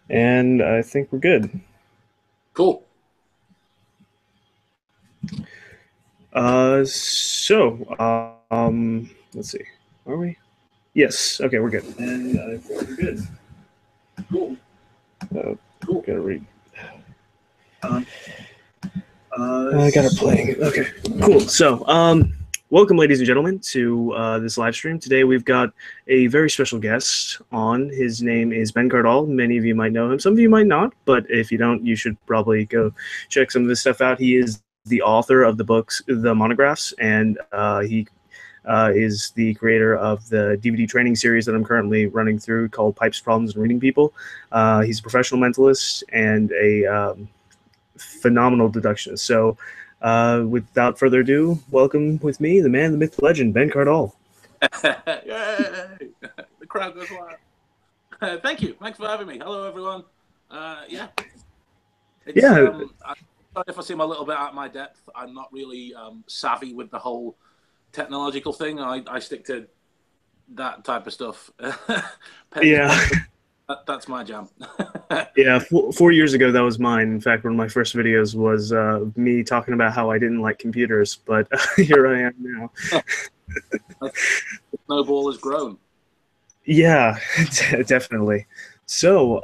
And I think we're good. Cool. Let's see. Are we? Yes. Okay, we're good. And I think we're good. Cool. Uh, Cool. gotta read. Uh, I got it playing. Okay, cool. Welcome, ladies and gentlemen, to this live stream. Today we've got a very special guest on. His name is Ben Cardall. Many of you might know him. Some of you might not, but if you don't, you should probably go check some of this stuff out. He is the author of the books, the Monographs, and he is the creator of the DVD training series that I'm currently running through called Pipes, Problems, and Reading People. He's a professional mentalist and a phenomenal deductionist. Without further ado, welcome with me, the man, the myth, the legend, Ben Cardall. Yay! The crowd goes wild. Thank you. Thanks for having me. Hello, everyone. Yeah. It's Yeah, if I seem a little bit out of my depth. I'm not really savvy with the whole technological thing. I stick to that type of stuff. yeah, That's my jam. yeah. 4 years ago, that was mine. In fact, one of my first videos was me talking about how I didn't like computers, but here I am now. The snowball has grown. Yeah, definitely. So,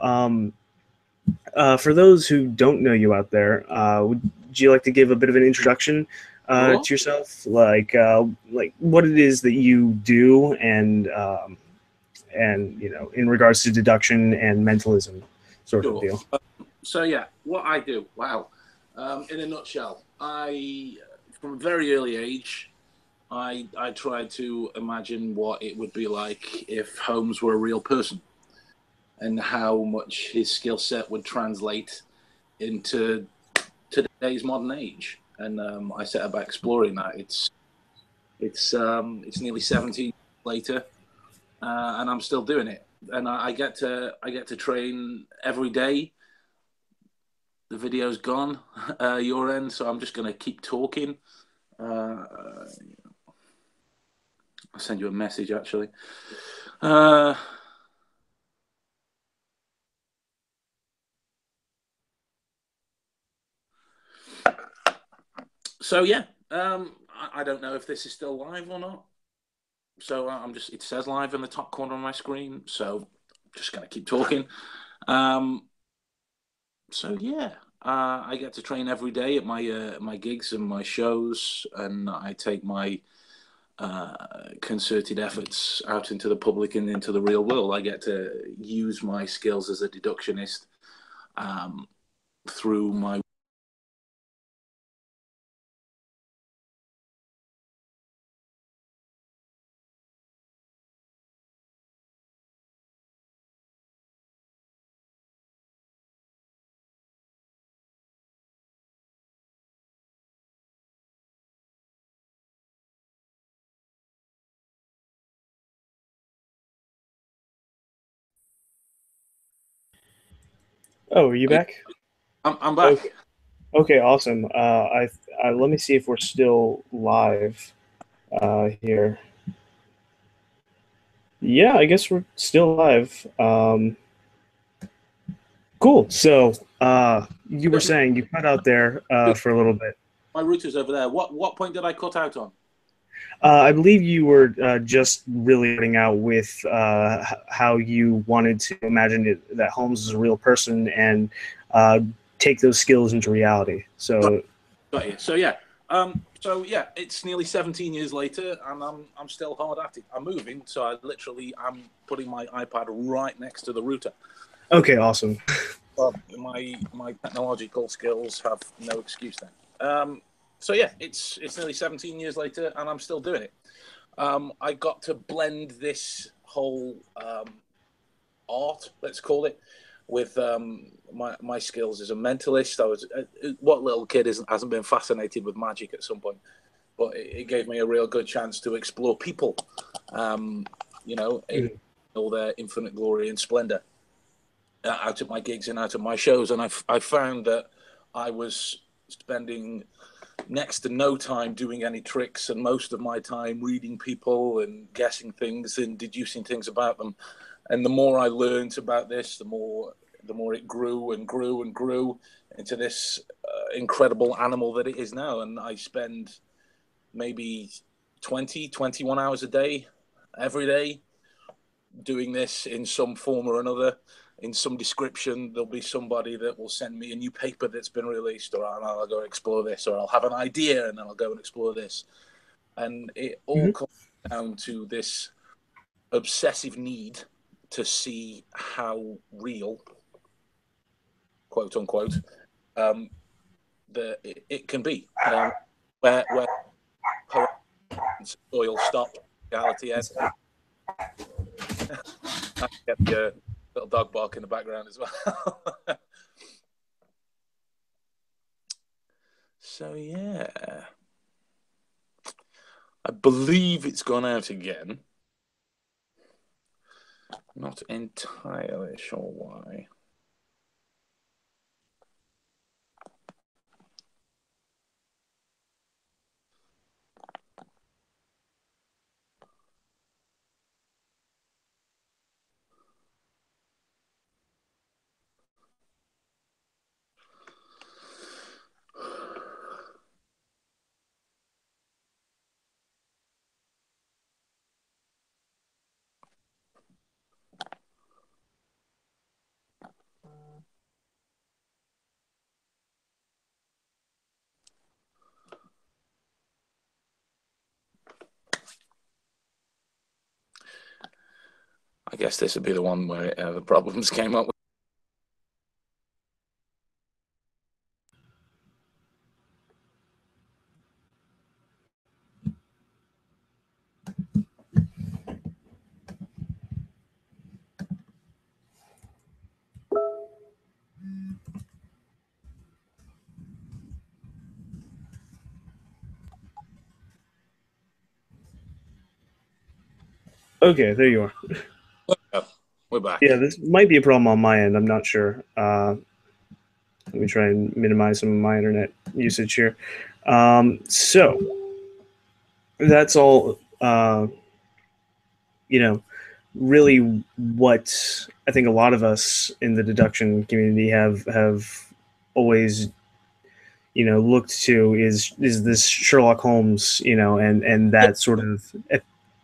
for those who don't know you out there, would you like to give a bit of an introduction Sure. to yourself, like what it is that you do, and in regards to deduction and mentalism, sort of Sure. deal. So yeah, what I do. Wow. In a nutshell, from a very early age, I tried to imagine what it would be like if Holmes were a real person and how much his skill set would translate into today's modern age. And I set about exploring that. It's nearly 70 later, and I'm still doing it. And I get to train every day. The video's gone your end, so I'm just going to keep talking. I'll send you a message actually. Uh, so yeah, I don't know if this is still live or not. So it says live in the top corner of my screen. So I'm just gonna keep talking. Um, so yeah, I get to train every day at my gigs and my shows, and I take my concerted efforts out into the public and into the real world. I get to use my skills as a deductionist um, through my. Oh, are you back? I'm Okay, back. okay, awesome. Let me see if we're still live here. Yeah, I guess we're still live. Cool. You were saying you cut out there for a little bit. My router's over there. What point did I cut out on? I believe you were just really starting out with how you wanted to imagine that Holmes is a real person and uh, take those skills into reality. Got you. So yeah, it's nearly 17 years later, and I'm still hard at it. I'm moving, so I'm putting my iPad right next to the router. Okay, awesome. My technological skills have no excuse then. So yeah, it's nearly 17 years later, and I'm still doing it. I got to blend this whole art, let's call it, with my skills as a mentalist. What little kid hasn't been fascinated with magic at some point, but it gave me a real good chance to explore people, um, in Mhm. all their infinite glory and splendor, out of my gigs and out of my shows. And I found that I was spending next to no time doing any tricks, and most of my time reading people and guessing things and deducing things about them. And the more I learned about this, the more the more it grew and grew and grew into this incredible animal that it is now. And I spend maybe 20, 21 hours a day, every day, doing this in some form or another, in some description. There'll be somebody that will send me a new paper that's been released, or I'll go explore this, or I'll have an idea and then I'll go and explore this. And it all comes down to this obsessive need to see how real, quote unquote, it can be. Where soil stops, reality ends. I get the little dog bark in the background as well. So yeah, I believe it's gone out again. Not entirely sure why. I guess this would be the one where the problems came up with. Okay, there you are. Oh, we're back. Yeah, this might be a problem on my end. I'm not sure. Let me try and minimize some of my internet usage here. So that's all. You know, really, what I think a lot of us in the deduction community have always looked to is this Sherlock Holmes, and that sort of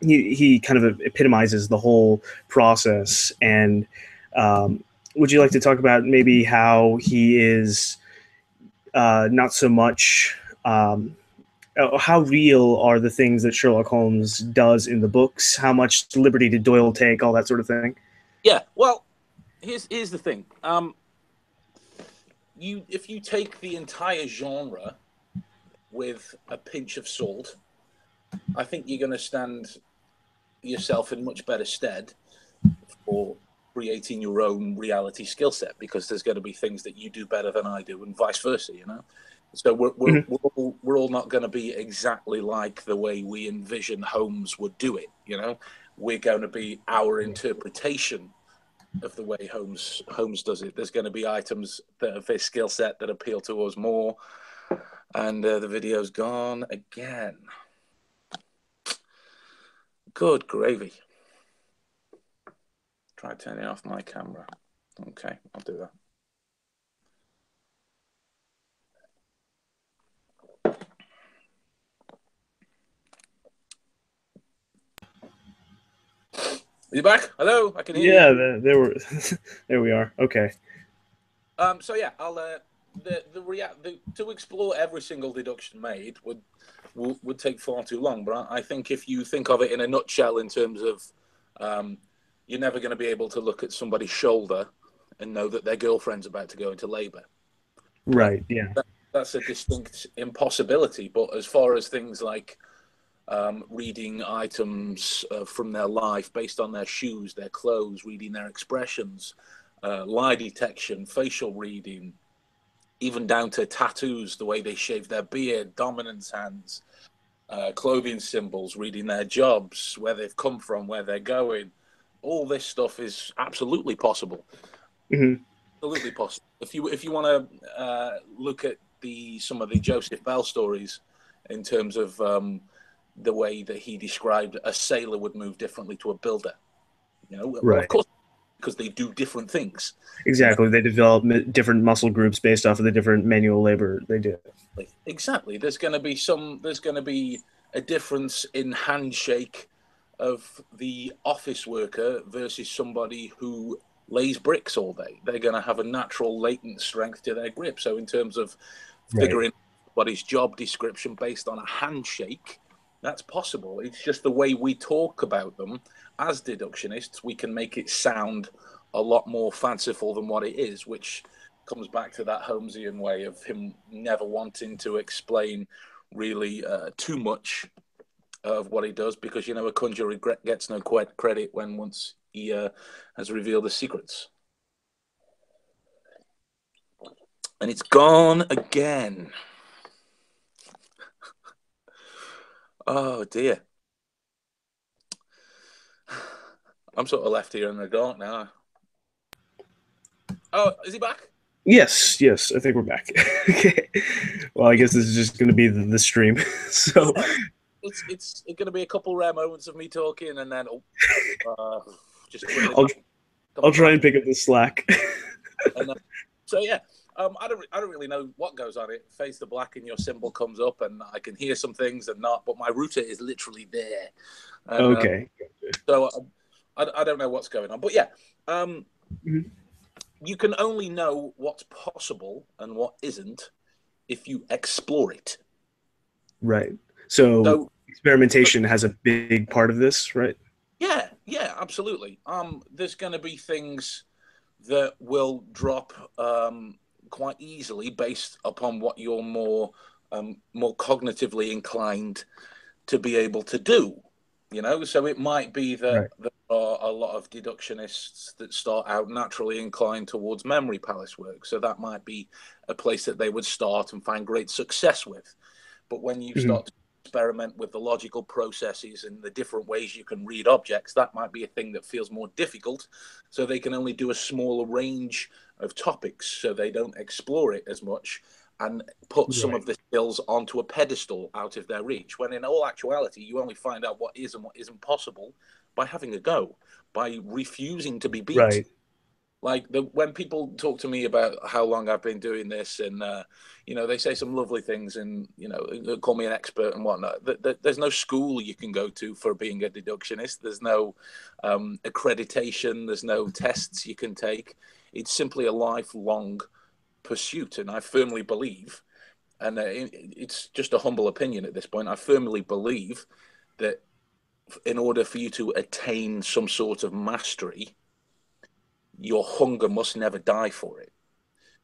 he kind of epitomizes the whole process. And would you like to talk about maybe how he is not so much how real are the things that Sherlock Holmes does in the books? How much liberty did Doyle take? All that sort of thing. Yeah. Well, here's the thing. If you take the entire genre with a pinch of salt, I think you're going to stand yourself in much better stead for creating your own reality skill set, because there's going to be things that you do better than I do, and vice versa. So we're all not going to be exactly like the way we envision Holmes would do it. We're going to be our interpretation of the way Holmes does it. There's going to be items that of his skill set that appeal to us more. And the video's gone again. Good gravy. Try turning off my camera. Okay, I'll do that. Are you back? Hello, I can hear you. Yeah, there were. There we are. Okay. So yeah, I'll to explore every single deduction made would take far too long. But I think if you think of it in a nutshell, in terms of you're never going to be able to look at somebody's shoulder and know that their girlfriend's about to go into labor. Right. Yeah. That's a distinct impossibility. But as far as things like reading items from their life based on their shoes, their clothes, reading their expressions, lie detection, facial reading, even down to tattoos, the way they shave their beard, dominance hands, clothing symbols, reading their jobs, where they've come from, where they're going. All this stuff is absolutely possible. Mm-hmm. Absolutely possible. If you want to look at some of the Joseph Bell stories, in terms of the way that he described a sailor would move differently to a builder, Right. Of course, because they do different things. Exactly. They develop different muscle groups based off of the different manual labor they do. Exactly. There's going to be a difference in handshake of the office worker versus somebody who lays bricks all day. They're going to have a natural latent strength to their grip. So in terms of figuring what is job description based on a handshake, that's possible. It's just the way we talk about them as deductionists, we can make it sound a lot more fanciful than what it is, which comes back to that Holmesian way of him never wanting to explain really too much of what he does, because, you know, a conjurer gets no credit when once he has revealed the secrets. And it's gone again. Oh, dear. I'm sort of left here in the dark now. Oh, is he back? Yes, I think we're back. Okay. Well, I guess this is just going to be the stream. So it's going to be a couple rare moments of me talking, and then just I'll try and pick up the slack. And, so yeah, I don't really know what goes on. It fades to black, and your symbol comes up, and I can hear some things and not, but my router is literally there. And, okay. So I don't know what's going on, but yeah. You can only know what's possible and what isn't if you explore it. Right. So experimentation has a big part of this, right? Yeah, absolutely. There's going to be things that will drop quite easily based upon what you're more cognitively inclined to be able to do. You know, so it might be that there are a lot of deductionists that start out naturally inclined towards memory palace work. So that might be a place that they would start and find great success with. But when you start to experiment with the logical processes and the different ways you can read objects, that might be a thing that feels more difficult. So they can only do a smaller range of topics, so they don't explore it as much and put some of the skills onto a pedestal out of their reach, when in all actuality, you only find out what is and what isn't possible by having a go, by refusing to be beat. Right. Like when people talk to me about how long I've been doing this, and you know, they say some lovely things, and you know, call me an expert and whatnot. There's no school you can go to for being a deductionist. There's no accreditation. There's no tests you can take. It's simply a lifelong pursuit, and I firmly believe, and it's just a humble opinion at this point, I firmly believe that in order for you to attain some sort of mastery, your hunger must never die for it,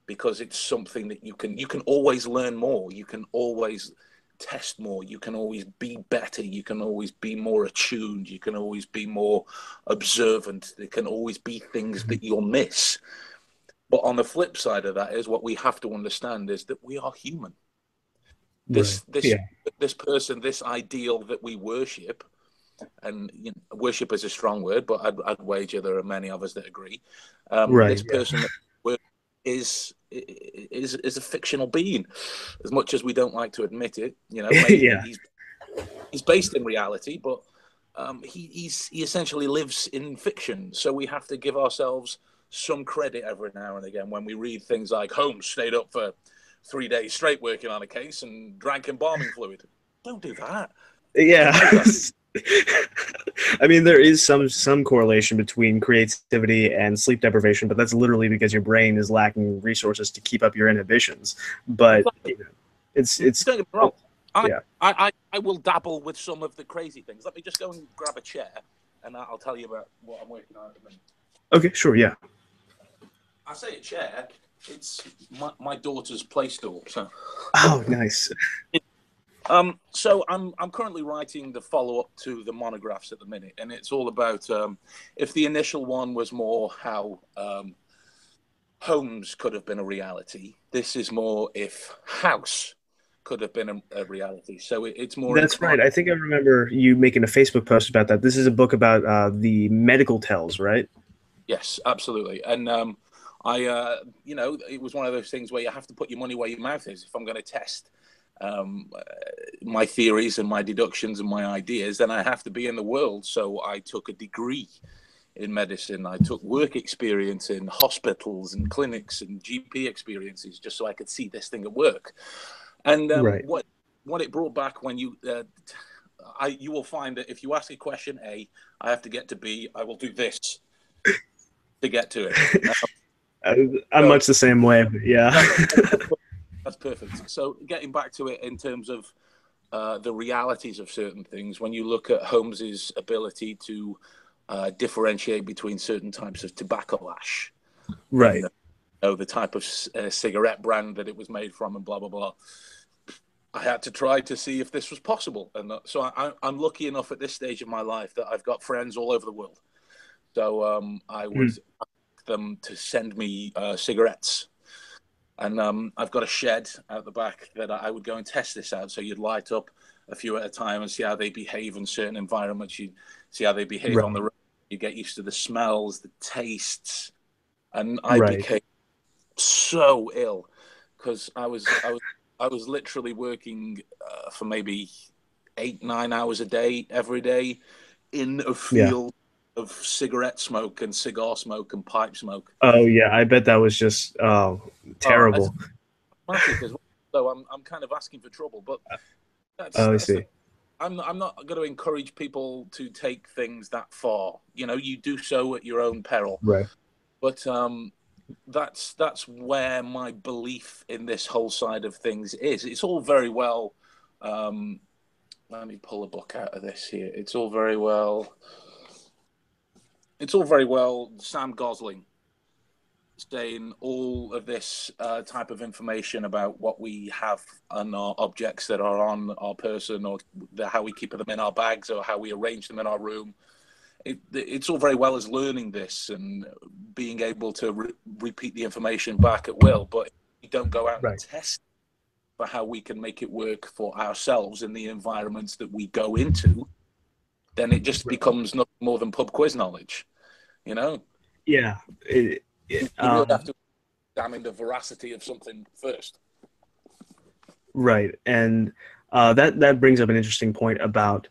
because it's something that you can always learn more, you can always test more, you can always be better, you can always be more attuned, you can always be more observant, there can always be things that you'll miss. But on the flip side of that is, what we have to understand is that we are human. This person, this ideal that we worship, and you know, worship is a strong word, but I'd wager there are many of us that agree. This person that is a fictional being, as much as we don't like to admit it. You know, maybe he's based in reality, but he essentially lives in fiction. So we have to give ourselves some credit every now and again when we read things like Holmes stayed up for 3 days straight working on a case and drank embalming fluid. Don't do that. Yeah. I mean, there is some correlation between creativity and sleep deprivation, but that's literally because your brain is lacking resources to keep up your inhibitions. But you know, it's don't get me wrong. I will dabble with some of the crazy things. Let me just go and grab a chair, and I'll tell you about what I'm working on at the minute. Okay, sure, yeah. I say a chair. It's my daughter's play stool. So. Oh, nice. So I'm currently writing the follow-up to the Monographs at the minute, and it's all about if the initial one was more how Holmes could have been a reality. This is more if House could have been a reality. So it's more. That's right. I think I remember you making a Facebook post about that. This is a book about the medical tells, right? Yes, absolutely. And you know, it was one of those things where you have to put your money where your mouth is. If I'm going to test my theories and my deductions and my ideas, then I have to be in the world. So I took a degree in medicine. I took work experience in hospitals and clinics and GP experiences just so I could see this thing at work. And what it brought back when you will find that if you ask a question A, I have to get to B. I will do this to get to it. I'm much the same way. But yeah, that's perfect. So getting back to it in terms of the realities of certain things, when you look at Holmes's ability to differentiate between certain types of tobacco ash, right. And, the type of cigarette brand that it was made from, and blah blah blah. I had to try to see if this was possible, and so I'm lucky enough at this stage of my life that I've got friends all over the world. So I would ask them to send me cigarettes. And I've got a shed out the back that I would go and test this out. So you'd light up a few at a time and see how they behave in certain environments. You'd see how they behave on the road. You get used to the smells, the tastes. And I became so ill because I was literally working for maybe 8-9 hours a day, every day, in a field of cigarette smoke and cigar smoke and pipe smoke. Oh yeah, I bet that was just terrible. So I'm kind of asking for trouble, but I see. I'm not going to encourage people to take things that far. You do so at your own peril. Right. But that's where my belief in this whole side of things is. It's all very well. Let me pull a book out of this here. It's all very well. Sam Gosling saying all of this type of information about what we have on our objects that are on our person, or how we keep them in our bags, or how we arrange them in our room. It's all very well as learning this and being able to repeat the information back at will, but if we don't go out and test for how we can make it work for ourselves in the environments that we go into, then it just becomes nothing more than pub quiz knowledge, Yeah. You really have to examine the veracity of something first. Right. And that brings up an interesting point about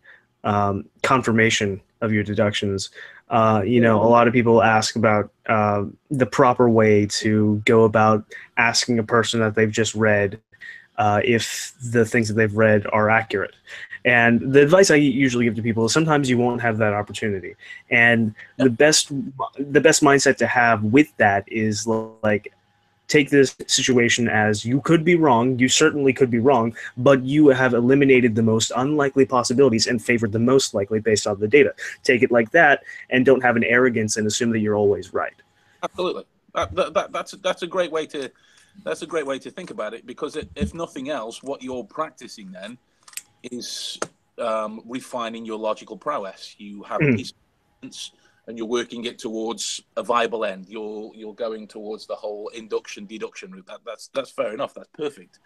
confirmation of your deductions. A lot of people ask about the proper way to go about asking a person that they've just read if the things that they've read are accurate. And the advice I usually give to people is sometimes you won't have that opportunity. And the best mindset to have with that is like, take this situation as you could be wrong, you certainly could be wrong, but you have eliminated the most unlikely possibilities and favored the most likely based on the data. Take it like that, and don't have an arrogance and assume that you're always right. Absolutely. That's a great way to think about it, because if nothing else, what you're practicing then is refining your logical prowess. You have a piece of evidence and you're working it towards a viable end. You're going towards the whole induction deduction route. That's fair enough. That's perfect.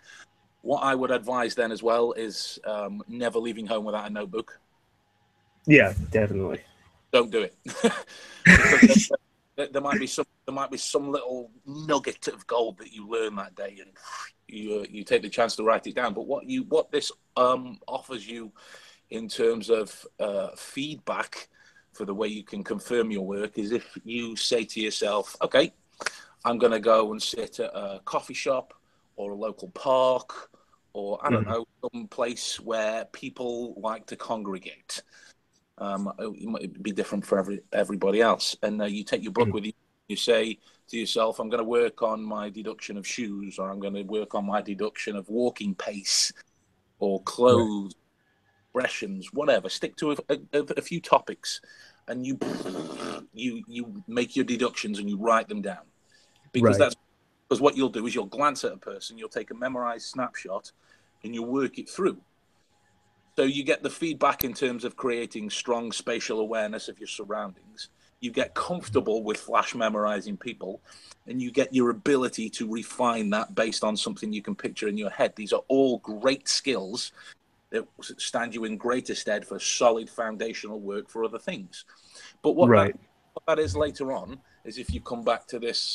What I would advise then as well is never leaving home without a notebook. Yeah, definitely. Don't do it. Because there might be some little nugget of gold that you learn that day, and you take the chance to write it down. But what this offers you in terms of feedback for the way you can confirm your work is if you say to yourself, okay, I'm going to go and sit at a coffee shop or a local park, or I don't know, some place where people like to congregate. It might be different for everybody else. And you take your book with you. You say to yourself, I'm going to work on my deduction of shoes, or I'm going to work on my deduction of walking pace or clothes, expressions, whatever. Stick to a few topics, and you make your deductions and you write them down. Because what you'll do is you'll glance at a person, you'll take a memorized snapshot, and you'll work it through. So you get the feedback in terms of creating strong spatial awareness of your surroundings. You get comfortable with flash memorizing people, and you get your ability to refine that based on something you can picture in your head. These are all great skills that stand you in greater stead for solid foundational work for other things. But what that is later on is if you come back to this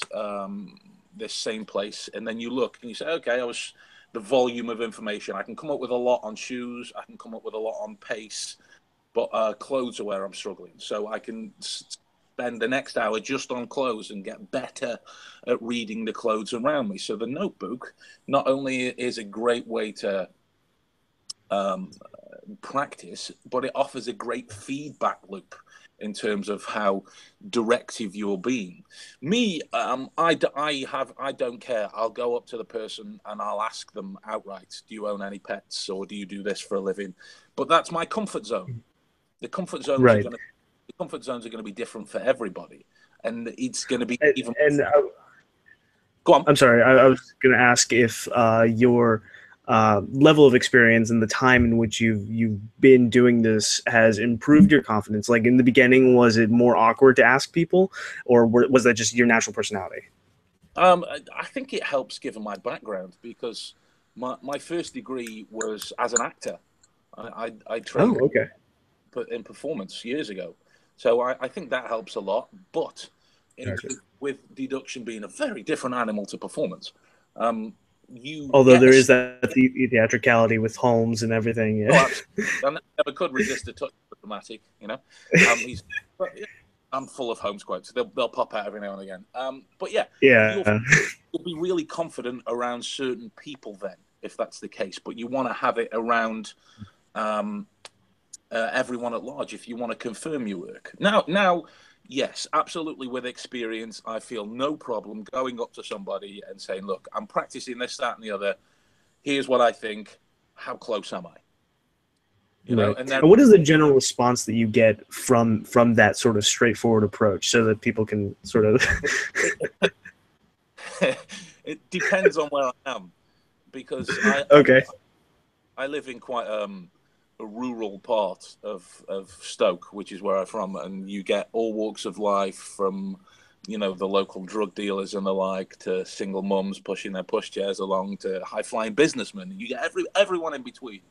this same place, and then you look and you say, okay, the volume of information. I can come up with a lot on shoes. I can come up with a lot on pace, but clothes are where I'm struggling. So I can spend the next hour just on clothes and get better at reading the clothes around me. So the notebook not only is a great way to practice, but it offers a great feedback loop in terms of how directive you're being. Me, I don't care. I'll go up to the person and I'll ask them outright, do you own any pets, or do you do this for a living? But that's my comfort zone. The comfort zones Right. the comfort zones are going to be different for everybody, and it's going to be even. And Go on. I'm sorry, I was going to ask if your level of experience and the time in which you've been doing this has improved your confidence. Like in the beginning, was it more awkward to ask people, or was that just your natural personality? I think it helps given my background, because my first degree was as an actor. I Oh, trained okay. in performance years ago, so I think that helps a lot. But Gotcha. with deduction being a very different animal to performance, you Although get there is that theatricality with Holmes and everything. oh, Yeah. absolutely. I never could resist a touch of dramatic, you know. But, yeah, I'm full of Holmes quotes. They'll pop out every now and again. But yeah, you'll Yeah. you'll be really confident around certain people then, if that's the case. But you want to have it around um, everyone at large if you want to confirm your work. Now, yes, absolutely. With experience, I feel no problem going up to somebody and saying, "Look, I'm practicing this, that, and the other. Here's what I think. How close am I?" You know, Right. and then And what is the general response that you get from that sort of straightforward approach, so that people can sort of? it depends on where I am, because Okay. I live in quite a rural part of Stoke, which is where I'm from, and you get all walks of life, from the local drug dealers and the like, to single mums pushing their pushchairs along, to high flying businessmen. You get everyone in between.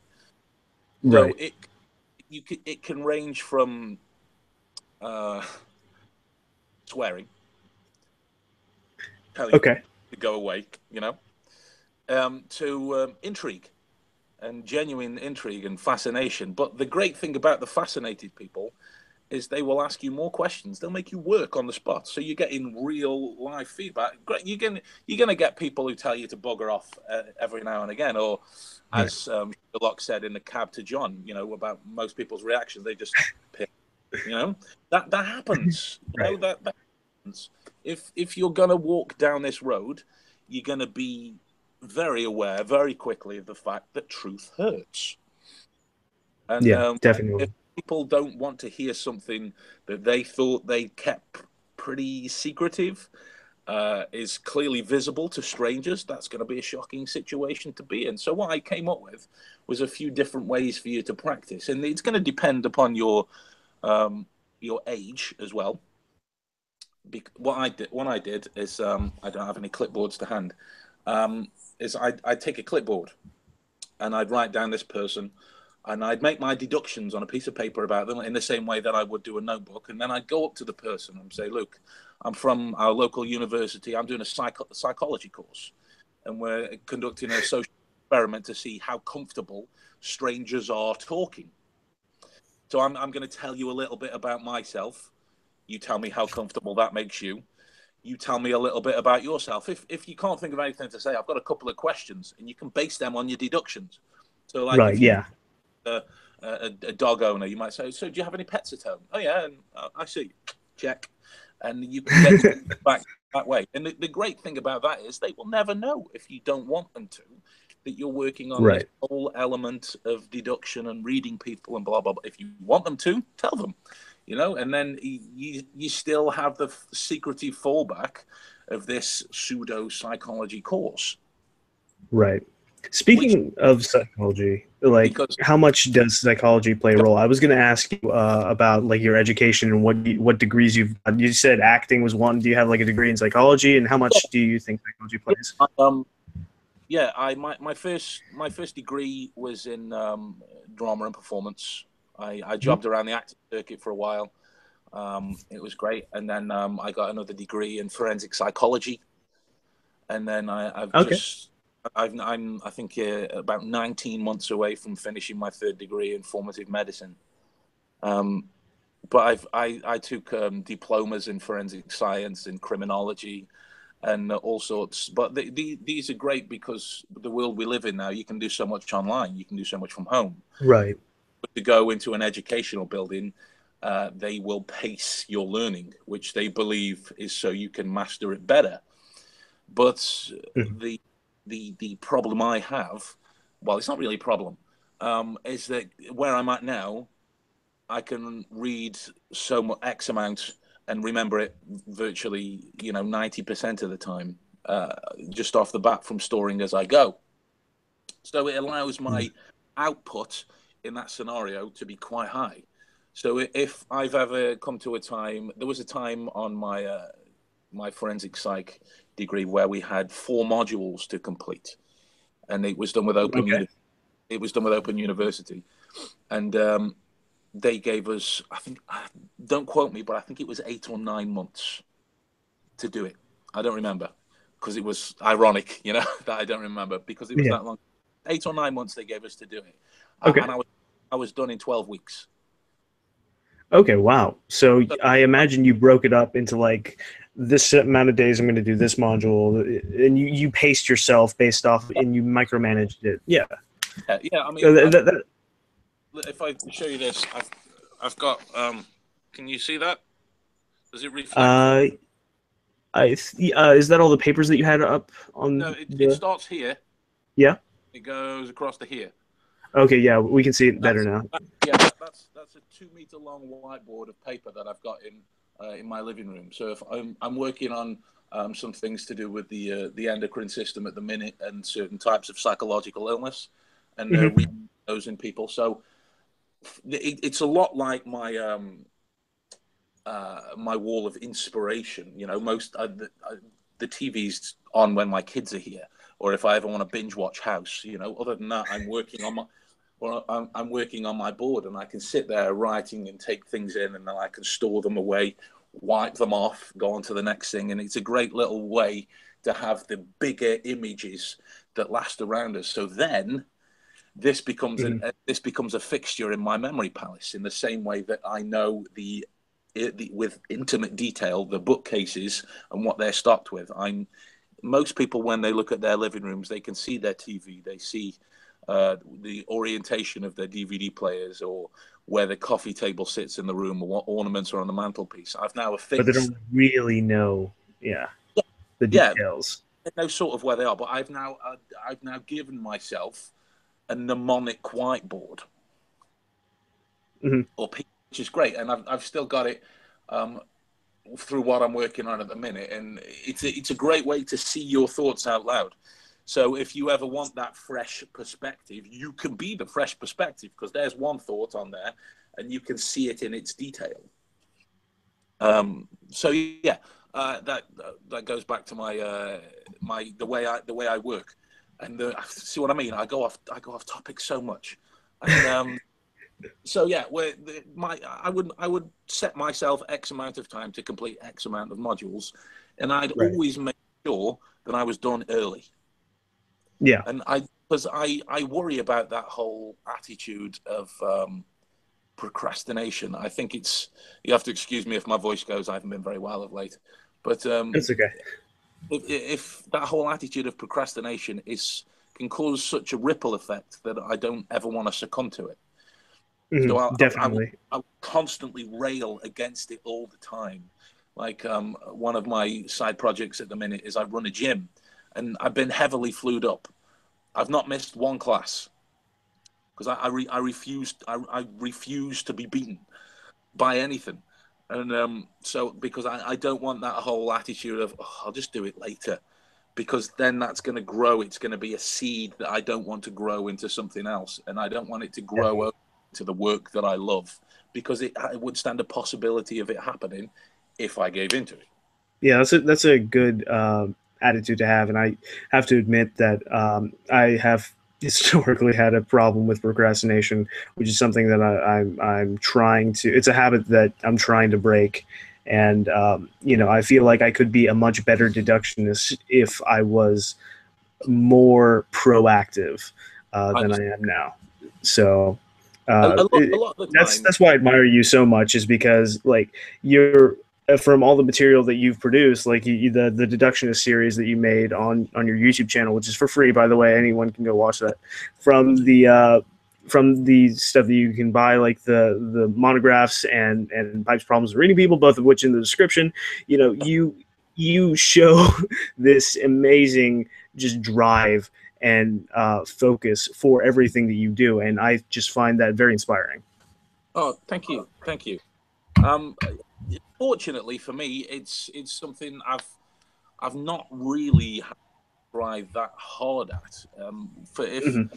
So Right. it can range from uh, swearing, telling Okay. to go away, to intrigue and genuine intrigue and fascination. But the great thing about the fascinated people is they will ask you more questions. They'll make you work on the spot, so you're getting real live feedback. You're gonna get people who tell you to bugger off every now and again, or Right. as Sherlock said in the cab to John, about most people's reactions, they just pick. That happens. Right. That happens. If you're gonna walk down this road, you're gonna be very aware very quickly of the fact that truth hurts. And Yeah. if Definitely. people don't want to hear something that they thought they kept pretty secretive, is clearly visible to strangers, that's going to be a shocking situation to be in. So what I came up with was a few different ways for you to practice, and it's going to depend upon your age as well. What I did is, I don't have any clipboards to hand. Is I'd take a clipboard and I'd write down this person, and I'd make my deductions on a piece of paper about them in the same way that I would do a notebook. And then I'd go up to the person and say, "Look, I'm from our local university. I'm doing a psychology course, and we're conducting a social experiment to see how comfortable strangers are talking. So I'm going to tell you a little bit about myself. You tell me how comfortable that makes you. You tell me a little bit about yourself. If you can't think of anything to say, I've got a couple of questions, and you can base them on your deductions. So, like, Right. if you Yeah. a dog owner, you might say, "So, do you have any pets at home?" "Oh yeah," and I see. Check, and you can get back that way. And the great thing about that is they will never know, if you don't want them to, that you're working on this Right. whole element of deduction and reading people and blah blah blah. If you want them to, tell them, and then you still have the secretive fallback of this pseudo psychology course, Right. which Speaking of psychology, like because how much does psychology play a role? I was going to ask you about like your education and what degrees you've done. You said acting was one. Do you have like a degree in psychology, and how much do you think psychology plays? yeah, my first degree was in drama and performance. I Mhm. jobbed around the acting circuit for a while. It was great, and then I got another degree in forensic psychology, and then Okay. I'm I think about 19 months away from finishing my third degree in formative medicine. Um, but I took diplomas in forensic science and criminology and all sorts. But these are great because the world we live in now, you can do so much online, you can do so much from home. Right. But to go into an educational building, they will pace your learning, which they believe is so you can master it better. But Mhm. the problem I have, well, it's not really a problem, is that where I'm at now, I can read so much X amount and remember it virtually, 90% of the time, just off the bat from storing as I go. So it allows my output in that scenario to be quite high. So if I've ever come to a time, there was a time on my forensic psych degree where we had 4 modules to complete, and it was done with Okay. Open University, and they gave us, I think, don't quote me, but I think it was 8 or 9 months to do it. I don't remember because it was ironic, that I don't remember because it was Yeah. that long. 8 or 9 months they gave us to do it, Okay. and I was done in 12 weeks. Okay. Wow. So So, I imagine you broke it up into like this amount of days I'm going to do this module, and you paced yourself based off, and you micromanaged it. Yeah. yeah, I Uh, mean, that- that- that- if I show you this, I've got. Can you see that? Does it reflect for? uh, is that all the papers that you had up No, on it the? starts here. Yeah. It goes across to here. Okay. Yeah, we can see it better That's now. yeah. That's a 2 meter long whiteboard of paper that I've got in my living room. So if I'm working on some things to do with the endocrine system at the minute and certain types of psychological illness, and Hmm. reading those in people. So it's a lot like my wall of inspiration. Most the TV's on when my kids are here, or if I ever want to binge watch House. Other than that, I'm working on my board, and I can sit there writing and take things in, and then I can store them away, wipe them off, go on to the next thing, and it's a great little way to have the bigger images that last around us. So then this becomes Hmm. this becomes a fixture in my memory palace in the same way that I know with intimate detail the bookcases and what they're stocked with. Most people, when they look at their living rooms, they can see their TV, they see the orientation of their DVD players, or where the coffee table sits in the room, or what ornaments are on the mantelpiece. I've now But they affixed, don't really know. Yeah, the yeah, details. they know sort of where they are, but I've now given myself a mnemonic whiteboard Hmm. which is great, and I've still got it um, through what I'm working on at the minute, and it's a great way to see your thoughts out loud. So if you ever want that fresh perspective, you can be the fresh perspective because there's one thought on there, and you can see it in its detail. So yeah, that goes back to the way I work, and see what I mean. I go off topic so much, and so yeah, I would set myself X amount of time to complete X amount of modules, and I'd Right. always make sure that I was done early. Yeah. And because I worry about that whole attitude of procrastination. I think you have to excuse me if my voice goes. I haven't been very well of late, but That's okay. if that whole attitude of procrastination can cause such a ripple effect that I don't ever want to succumb to it. Hmm. So Definitely. I will constantly rail against it all the time. Like one of my side projects at the minute is I run a gym, and I've been heavily flued up. I've not missed one class because I refuse to be beaten by anything. And so because I don't want that whole attitude of I'll just do it later, because then that's going to grow. It's going to be a seed that I don't want to grow into something else, and I don't want it to grow to the work that I love, because it would stand a possibility of it happening if I gave into it. Yeah, that's a good attitude to have, and I have to admit that I have historically had a problem with procrastination, which is something that I'm trying to. It's a habit that I'm trying to break, and I feel like I could be a much better deductionist if I was more proactive I than understand. I am now. So A lot of the time. That's why I admire you so much, is because like you're from all the material that you've produced, like the deductionist series that you made on your YouTube channel, which is for free, by the way. Anyone can go watch that. From the stuff that you can buy, like the monographs and pipes, problems, of reading people, both of which in the description. You know, you show this amazing just drive and focus for everything that you do, and I just find that very inspiring. Oh, thank you, thank you. Fortunately for me, it's something I've not really tried that hard at. For if Mm-hmm.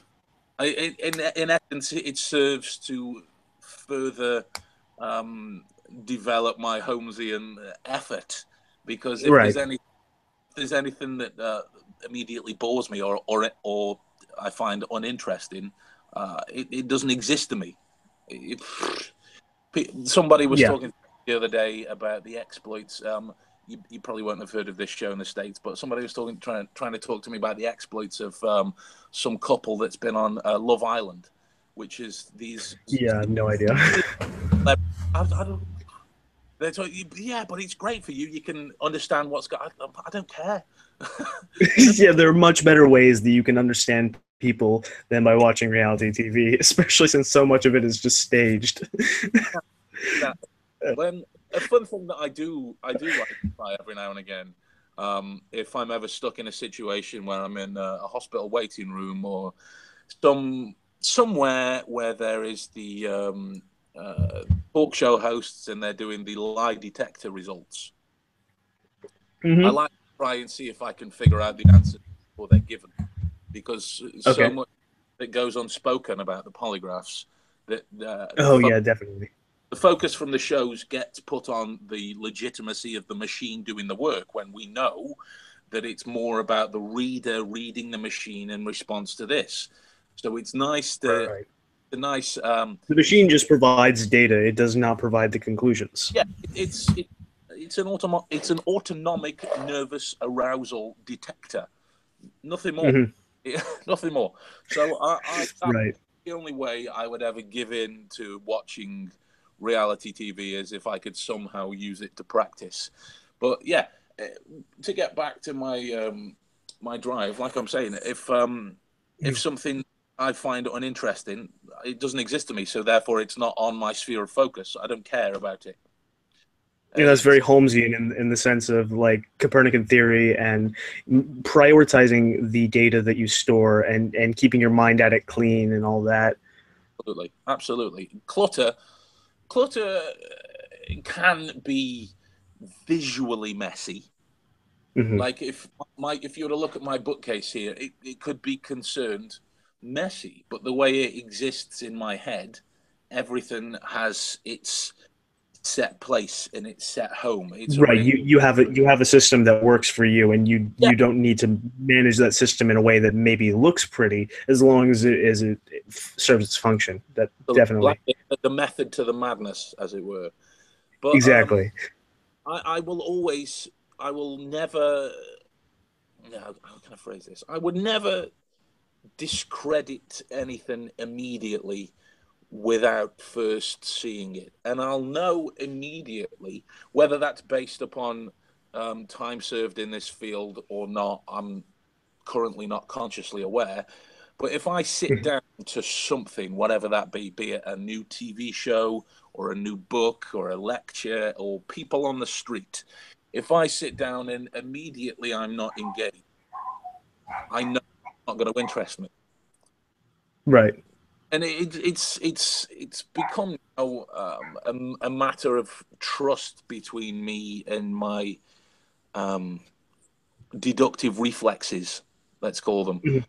in essence, it serves to further develop my Holmesian effort, because if Right. there's anything that immediately bores me or I find uninteresting, it doesn't exist to me. Somebody was Yeah. talking the other day about the exploits. You probably won't have heard of this show in the States, but somebody was trying to talk to me about the exploits of some couple that's been on Love Island, which is these. Yeah. No idea. I don't. They're talking, yeah, but it's great for you. You can understand what's going. I don't care. Yeah, there are much better ways that you can understand people than by watching reality TV, especially since so much of it is just staged. When a fun thing that I do like to try every now and again, if I'm ever stuck in a situation where I'm in a hospital waiting room or somewhere where there is the talk show hosts and they're doing the lie detector results. I Mm-hmm. like to try and see if I can figure out the answers before they're given, because so much that goes unspoken about the polygraphs that Oh yeah, definitely. the focus from the shows gets put on the legitimacy of the machine doing the work, when we know that it's more about the reader reading the machine in response to this. So it's nice to Right. the nice The machine just provides data; it does not provide the conclusions. yeah, it's an autonomic nervous arousal detector, nothing more. Mm-hmm. Nothing more. So that's Right. the only way I would ever give in to watching reality TV, is if I could somehow use it to practice. But yeah, to get back to my drive, like I'm saying, if something I find uninteresting, it doesn't exist to me, so therefore it's not on my sphere of focus. I don't care about it. Yeah, that's It's very Holmesian in the sense of like Copernican theory and prioritizing the data that you store and keeping your mind at it clean and all that. absolutely. Clutter can be visually messy. Mm-hmm. Like if you were to look at my bookcase here, it could be concerned messy, but the way it exists in my head, everything has its set place and its set home. It's Right. already You have a system that works for you, and yeah. you don't need to manage that system in a way that maybe looks pretty, as long as it serves its function. That Like definitely. the method to the madness, as it were. But Exactly. I will always, I will never. No, how can I phrase this? I would never discredit anything immediately without first seeing it, and I'll know immediately whether that's based upon time served in this field or not. I'm currently not consciously aware, but if I sit down to something, whatever that be it a new TV show or a new book or a lecture or people on the street, if I sit down and immediately I'm not engaged, I know it's not going to interest me. Right. And it's become a matter of trust between me and my um, deductive reflexes, let's call them. Mhm.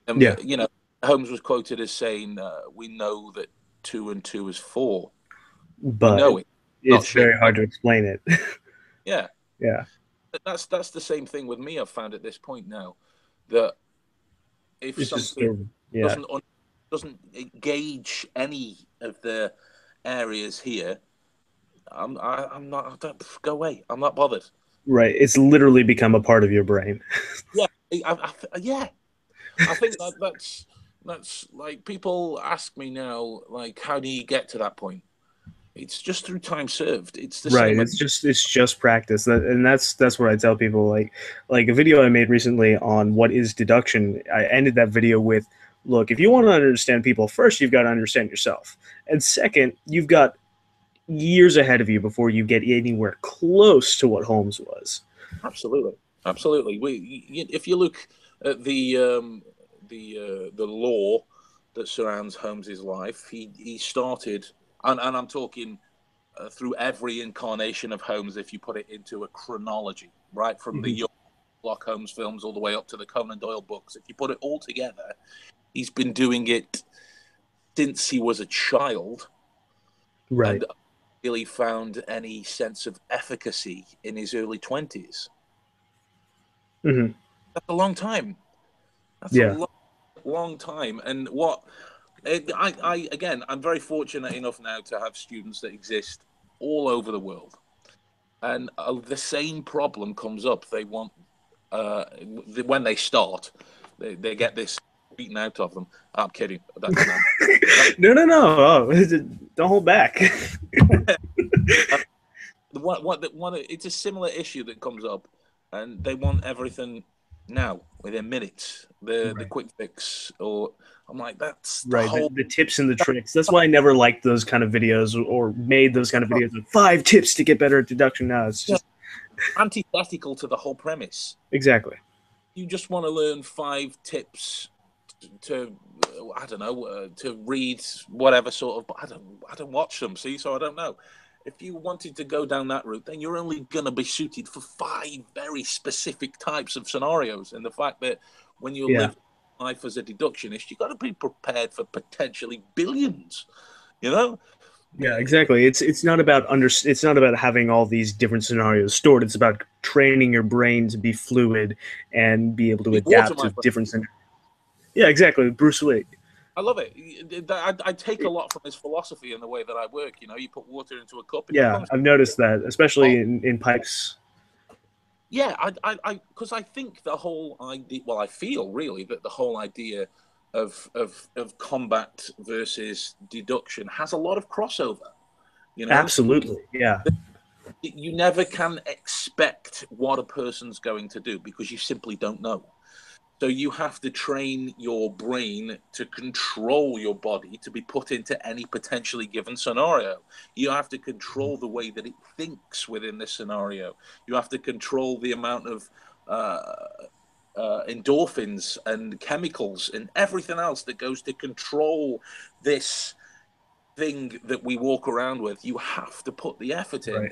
And Yeah. Holmes was quoted as saying, "We know that 2 and 2 is 4. We But know it, not it's sure." very hard to explain it. Yeah, Yeah. that's the same thing with me. I've found at this point now that if It's just something yeah. doesn't doesn't engage any of the areas here, I'm not. I don't go away. I'm not bothered. Right. It's literally become a part of your brain. Yeah, yeah. I think that's That's like, people ask me now, like, how do you get to that point? It's just through time served. It's the Right. same. It's just practice. And that's what I tell people. Like a video I made recently on what is deduction. I ended that video with, look, if you want to understand people, first you've got to understand yourself, and second, you've got years ahead of you before you get anywhere close to what Holmes was. Absolutely, absolutely. If you look at the law that surrounds Holmes's life, he started, and I'm talking through every incarnation of Holmes. If you put it into a chronology, right from the young Sherlock Holmes films all the way up to the Conan Doyle books, if you put it all together, he's been doing it since he was a child, Right. and really found any sense of efficacy in his early 20s. Mm-hmm. That's a long time. That's Yeah. a long time. And again, I'm very fortunate enough now to have students that exist all over the world. And the same problem comes up. They want, when they start, they get this beaten out of them. I'm kidding. No. Oh, don't hold back. It's a similar issue that comes up, and they want everything now within minutes. The quick fix, or I'm like, that's the Right. whole. The tips and the tricks. That's why I never liked those kind of videos or made those kind of videos with 5 tips to get better at deduction. Now it's just antithetical to the whole premise. Exactly. You just want to learn 5 tips to I don't know, to read whatever sort of. I don't watch them, see, so I don't know. If you wanted to go down that route, then you're only going to be suited for 5 very specific types of scenarios. And the fact that when you live life as a deductionist, you've got to be prepared for potentially billions, you know? Yeah, exactly. It's not about it's not about having all these different scenarios stored. It's about training your brain to be fluid and be able to adapt to different scenarios. Yeah, exactly. Bruce Lee. I love it. I take a lot from his philosophy in the way that I work. You know, you put water into a cup. Yeah, I've noticed that, especially in pipes. Yeah, because I think the whole idea. Well, I feel really that the whole idea of combat versus deduction has a lot of crossover. You know, absolutely. Yeah. You never can expect what a person's going to do because you simply don't know. So you have to train your brain to control your body to be put into any potentially given scenario. You have to control the way that it thinks within this scenario. You have to control the amount of endorphins and chemicals and everything else that goes to control this thing that we walk around with. You have to put the effort in. Right.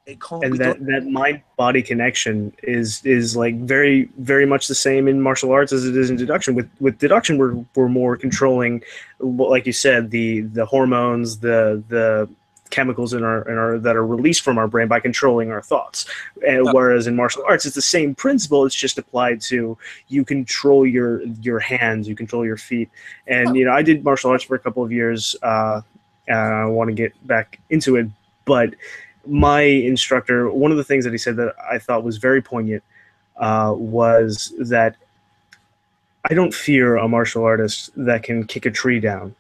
It can't and be that done. mind body connection is like very, very much the same in martial arts as it is in deduction. With deduction, we're more controlling, like you said, the hormones, the chemicals in our that are released from our brain by controlling our thoughts. And whereas in martial arts, it's the same principle. It's just applied to you control your hands, you control your feet. And you know, I did martial arts for a couple of years. I want to get back into it, but my instructor, one of the things that he said that I thought was very poignant was that I don't fear a martial artist that can kick a tree down.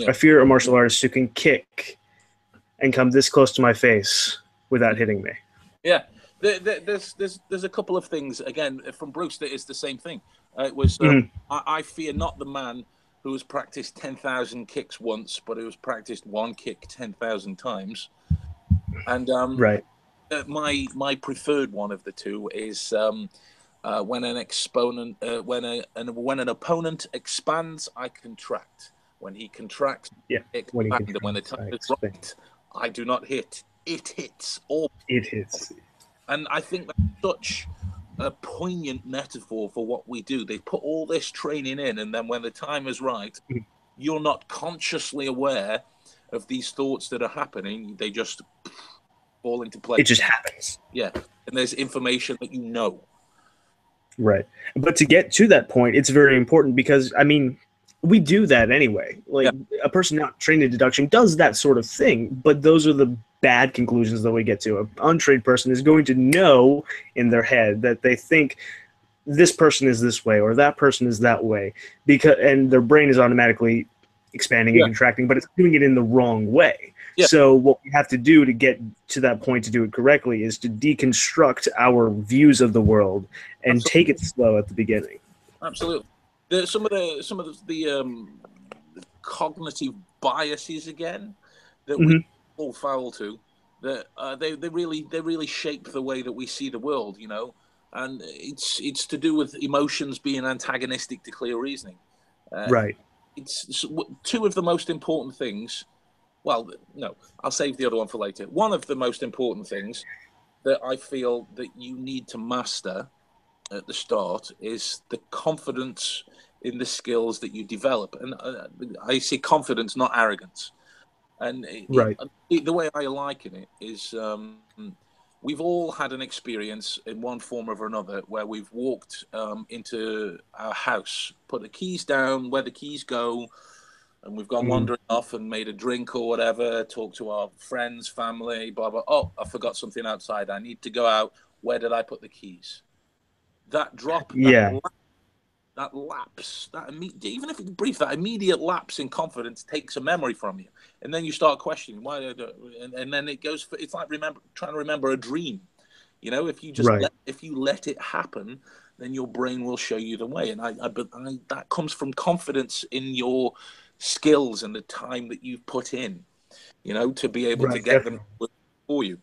I fear a martial artist who can kick and come this close to my face without hitting me. Yeah, there's a couple of things, again, from Bruce that is the same thing. It was, I fear not the man who has practiced 10,000 kicks once, but who has practiced one kick 10,000 times. And right. My preferred one of the two is when an exponent, when an opponent expands, I contract. When he contracts, when the time is right, I do not hit. It hits. It hits. And I think that's such a poignant metaphor for what we do. They put all this training in, and then when the time is right, you're not consciously aware of these thoughts that are happening. They just fall into place. It just happens. Yeah. And there's information that you know. Right. But to get to that point, it's very important because, I mean, we do that anyway. Like, a person not trained in deduction does that sort of thing, but those are the bad conclusions that we get to. An untrained person is going to know in their head that they think this person is this way or that person is that way, and their brain is automatically expanding and contracting, but it's doing it in the wrong way. Yeah. So what we have to do to get to that point to do it correctly is to deconstruct our views of the world and take it slow at the beginning. Absolutely. Some of the cognitive biases again that we fall foul to, that they really shape the way that we see the world, you know, and it's to do with emotions being antagonistic to clear reasoning. Right. It's two of the most important things. Well, no, I'll save the other one for later. One of the most important things that I feel that you need to master at the start is the confidence in the skills that you develop. And I say confidence, not arrogance. And the way I liken it is we've all had an experience in one form or another where we've walked into our house, put the keys down where the keys go, and we've gone wandering off and made a drink or whatever, talked to our friends, family, blah, blah. Oh, I forgot something outside. I need to go out. Where did I put the keys? That drop, that lapse, even if it's brief, that immediate lapse in confidence takes a memory from you. And then you start questioning why, and then it goes, it's like trying to remember a dream. You know, if you just let it happen, then your brain will show you the way. And that comes from confidence in your skills and the time that you've put in, you know, to be able to get them for you.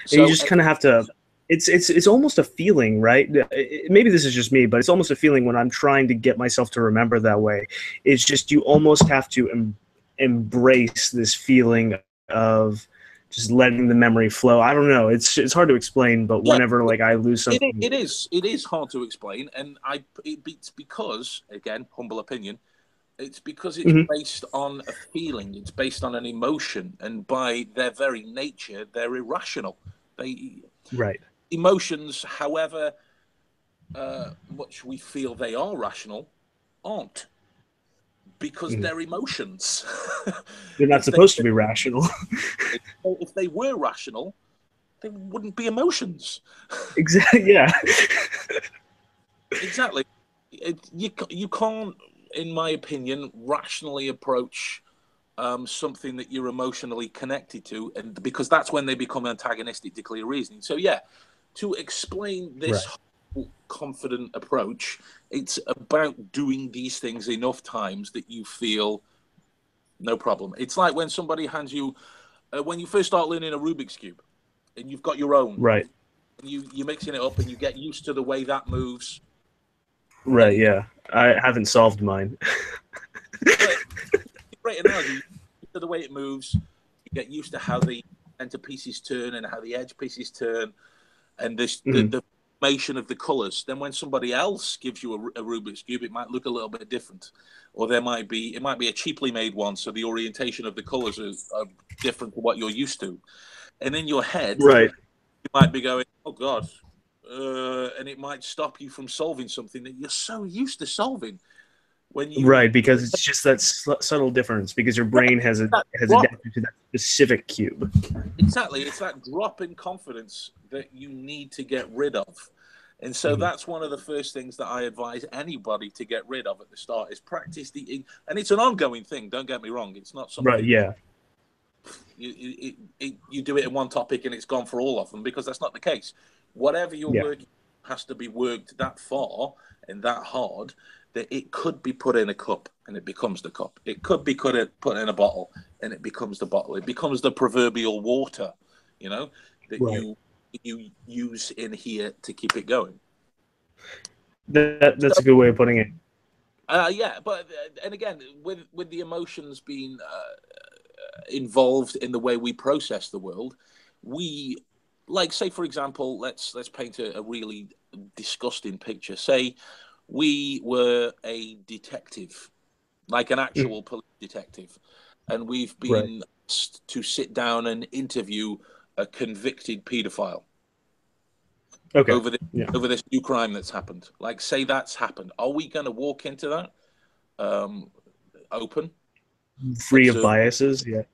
So you just kind of have to. It's almost a feeling, right? Maybe this is just me, but it's almost a feeling when I'm trying to get myself to remember that way. It's just you almost have to embrace this feeling of just letting the memory flow. I don't know. It's hard to explain, but whenever like I lose something, it is hard to explain, and it's because, again, humble opinion, it's because it's based on a feeling. It's based on an emotion, and by their very nature, they're irrational. Emotions, however much we feel they are rational, aren't, because they're emotions. They're not supposed to be rational. If they were rational, they wouldn't be emotions. Exactly. Yeah. Exactly. You can't, in my opinion, rationally approach something that you're emotionally connected to, and because that's when they become antagonistic to clear reasoning. So yeah, to explain this confident approach, it's about doing these things enough times that you feel no problem. It's like when somebody hands you, when you first start learning a Rubik's Cube, and you've got your own, right? You're mixing it up, and you get used to the way that moves. Right. Yeah, I haven't solved mine. Great analogy. To the way it moves, you get used to how the center pieces turn and how the edge pieces turn, and the formation of the colors. Then when somebody else gives you a Rubik's Cube, it might look a little bit different, or it might be a cheaply made one, so the orientation of the colors are different to what you're used to. And in your head, you might be going, "Oh God," and it might stop you from solving something that you're so used to solving. Because it's just that subtle difference, because your brain has adapted to that specific cube. Exactly, it's that drop in confidence that you need to get rid of, and so that's one of the first things that I advise anybody to get rid of at the start is practice and it's an ongoing thing. Don't get me wrong; it's not something you do it in one topic and it's gone for all of them, because that's not the case. Whatever you're working has to be worked that far and that hard that it could be put in a cup and it becomes the cup. It could be put in a bottle and it becomes the bottle. It becomes the proverbial water, you know, that you use in here to keep it going. That's a good way of putting it. But and again, with the emotions being involved in the way we process the world, we, like, say for example, let's paint a really disgusting picture. Say we were a detective, like an actual police detective, and we've been asked to sit down and interview a convicted paedophile over this new crime that's happened. Like, say that's happened. Are we going to walk into that open, free of biases? Yeah.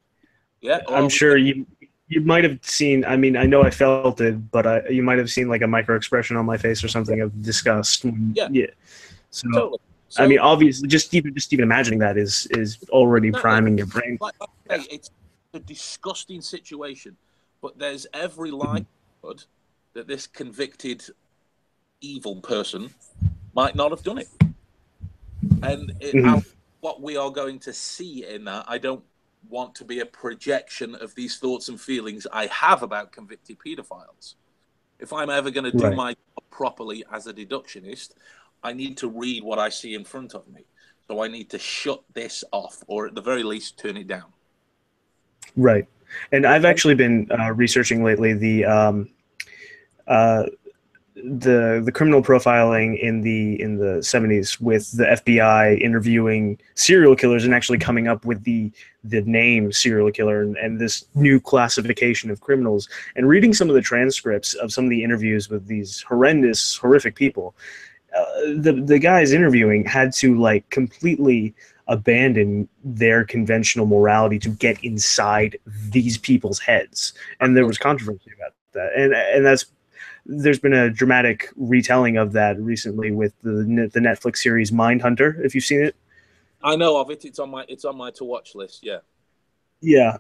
Yeah, I'm sure you You might have seen. I mean, I know I felt it, but you might have seen like a micro expression on my face or something of disgust. Yeah, Yeah. So, totally. I mean, So obviously, just even imagining that is already exactly, priming your brain. like I Yeah. say, it's a disgusting situation, but there's every Mhm. likelihood that this convicted evil person might not have done it. And Mhm. what we are going to see in that, I don't want to be a projection of these thoughts and feelings I have about convicted paedophiles. If I'm ever going to do Right. my job properly as a deductionist, I need to read what I see in front of me. So I need to shut this off, or at the very least, turn it down. Right. And I've actually been researching lately uh, the criminal profiling in the 70s with the FBI interviewing serial killers and actually coming up with the name serial killer and this new classification of criminals, and reading some of the transcripts of some of the interviews with these horrific people. The guys interviewing had to like completely abandon their conventional morality to get inside these people's heads, and there was controversy about that, and that's there's been a dramatic retelling of that recently with the Netflix series Mindhunter, if you've seen it. I know of it. It's on my to watch list. Yeah. Yeah,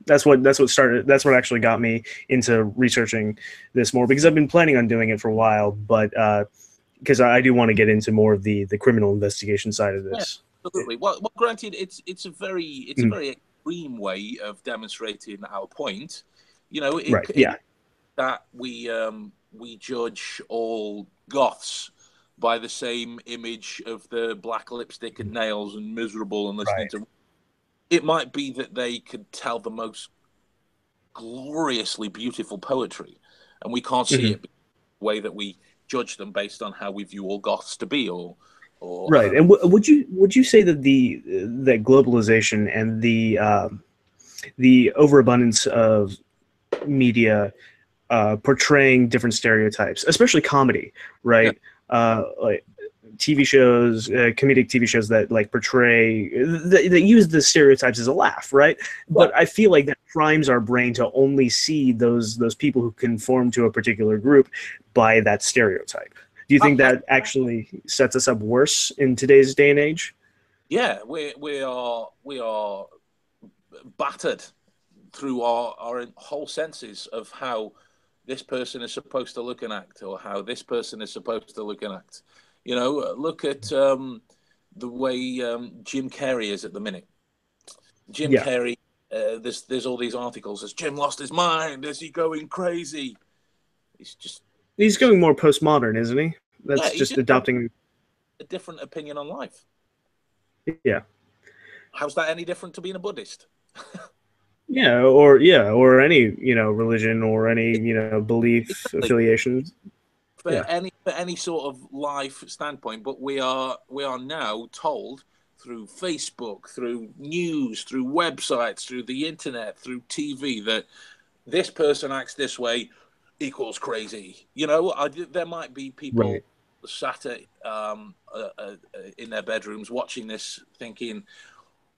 that's what started. That's what actually got me into researching this more, because I've been planning on doing it for a while, but because I do want to get into more of the criminal investigation side of Yeah, this. absolutely. Well, granted, it's a Mm, very extreme way of demonstrating our point. You know, right. it Yeah. that we judge all goths by the same image of the black lipstick and nails and miserable and listening Right. to. It might be that they could tell the most gloriously beautiful poetry, and we can't see Hmm. it the way that we judge them based on how we view all goths to be, or Right. And would you say that that globalization and the overabundance of media portraying different stereotypes, especially comedy, yeah, right? Like TV shows, comedic TV shows that like portray that use the stereotypes as a laugh, right? yeah. But I feel like that primes our brain to only see those people who conform to a particular group by that stereotype. Do you think I, that actually sets us up worse in today's day and age? yeah, we are battered through our whole senses of how this person is supposed to look and act, or how this person is supposed to look and act. You know, look at the way Jim Carrey is at the minute. Jim Yeah, Carrey, there's all these articles. Has Jim lost his mind? Is he going crazy? He's just, he's just going more postmodern, isn't he? yeah, That's he's just just got adopting. a different opinion on life. Yeah. How's that any different to being a Buddhist? Or any religion or any belief Exactly. affiliations. For Yeah. any sort of life standpoint, but we are now told through Facebook, through news, through websites, through the internet, through TV that this person acts this way equals crazy. You know, there might be Right. people sat in their bedrooms watching this, thinking,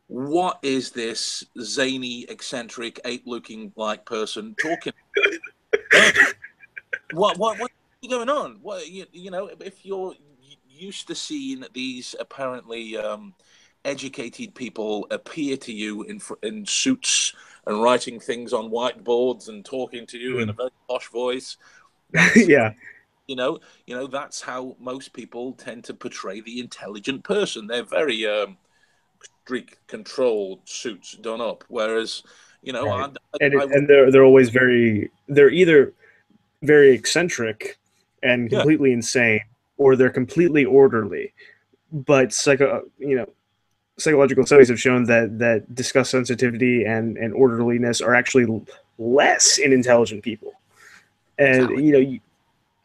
"What is this zany, eccentric, ape-looking like person talking? What is going on? What you know? If you're used to seeing these apparently educated people appear to you in suits and writing things on whiteboards and talking to you in a Mhm. very posh voice, that's Yeah. that's how most people tend to portray the intelligent person. They're very strict, controlled suits done up, whereas Right. I, And I they're always they're either very eccentric and yeah, completely insane, or they're completely orderly. But psychological studies have shown that discuss sensitivity and orderliness are actually less in intelligent people. And exactly.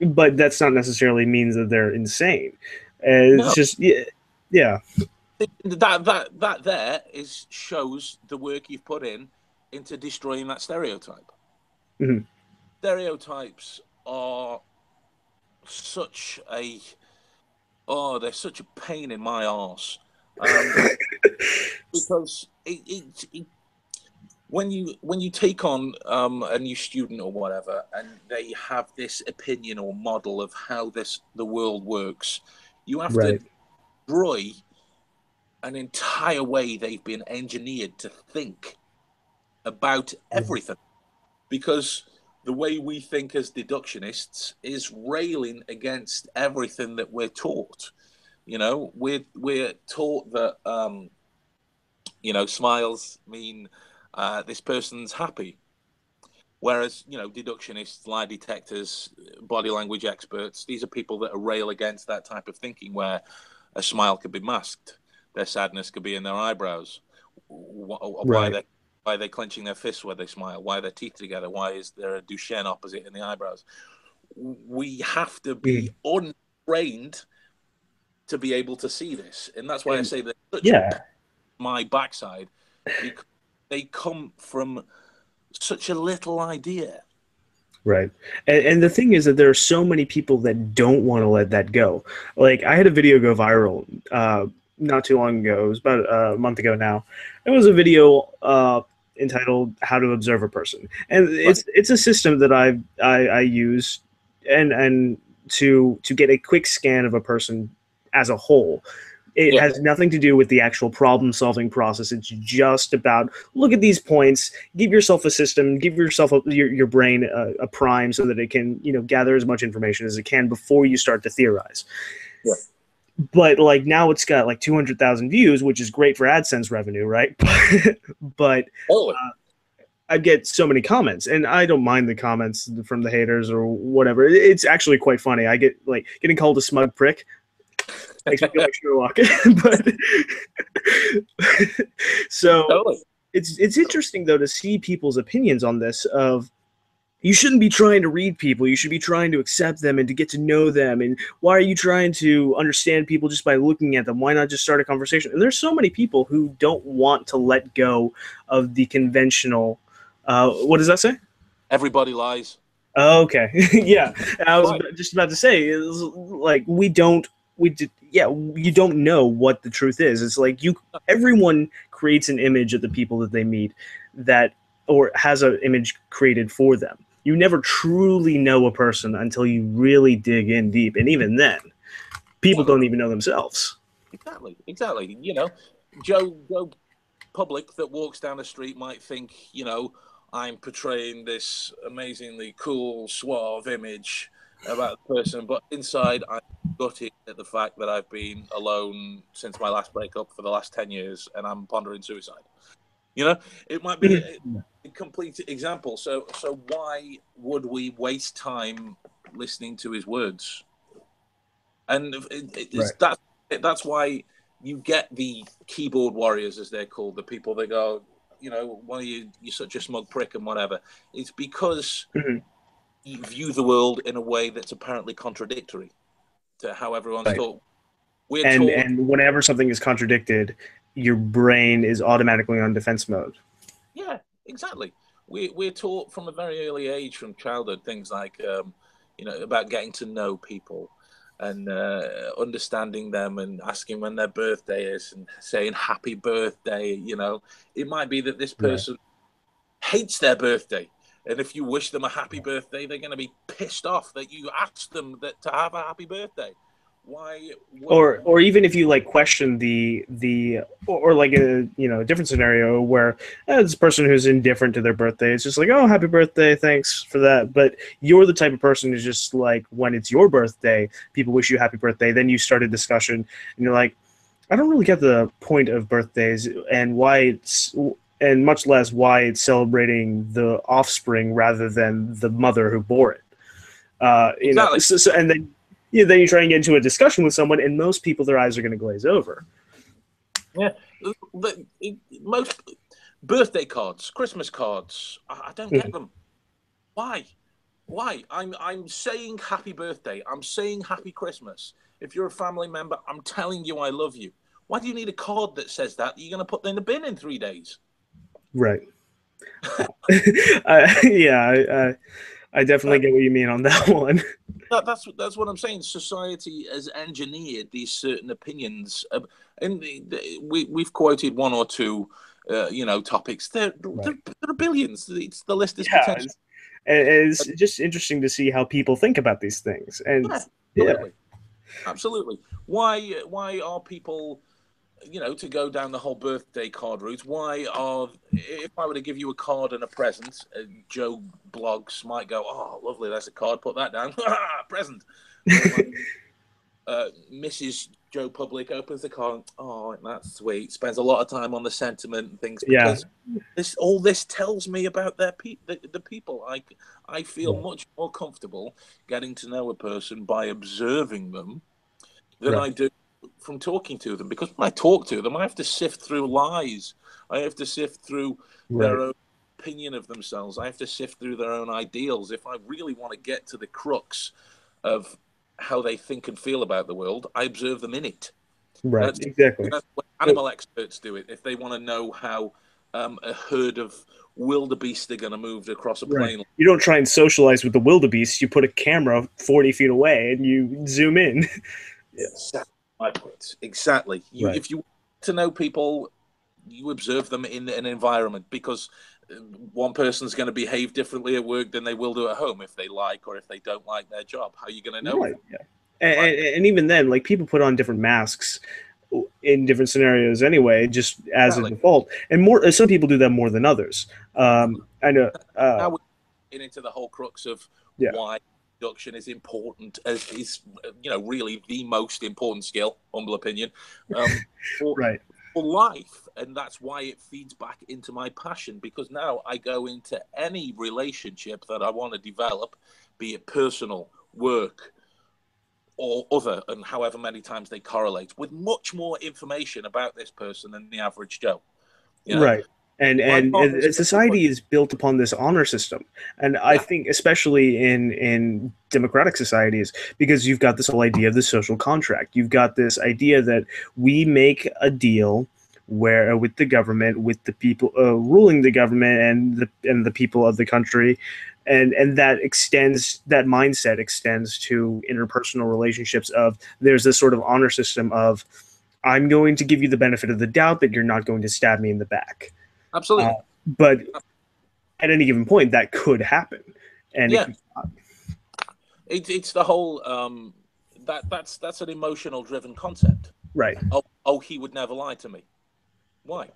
but that's not necessarily means that they're insane. And it's No, just yeah, yeah. that there is shows the work you've put in into destroying that stereotype. Mhm. Stereotypes are such a they're such a pain in my arse, because when you take on a new student or whatever, and they have this opinion or model of how the world works, you have to Right. destroy an entire way they've been engineered to think about everything, because the way we think as deductionists is railing against everything that we're taught. We're taught that smiles mean this person's happy. Whereas, deductionists, lie detectors, body language experts, these are people that rail against that type of thinking where a smile could be masked, their sadness could be in their eyebrows, Right. why are they clenching their fists when they smile, why are their teeth together, why is there a Duchenne opposite in the eyebrows. We have to be untrained to be able to see this. And that's why I say that such a my backside, because they come from such a little idea. Right. And the thing is that there are so many people that don't want to let that go. Like, I had a video go viral not too long ago. It was about a month ago now. It was a video entitled "How to Observe a Person," and it's a system that I use and to get a quick scan of a person as a whole. It has nothing to do with the actual problem-solving process. It's just about, look at these points, give yourself a system, give yourself your brain a prime so that it can, gather as much information as it can before you start to theorize. Yeah. But like now it's got like 200,000 views, which is great for AdSense revenue, right? But I get so many comments, and I don't mind the comments from the haters or whatever. It's actually quite funny. I get like getting called a smug prick. Makes me feel like Sherlock. But so it's interesting though to see people's opinions on this. Of, you shouldn't be trying to read people. You should be trying to accept them and to get to know them. And why are you trying to understand people just by looking at them? Why not just start a conversation? And there's so many people who don't want to let go of the conventional. What does that say? Everybody lies. Oh, okay. Yeah, I was just about to say, it was like you don't know what the truth is. It's like everyone creates an image of the people that they meet, that or has an image created for them. You never truly know a person until you really dig in deep, and even then, people don't even know themselves. Exactly. Joe Public that walks down the street might think, I'm portraying this amazingly cool, suave image about the person, but inside I'm gutted at the fact that I've been alone since my last breakup for the last 10 years, and I'm pondering suicide. It might be a complete example. So why would we waste time listening to his words? And that's why you get the keyboard warriors, as they're called, the people that go, why are you're such a smug prick and whatever. It's because you view the world in a way that's apparently contradictory to how everyone's taught. And whenever something is contradicted, your brain is automatically on defense mode. Yeah, exactly. We're taught from a very early age, from childhood, things like about getting to know people and understanding them and asking when their birthday is and saying happy birthday. It might be that this person hates their birthday, and if you wish them a happy birthday, they're going to be pissed off that you asked them to have a happy birthday. Why? Or even if you like question or like a different scenario where this person who's indifferent to their birthday, it's just like, oh, happy birthday, thanks for that. But you're the type of person who's just like, when it's your birthday, people wish you happy birthday. Then you start a discussion, and you're like, I don't really get the point of birthdays and and much less why it's celebrating the offspring rather than the mother who bore it. Exactly. And then. Yeah, then you try and get into a discussion with someone, and most people, their eyes are going to glaze over. Yeah, most birthday cards, Christmas cards, I don't get them. Why? I'm saying happy birthday. I'm saying happy Christmas. If you're a family member, I'm telling you I love you. Why do you need a card that says that you're going to put in the bin in 3 days? Right. I definitely get what you mean on that one. That's what I'm saying. Society has engineered these certain opinions, and we've quoted one or two topics. There are billions. The list is Yeah, potential. it's just interesting to see how people think about these things. And Yeah, yeah, absolutely. Why are people, to go down the whole birthday card route? If I were to give you a card and a present, Joe Blogs might go, "Oh, lovely, there's a card. Put that down, present." Mrs. Joe Public opens the card. Oh, that's sweet. Spends a lot of time on the sentiment and things yeah, because this tells me about the people. I feel much more comfortable getting to know a person by observing them than I do from talking to them. Because when I talk to them, I have to sift through lies. I have to sift through their own opinion of themselves. I have to sift through their own ideals. If I really want to get to the crux of how they think and feel about the world, I observe them in it. Exactly. That's what animal experts do it. If they want to know how a herd of wildebeest are going to move across a plain. You don't try and socialize with the wildebeest. You put a camera 40 feet away and you zoom in. Exactly my point. Exactly. If you want to know people, you observe them in an environment, because one person's going to behave differently at work than they will do at home if they like or if they don't like their job. How are you going to know? And even then, like, people put on different masks in different scenarios anyway, just as a default. And more, some people do that more than others. I know. Now we're getting into the whole crux of why deduction is important, as is really the most important skill, humble opinion, for life. And that's why it feeds back into my passion, because now I go into any relationship that I want to develop, be it personal, work, or other, and however many times they correlate, with much more information about this person than the average Joe. And society is built upon this honor system, and I think especially in democratic societies, because you've got this whole idea of the social contract. You've got this idea that we make a deal where with the government, with the people ruling the government, and the people of the country, and that mindset extends to interpersonal relationships. Of there's this sort of honor system of, I'm going to give you the benefit of the doubt that you're not going to stab me in the back. Absolutely. But at any given point, that could happen. And it's the whole that's an emotional driven concept. Oh, he would never lie to me. Why?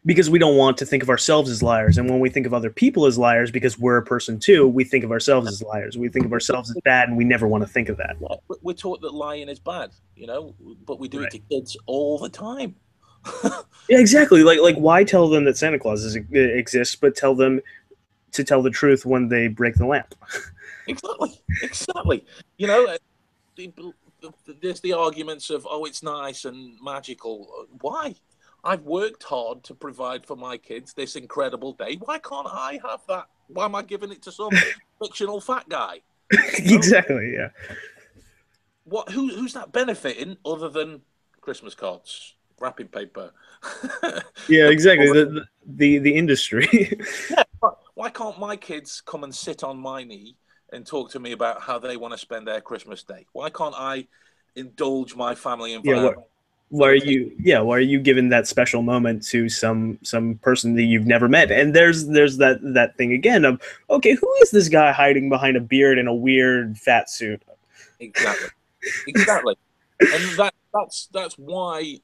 Because we don't want to think of ourselves as liars. And when we think of other people as liars, because we're a person too, we think of ourselves as liars. We think of ourselves as bad, and we never want to think of that. We're taught that lying is bad, but we do it to kids all the time. Yeah, exactly. Like why tell them that Santa Claus exists, but tell them to tell the truth when they break the lamp? Exactly. There's the arguments of, oh, it's nice and magical. Why? I've worked hard to provide for my kids this incredible day. Why can't I have that? Why am I giving it to some fictional fat guy? Exactly. Yeah. Who's that benefiting other than Christmas cards, wrapping paper? Yeah, exactly. The industry. Why can't my kids come and sit on my knee and talk to me about how they want to spend their Christmas day? Why can't I indulge my family environment? Why are you giving that special moment to some person that you've never met? And there's that thing again of, okay, who is this guy hiding behind a beard and a weird fat suit? Exactly. And that's why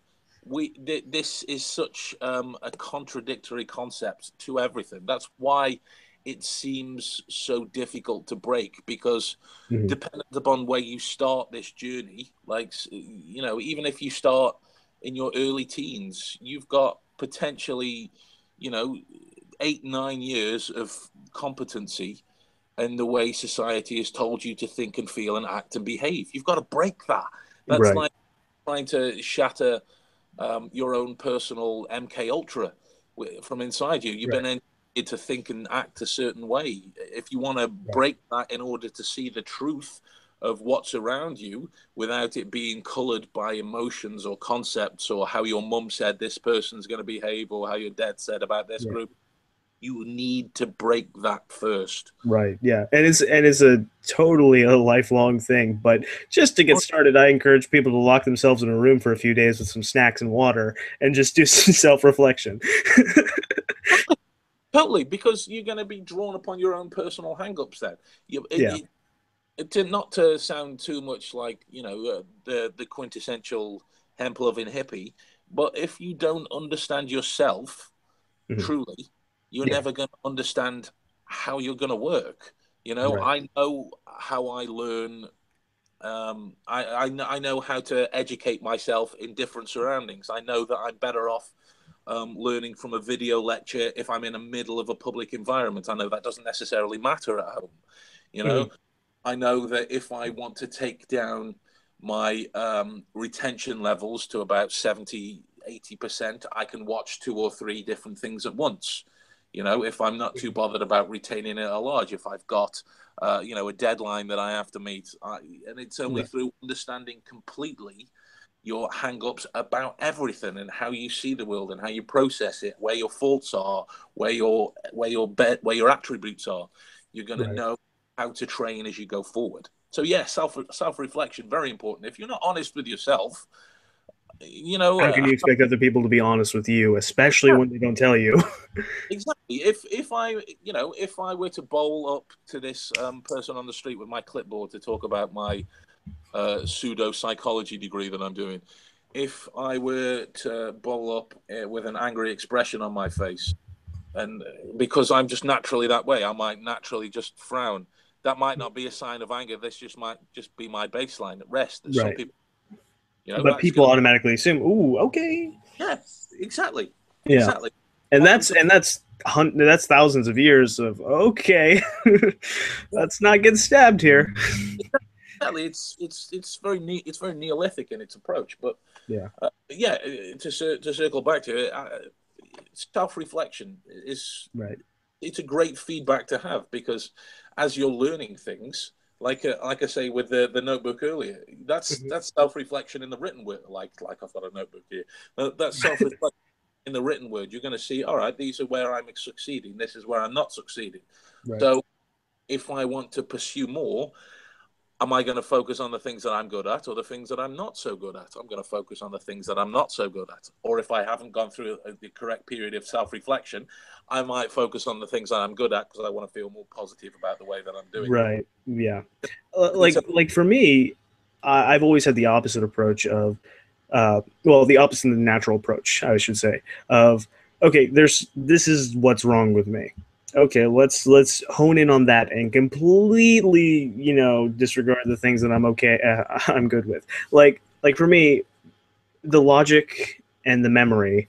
this is such a contradictory concept to everything. That's why it seems so difficult to break, because depending upon where you start this journey, like, even if you start in your early teens, you've got potentially 8-9 years of competency and the way society has told you to think and feel and act and behave. You've got to break that. That's like trying to shatter your own personal MK Ultra from inside you. You've been engineered to think and act a certain way. If you want to break that in order to see the truth of what's around you without it being colored by emotions or concepts, or how your mum said this person's going to behave, or how your dad said about this group, You need to break that first. Right. Yeah. And it's a totally a lifelong thing. But just to get started, I encourage people to lock themselves in a room for a few days with some snacks and water and just do some self-reflection. Totally, because you're going to be drawn upon your own personal hang-ups then. Yeah. Not to sound too much like, the quintessential hemp-loving hippie, but if you don't understand yourself Mhm. truly, you're Yeah. never going to understand how you're going to work. Right. I know how I learn. I know how to educate myself in different surroundings. I know that I'm better off learning from a video lecture if I'm in the middle of a public environment. I know that doesn't necessarily matter at home. You know, Mhm. I know that if I want to take down my retention levels to about 70, 80%, I can watch 2 or 3 different things at once. If I'm not too bothered about retaining it at large, if I've got, a deadline that I have to meet, and it's only Right. through understanding completely your hang-ups about everything and how you see the world and how you process it, where your faults are, where your attributes are. You're going to Right. know how to train as you go forward. So yeah, self reflection, very important. If you're not honest with yourself, you know How can uh, you expect other people to be honest with you, especially when they don't tell you? exactly. If I were to bowl up to this person on the street with my clipboard to talk about my pseudo psychology degree that I'm doing, if I were to bowl up with an angry expression on my face, and because I'm just naturally that way, I might naturally just frown. That might not be a sign of anger. This just might just be my baseline at rest. Some Right. people, But that's people going to. automatically assume, "Ooh, okay." Yeah, exactly, Yeah. exactly. And Want them that's to and that's that's thousands of years of okay. Yeah, Let's not get stabbed here. exactly. It's very It's very Neolithic in its approach, but Yeah. yeah, to circle back to it, self reflection is Right. it's a great feedback to have because as you're learning things, like I say with the notebook earlier, Mhm. that's self reflection in the written word. Like I've got a notebook here. That's self reflection in the written word. You're going to see, all right, these are where I'm succeeding. This is where I'm not succeeding. Right. So if I want to pursue more, am I going to focus on the things that I'm good at or the things that I'm not so good at? I'm going to focus on the things that I'm not so good at. Or if I haven't gone through the correct period of self reflection, I might focus on the things that I'm good at because I want to feel more positive about the way that I'm doing it. Right. Yeah. And it's Like for me, I've always had the opposite approach of, well, the opposite of the natural approach, I should say, of okay, this is what's wrong with me. Okay, let's hone in on that and completely, disregard the things that I'm okay, I'm good with. Like for me, the logic and the memory,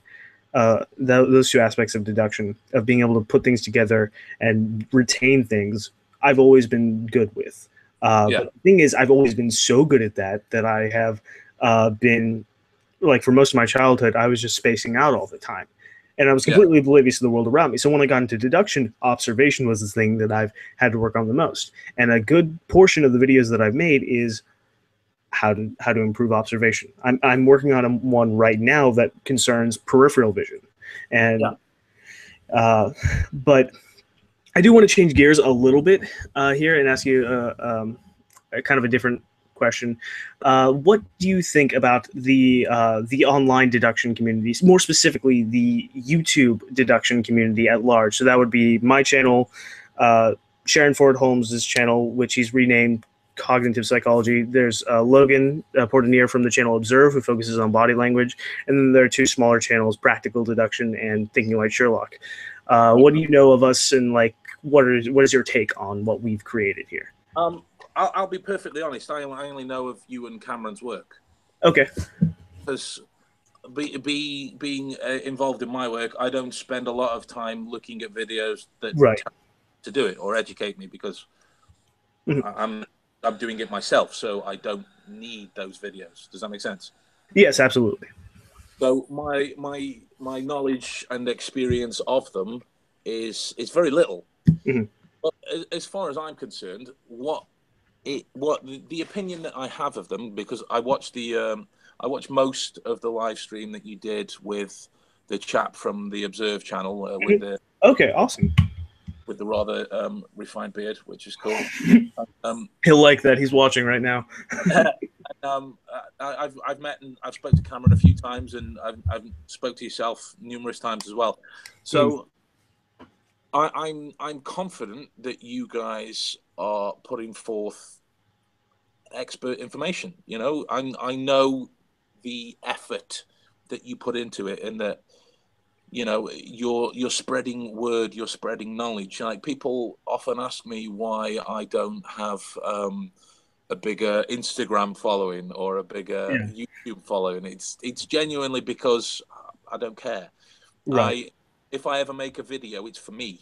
those two aspects of deduction, of being able to put things together and retain things, I've always been good with. yeah, But the thing is, I've always been so good at that I have been like for most of my childhood, I was just spacing out all the time. And I was yeah, completely oblivious to the world around me. So when I got into deduction, observation was the thing that I've had to work on the most. And a good portion of the videos that I've made is how to improve observation. I'm working on one right now that concerns peripheral vision, yeah. and but I do want to change gears a little bit here and ask you a kind of a different question. What do you think about the online deduction communities, more specifically the YouTube deduction community at large? So that would be my channel, Sharon Ford Holmes' channel, which he's renamed Cognitive Psychology. There's Logan Portanier from the channel Observe, who focuses on body language, and then there are two smaller channels, Practical Deduction and Thinking Like Sherlock. What do you know of us, and like what is your take on what we've created here? Um, I'll be perfectly honest. I only know of you and Cameron's work Okay. because being involved in my work, I don't spend a lot of time looking at videos that Right. to do it or educate me because Mhm. I'm doing it myself, so I don't need those videos. Does that make sense? Yes, absolutely. So my knowledge and experience of them is very little. Mhm. But as far as I'm concerned, what the opinion that I have of them, because I watched most of the live stream that you did with the chap from the Observe channel with the Okay, awesome. with the rather refined beard, which is cool. He'll like that. He's watching right now. I've met and I've spoke to Cameron a few times, and I've spoke to yourself numerous times as well. So I'm confident that you guys are putting forth expert information. You know, I know the effort that you put into it, and that, you know, you're spreading word, you're spreading knowledge. Like, people often ask me why I don't have a bigger Instagram following or a bigger YouTube following. It's genuinely because I don't care. Right. If I ever make a video, it's for me,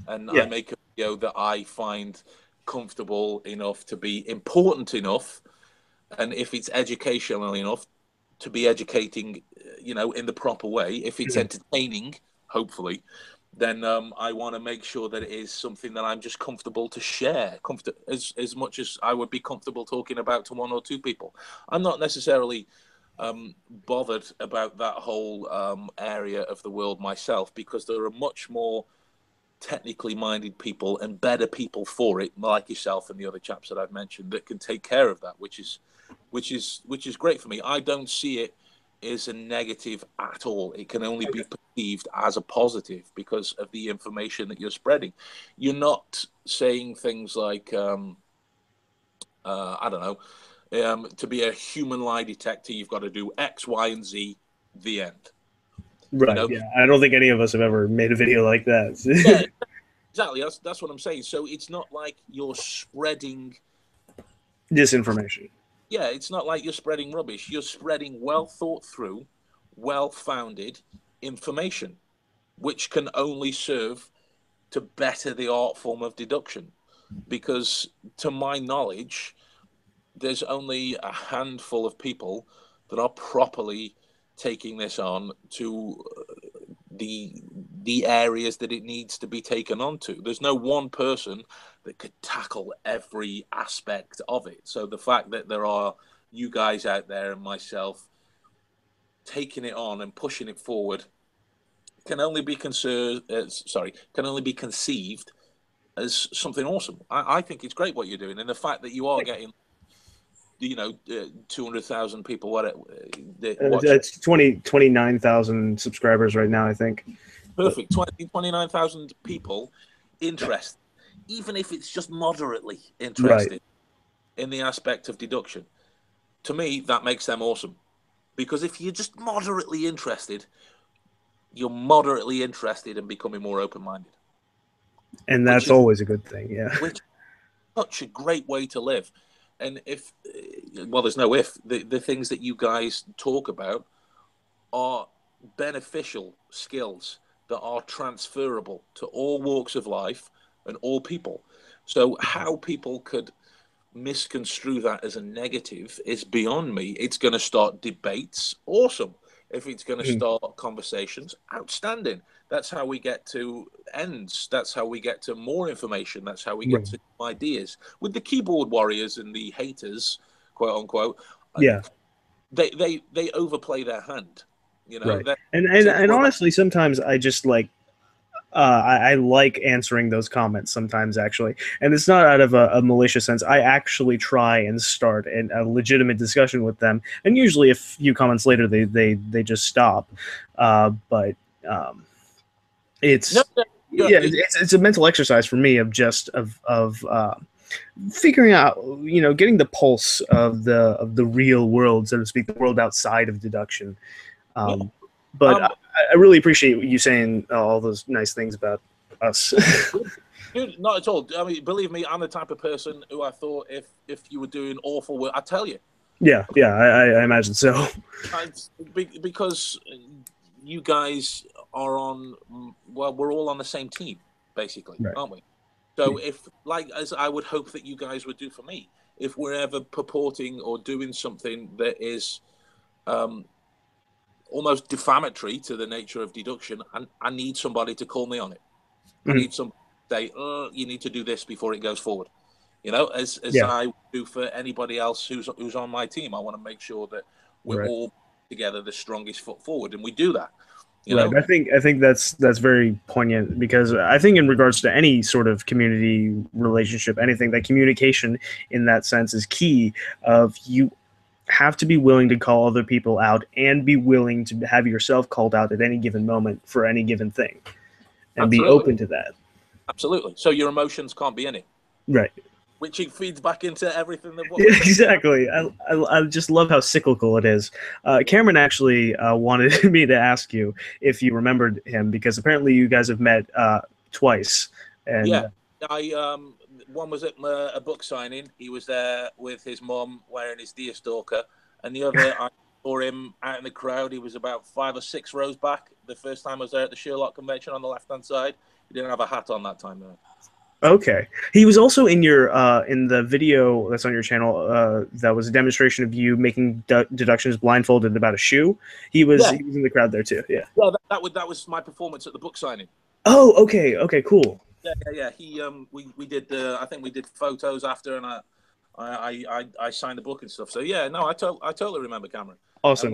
and Yeah. I make a video that I find comfortable enough to be important enough, and if it's educational enough, to be educating, you know, in the proper way. If it's entertaining, hopefully, then I want to make sure that it is something that I'm just comfortable to share, as much as I would be comfortable talking about to one or two people. I'm not necessarily bothered about that whole area of the world myself, because there are much more technically minded people and better people for it, like yourself and the other chaps that I've mentioned, that can take care of that, which is great for me. I don't see it as a negative at all. It can only be perceived as a positive because of the information that you're spreading. You're not saying things like, I don't know, to be a human lie detector, you've got to do X, Y, and Z, the end. Right. You know? Yeah. I don't think any of us have ever made a video like that. Yeah, exactly. That's what I'm saying. So it's not like you're spreading disinformation. Yeah, it's not like you're spreading rubbish. You're spreading well thought through, well founded information, which can only serve to better the art form of deduction. Because, to my knowledge, there's only a handful of people that are properly taking this on to the areas that it needs to be taken onto. There's no one person that could tackle every aspect of it. So the fact that there are you guys out there and myself taking it on and pushing it forward can only be conceived as something awesome. I think it's great what you're doing, and the fact that you are getting, you know, 200,000 people watch. It's 29,000 subscribers right now, I think. Perfect. 29,000 people interested, even if it's just moderately interested in the aspect of deduction. To me, that makes them awesome. Because if you're just moderately interested, you're moderately interested in becoming more open-minded. And that's always a good thing, yeah. Which is such a great way to live. And there's no if, the things that you guys talk about are beneficial skills that are transferable to all walks of life and all people. So how people could misconstrue that as a negative is beyond me. It's going to start debates. Awesome. If it's going to start conversations, outstanding. That's how we get to ends. That's how we get to more information. That's how we get to ideas. With the keyboard warriors and the haters, quote unquote, they overplay their hand. You know, and honestly, sometimes I just like I like answering those comments sometimes, actually, and it's not out of a malicious sense. I actually try and start a legitimate discussion with them, and usually a few comments later they just stop. But it's it's a mental exercise for me of just figuring out, you know, getting the pulse of the real world, so to speak, the world outside of deduction. But I really appreciate you saying all those nice things about us. Dude, not at all. I mean, believe me, I'm the type of person who I thought if you were doing awful work, I'd tell you. Yeah, I imagine so. Because you guys are on, well, we're all on the same team, basically, aren't we? So as I would hope that you guys would do for me, if we're ever purporting or doing something that is almost defamatory to the nature of deduction, and I need somebody to call me on it. I need somebody to say, you need to do this before it goes forward. You know, as I do for anybody else who's on my team. I want to make sure that we're all together the strongest foot forward, and we do that. You Right. know, I think that's very poignant because I think in regards to any sort of community relationship, anything that communication in that sense is key. Of you have to be willing to call other people out and be willing to have yourself called out at any given moment for any given thing and be absolutely, open to that. absolutely. So your emotions can't be in it, Right. which it feeds back into everything that what Yeah, we're saying. exactly. I just love how cyclical it is. Cameron actually wanted me to ask you if you remembered him because apparently you guys have met twice. And Yeah, I one was at a book signing. He was there with his mum wearing his deerstalker, and the other I saw him out in the crowd. He was about 5 or 6 rows back. The first time I was there at the Sherlock convention on the left hand side. He didn't have a hat on that time though. okay, he was also in your in the video that's on your channel. That was a demonstration of you making deductions blindfolded about a shoe. Yeah, He was in the crowd there too. Yeah. yeah, that was my performance at the book signing. Oh, okay, okay, cool, Yeah, yeah, yeah. He we did I think we did photos after, and I signed the book and stuff. So yeah, no, I totally remember Cameron, and awesome.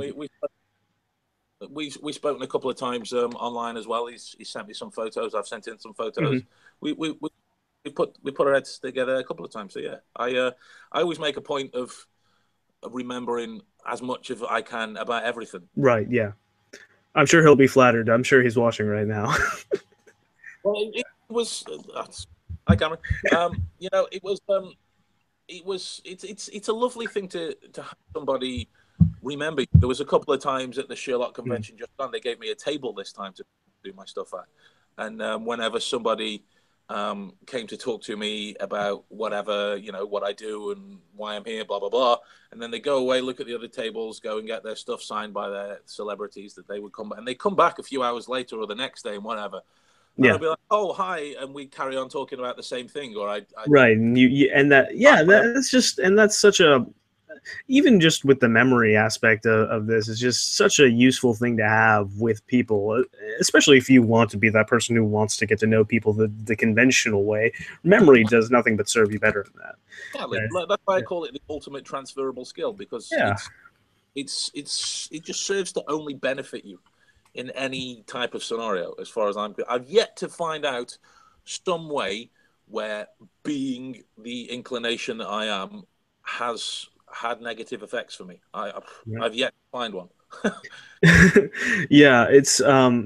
we spoken a couple of times online as well. He sent me some photos. I've sent in some Hmm. photos. We put our heads together a couple of times. So yeah, I always make a point of remembering as much as I can about everything. Right. Yeah. I'm sure he'll be flattered. I'm sure he's watching right now. Well, it was hi Cameron. It was it's a lovely thing to have somebody remember. There was a couple of times at the Sherlock Mm. convention just done. They gave me a table this time to do my stuff at, and whenever somebody came to talk to me about whatever, what I do and why I'm here, blah blah blah, and then they go away, look at the other tables, go and get their stuff signed by their celebrities that they would come back, and they come back a few hours later or the next day and whatever, and I'll Yeah. be like, oh hi, and we carry on talking about the same thing, or I Right. And you and that yeah, whatever. that's just and that's such a even just with the memory aspect of this is just such a useful thing to have with people, especially if you want to be that person who wants to get to know people the conventional way. Memory does nothing but serve you better than that. Exactly. Yeah. That's why I call it the ultimate transferable skill, because Yeah. it just serves to only benefit you in any type of scenario. As far as I've yet to find out some way where being the inclination that I am has had negative effects for me. Yeah. I've yet to find one. Yeah, it's yeah,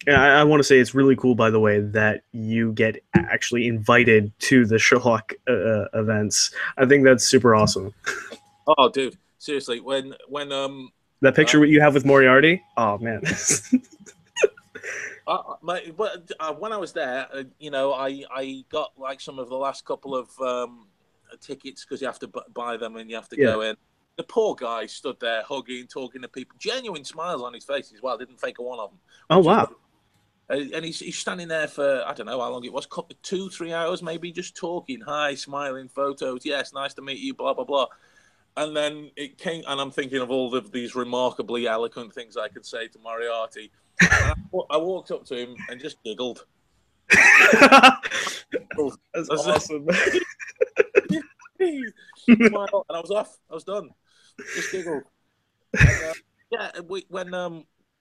I want to say it's really cool, by the way, that you get actually invited to the Sherlock events. I think that's super awesome. Oh, dude, seriously, when That uh, picture you have with Moriarty, oh man. when I was there, I got like some of the last couple of tickets because you have to buy them and you have to Yeah. go in. The poor guy stood there hugging, talking to people, genuine smiles on his face as well. Didn't fake a one of them, Oh which was. wow. And he's standing there for I don't know how long it was, 2-3 hours maybe, just talking, hi, smiling, photos. Yes, nice to meet you, blah blah blah. And then it came, and I'm thinking of all of these remarkably eloquent things I could say to Moriarty. And I walked up to him and just giggled. That's I was awesome. smile, and I was off. I was done. Just giggled. And, yeah,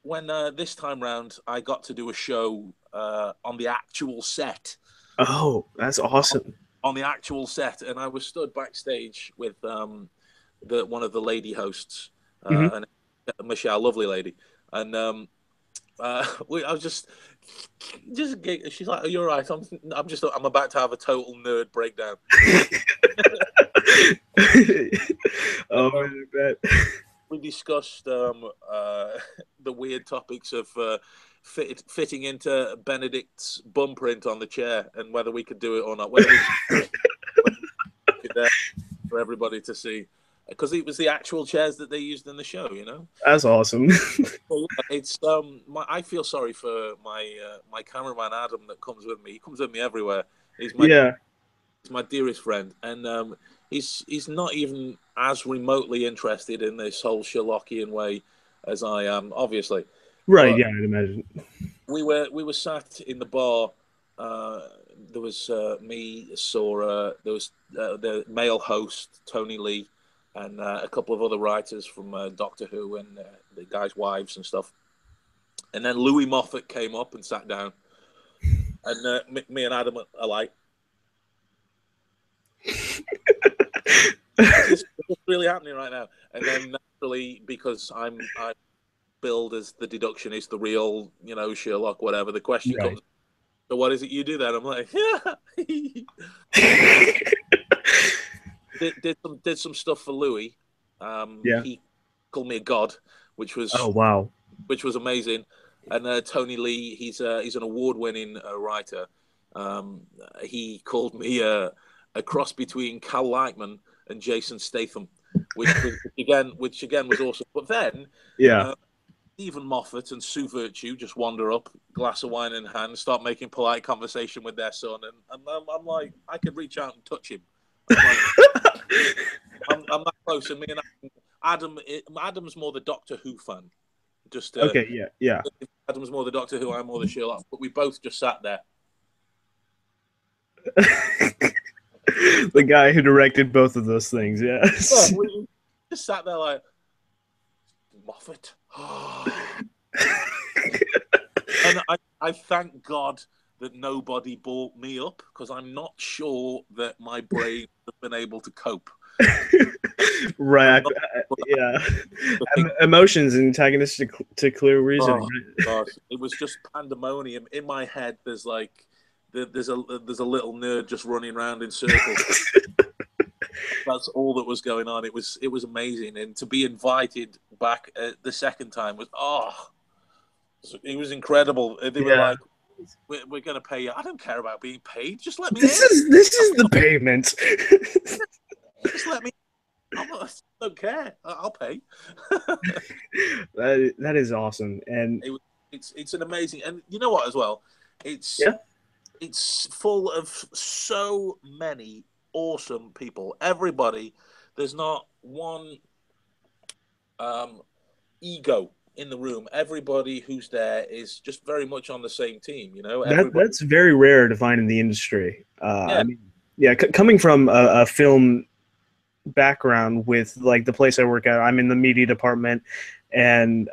when this time round I got to do a show on the actual set. Oh, that's awesome. On the actual set, and I was stood backstage with the one of the lady hosts, Hmm. and Michelle, lovely lady, and I was just she's like, "Are you all right?" I'm about to have a total nerd breakdown. And Oh man, I bet. we discussed the weird topics of fitting into Benedict's bum print on the chair and whether we could do it or not. Whether we could there for everybody to see, because it was the actual chairs that they used in the show. That's awesome. So, yeah, it's I feel sorry for my cameraman Adam that comes with me. He comes with me everywhere. He's my Yeah. he's my dearest friend, and he's not even as remotely interested in this whole Sherlockian way as I am, obviously. Right. But Yeah, I'd imagine. we were sat in the bar. There was me, Sora. There was the male host Tony Lee, and a couple of other writers from Doctor Who and the guys' wives and stuff. And then Louis Moffat came up and sat down, and me and Adam are like, "This is really happening right now." And then naturally, because I'm billed as the deduction is the real, Sherlock, whatever. The question Right. comes, so what is it you do then? I'm like, did some stuff for Louis. Yeah. He called me a god, which Oh, was wow. amazing. And Tony Lee, he's an award-winning writer. He called me a cross between Cal Lightman and Jason Statham, which again was awesome. But then, Yeah. Stephen Moffat and Sue Virtue just wander up, glass of wine in hand, start making polite conversation with their son, and I'm like, I could reach out and touch him. I'm that close, and me and Adam's more the Doctor Who fan. Just Okay. Yeah. Yeah. Adam's more the Doctor Who, I'm more the Sherlock. But we both just sat there. The guy who directed both of those things. Yes. Yeah, we just sat there like Moffat. And I thank God that nobody brought me up, because I'm not sure that my brain would have been able to cope. Right. Yeah. Emotions antagonistic to clear reasoning. Oh, gosh. It was just pandemonium in my head. There's like there's a little nerd just running around in circles. That's all that was going on. It was amazing, and to be invited back the second time was it was incredible. They were like, "We're going to pay you." I don't care about being paid. Just let me. This is the payment. Just let me. I don't care. I'll pay. That is awesome, and it's an amazing. And you know what? As well, it's full of so many awesome people. Everybody. There's not one ego in the room. Everybody who's there is just very much on the same team. That's very rare to find in the industry. Yeah. I mean, coming from a film background with like the place I work at, I'm in the media department, and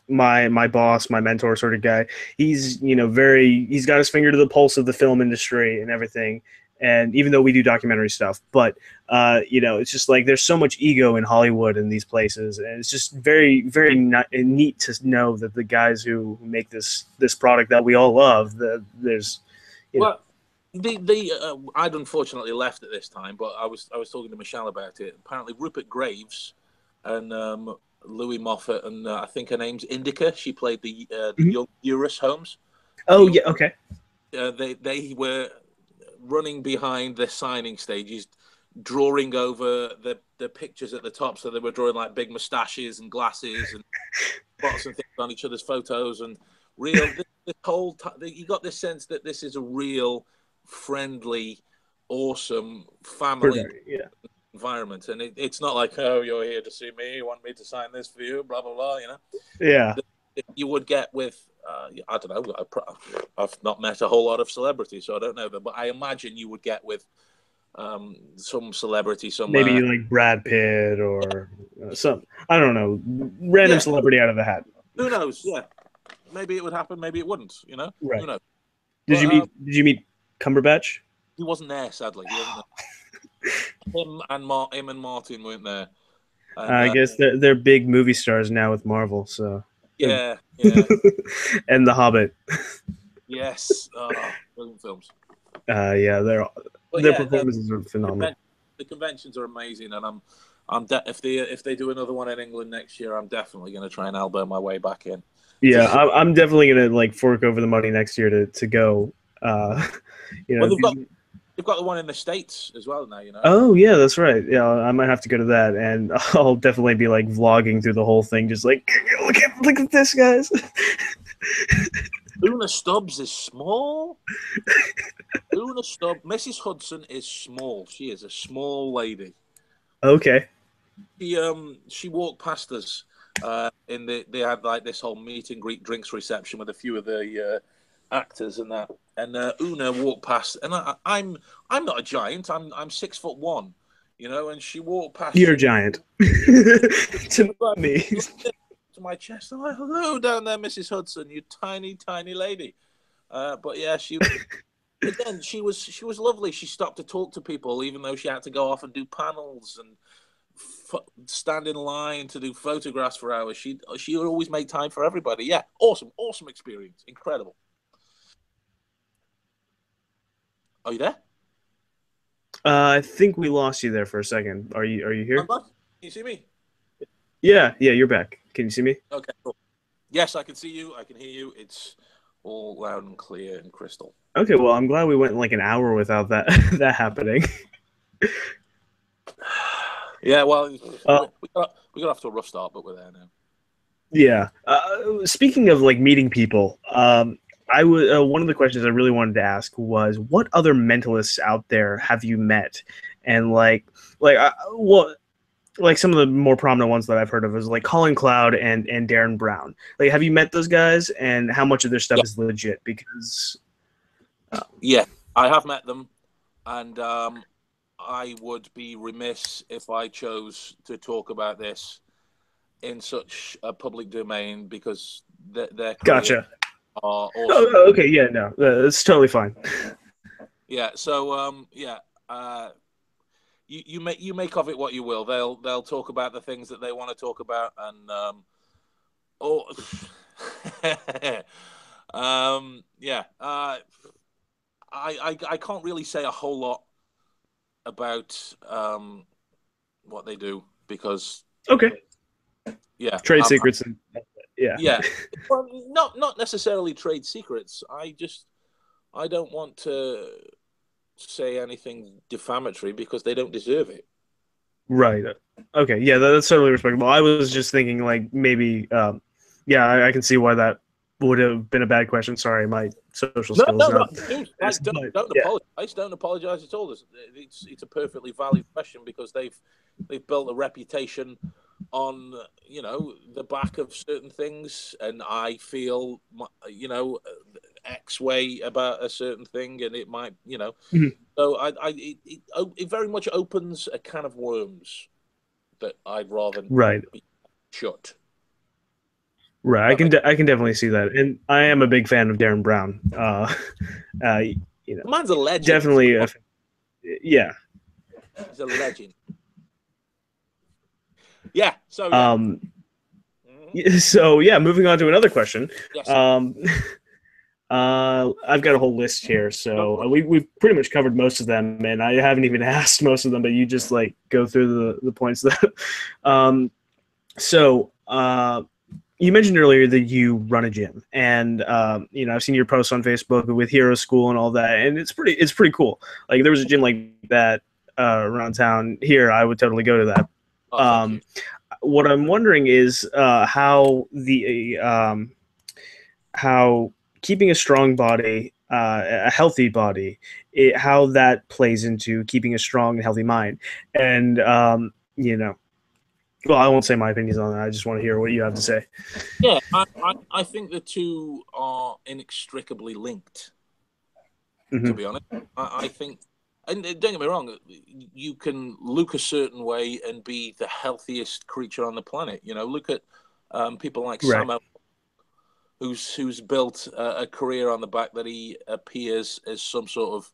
my boss, my mentor sort of guy, he's he's got his finger to the pulse of the film industry and everything. And even though we do documentary stuff, but it's just like there's so much ego in Hollywood and these places, and it's just very, very neat to know that the guys who make this product that we all love, there's well, I'd unfortunately left at this time, but I was talking to Michelle about it. Apparently, Rupert Graves and Louis Moffat, and I think her name's Indica. She played the young Eurus Holmes. Oh yeah, okay. They were running behind the signing stages, drawing over the pictures at the top. So they were drawing like big mustaches and glasses and spots and things on each other's photos. And real, you got this sense that this is a real friendly, awesome family environment. And it's not like, oh, you're here to see me, you want me to sign this for you, blah, blah, blah, Yeah. You would get with, I don't know, I've not met a whole lot of celebrities, so I don't know them, but I imagine you would get with some celebrity somewhere. Maybe like Brad Pitt or some, I don't know, random celebrity out of the hat. Who knows? Yeah. Maybe it would happen, maybe it wouldn't, Right. Who knows? Did you meet Cumberbatch? He wasn't there, sadly. He wasn't there. Him and Martin weren't there. And, I guess they're big movie stars now with Marvel, so. Yeah. And The Hobbit. Yes. Brilliant films. Their performances are phenomenal. The conventions are amazing, and if they do another one in England next year, I'm definitely going to try and elbow my way back in. Yeah, I'm definitely going to like fork over the money next year to go. Well, they've got the one in the States as well now, Oh yeah, that's right. Yeah, I might have to go to that, and I'll definitely be like vlogging through the whole thing, just like look at this, guys. Una Stubbs is small. Mrs. Hudson is small. She is a small lady. Okay. She walked past us. They had like this whole meet and greet drinks reception with a few of the actors and that. And Una walked past, and I'm not a giant. I'm 6'1", and she walked past. You're a giant to me. to my chest. I'm like, hello down there, Mrs. Hudson, you tiny, tiny lady. But yeah, she was lovely. She stopped to talk to people, even though she had to go off and do panels and stand in line to do photographs for hours. She would always make time for everybody. Yeah, awesome experience, incredible. Are you there? I think we lost you there for a second. Are you here? I'm back. Can you see me? Yeah, you're back. Can you see me? Okay, cool. Yes, I can see you. I can hear you. It's all loud and clear and crystal. Okay, well, I'm glad we went like an hour without that that happening. Yeah, well, we got off to a rough start, but we're there now. Yeah. Speaking of like meeting people, I was one of the questions I really wanted to ask was, what other mentalists out there have you met? And like some of the more prominent ones that I've heard of is like Colin Cloud and Darren Brown. Like, have you met those guys? And how much of their stuff Yeah. is legit? Because yeah, I have met them, and I would be remiss if I chose to talk about this in such a public domain because their gotcha. are awesome. Oh, okay, yeah, no, it's totally fine. Yeah, so you make of it what you will. They'll talk about the things that they want to talk about, and yeah. I can't really say a whole lot about what they do because Okay. Yeah, trade secrets and yeah. Well, not necessarily trade secrets. I don't want to say anything defamatory because they don't deserve it. Right. Okay. Yeah, that's totally respectable. I was just thinking like maybe, yeah, I can see why that would have been a bad question. Sorry, my social skills. No, dude, don't apologize. Don't apologize at all. It's a perfectly valid question because they've built a reputation on the back of certain things, and I feel X way about a certain thing, and it might Mhm. So it very much opens a can of worms that I'd rather be shut. Right, I can definitely see that, and I am a big fan of Darren Brown. The man's a legend. Definitely, yeah. He's a legend. Yeah. So yeah. So yeah, moving on to another question. Yes. I've got a whole list here, so we've pretty much covered most of them, and I haven't even asked most of them, but you just like go through the points that. You mentioned earlier that you run a gym, and I've seen your posts on Facebook with Hero School and all that, and it's pretty cool. Like, if there was a gym like that around town here, I would totally go to that. Thank you. What I'm wondering is how keeping a strong body, a healthy body, how that plays into keeping a strong and healthy mind, and well, I won't say my opinions on that. I just want to hear what you have to say. Yeah, I think the two are inextricably linked. Mm-hmm. To be honest, I think, and don't get me wrong, you can look a certain way and be the healthiest creature on the planet. Look at people like Sam, who's built a career on the back that he appears as some sort of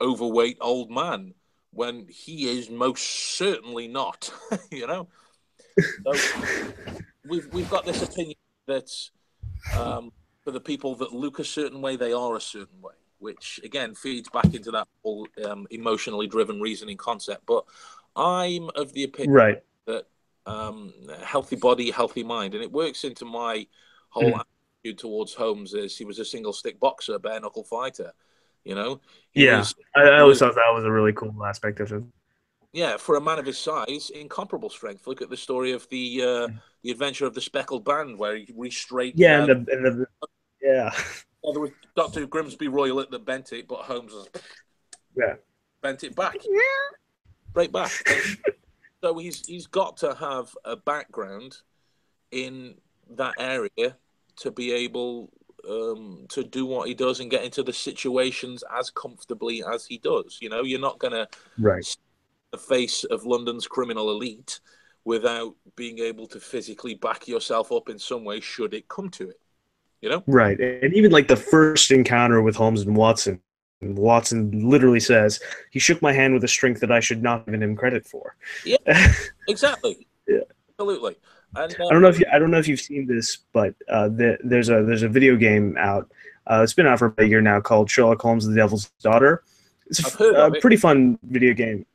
overweight old man when he is most certainly not. So we've got this opinion that for the people that look a certain way, they are a certain way, which again feeds back into that whole emotionally driven reasoning concept. But I'm of the opinion that healthy body, healthy mind, and it works into my whole attitude towards Holmes. Is he was a single stick boxer, bare knuckle fighter. I always thought that was a really cool aspect of him. Yeah, for a man of his size, incomparable strength. Look at the story of the adventure of the Speckled Band, where he restraightened. Yeah, there was Dr. Grimsby Roylott that bent it, but Holmes bent it back, straight back. So he's got to have a background in that area to be able to do what he does and get into the situations as comfortably as he does. You're not going to the face of London's criminal elite without being able to physically back yourself up in some way should it come to it, you know? Right. And even like the first encounter with Holmes and Watson literally says, he shook my hand with a strength that I should not have given him credit for. Yeah, exactly. Yeah. Absolutely. And I don't know if you've seen this, but there's a video game out. It's been out for about a year now called Sherlock Holmes: The Devil's Daughter. It's I've heard of it. Pretty fun video game.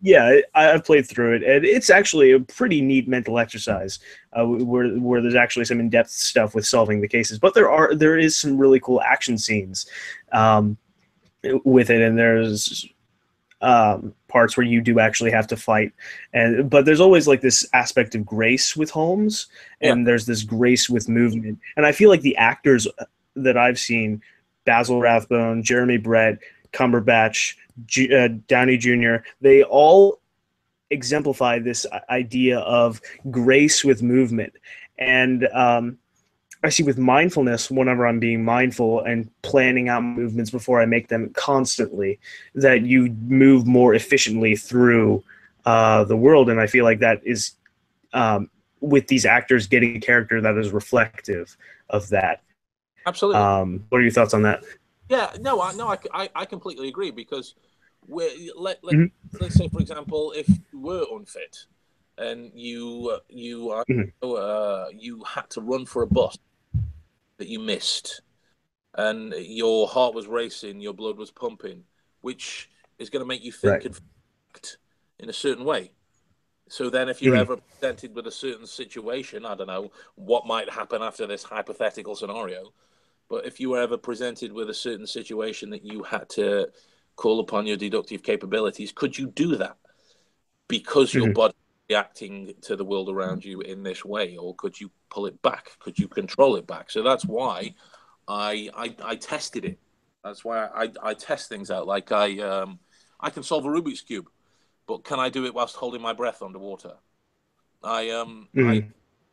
Yeah, I've played through it, and it's actually a pretty neat mental exercise where there's actually some in-depth stuff with solving the cases. But there is some really cool action scenes with it, and there's parts where you do actually have to fight, but there's always like this aspect of grace with Holmes, and there's this grace with movement, and I feel like the actors that I've seen, Basil Rathbone, Jeremy Brett, Cumberbatch, Downey Jr., they all exemplify this idea of grace with movement. And I see with mindfulness, whenever I'm being mindful and planning out movements before I make them constantly, that you move more efficiently through the world. And I feel like that is, with these actors, getting a character that is reflective of that. Absolutely. What are your thoughts on that? Yeah, I completely agree, because let's say, for example, if you were unfit and you had to run for a bus that you missed, and your heart was racing, your blood was pumping, which is going to make you think and act in a certain way. So then if you're ever presented with a certain situation, I don't know what might happen after this hypothetical scenario, but if you were ever presented with a certain situation that you had to call upon your deductive capabilities, could you do that because your body is reacting to the world around you in this way, or could you pull it back? Could you control it back? So that's why I tested it. That's why I test things out. Like I can solve a Rubik's Cube, but can I do it whilst holding my breath underwater?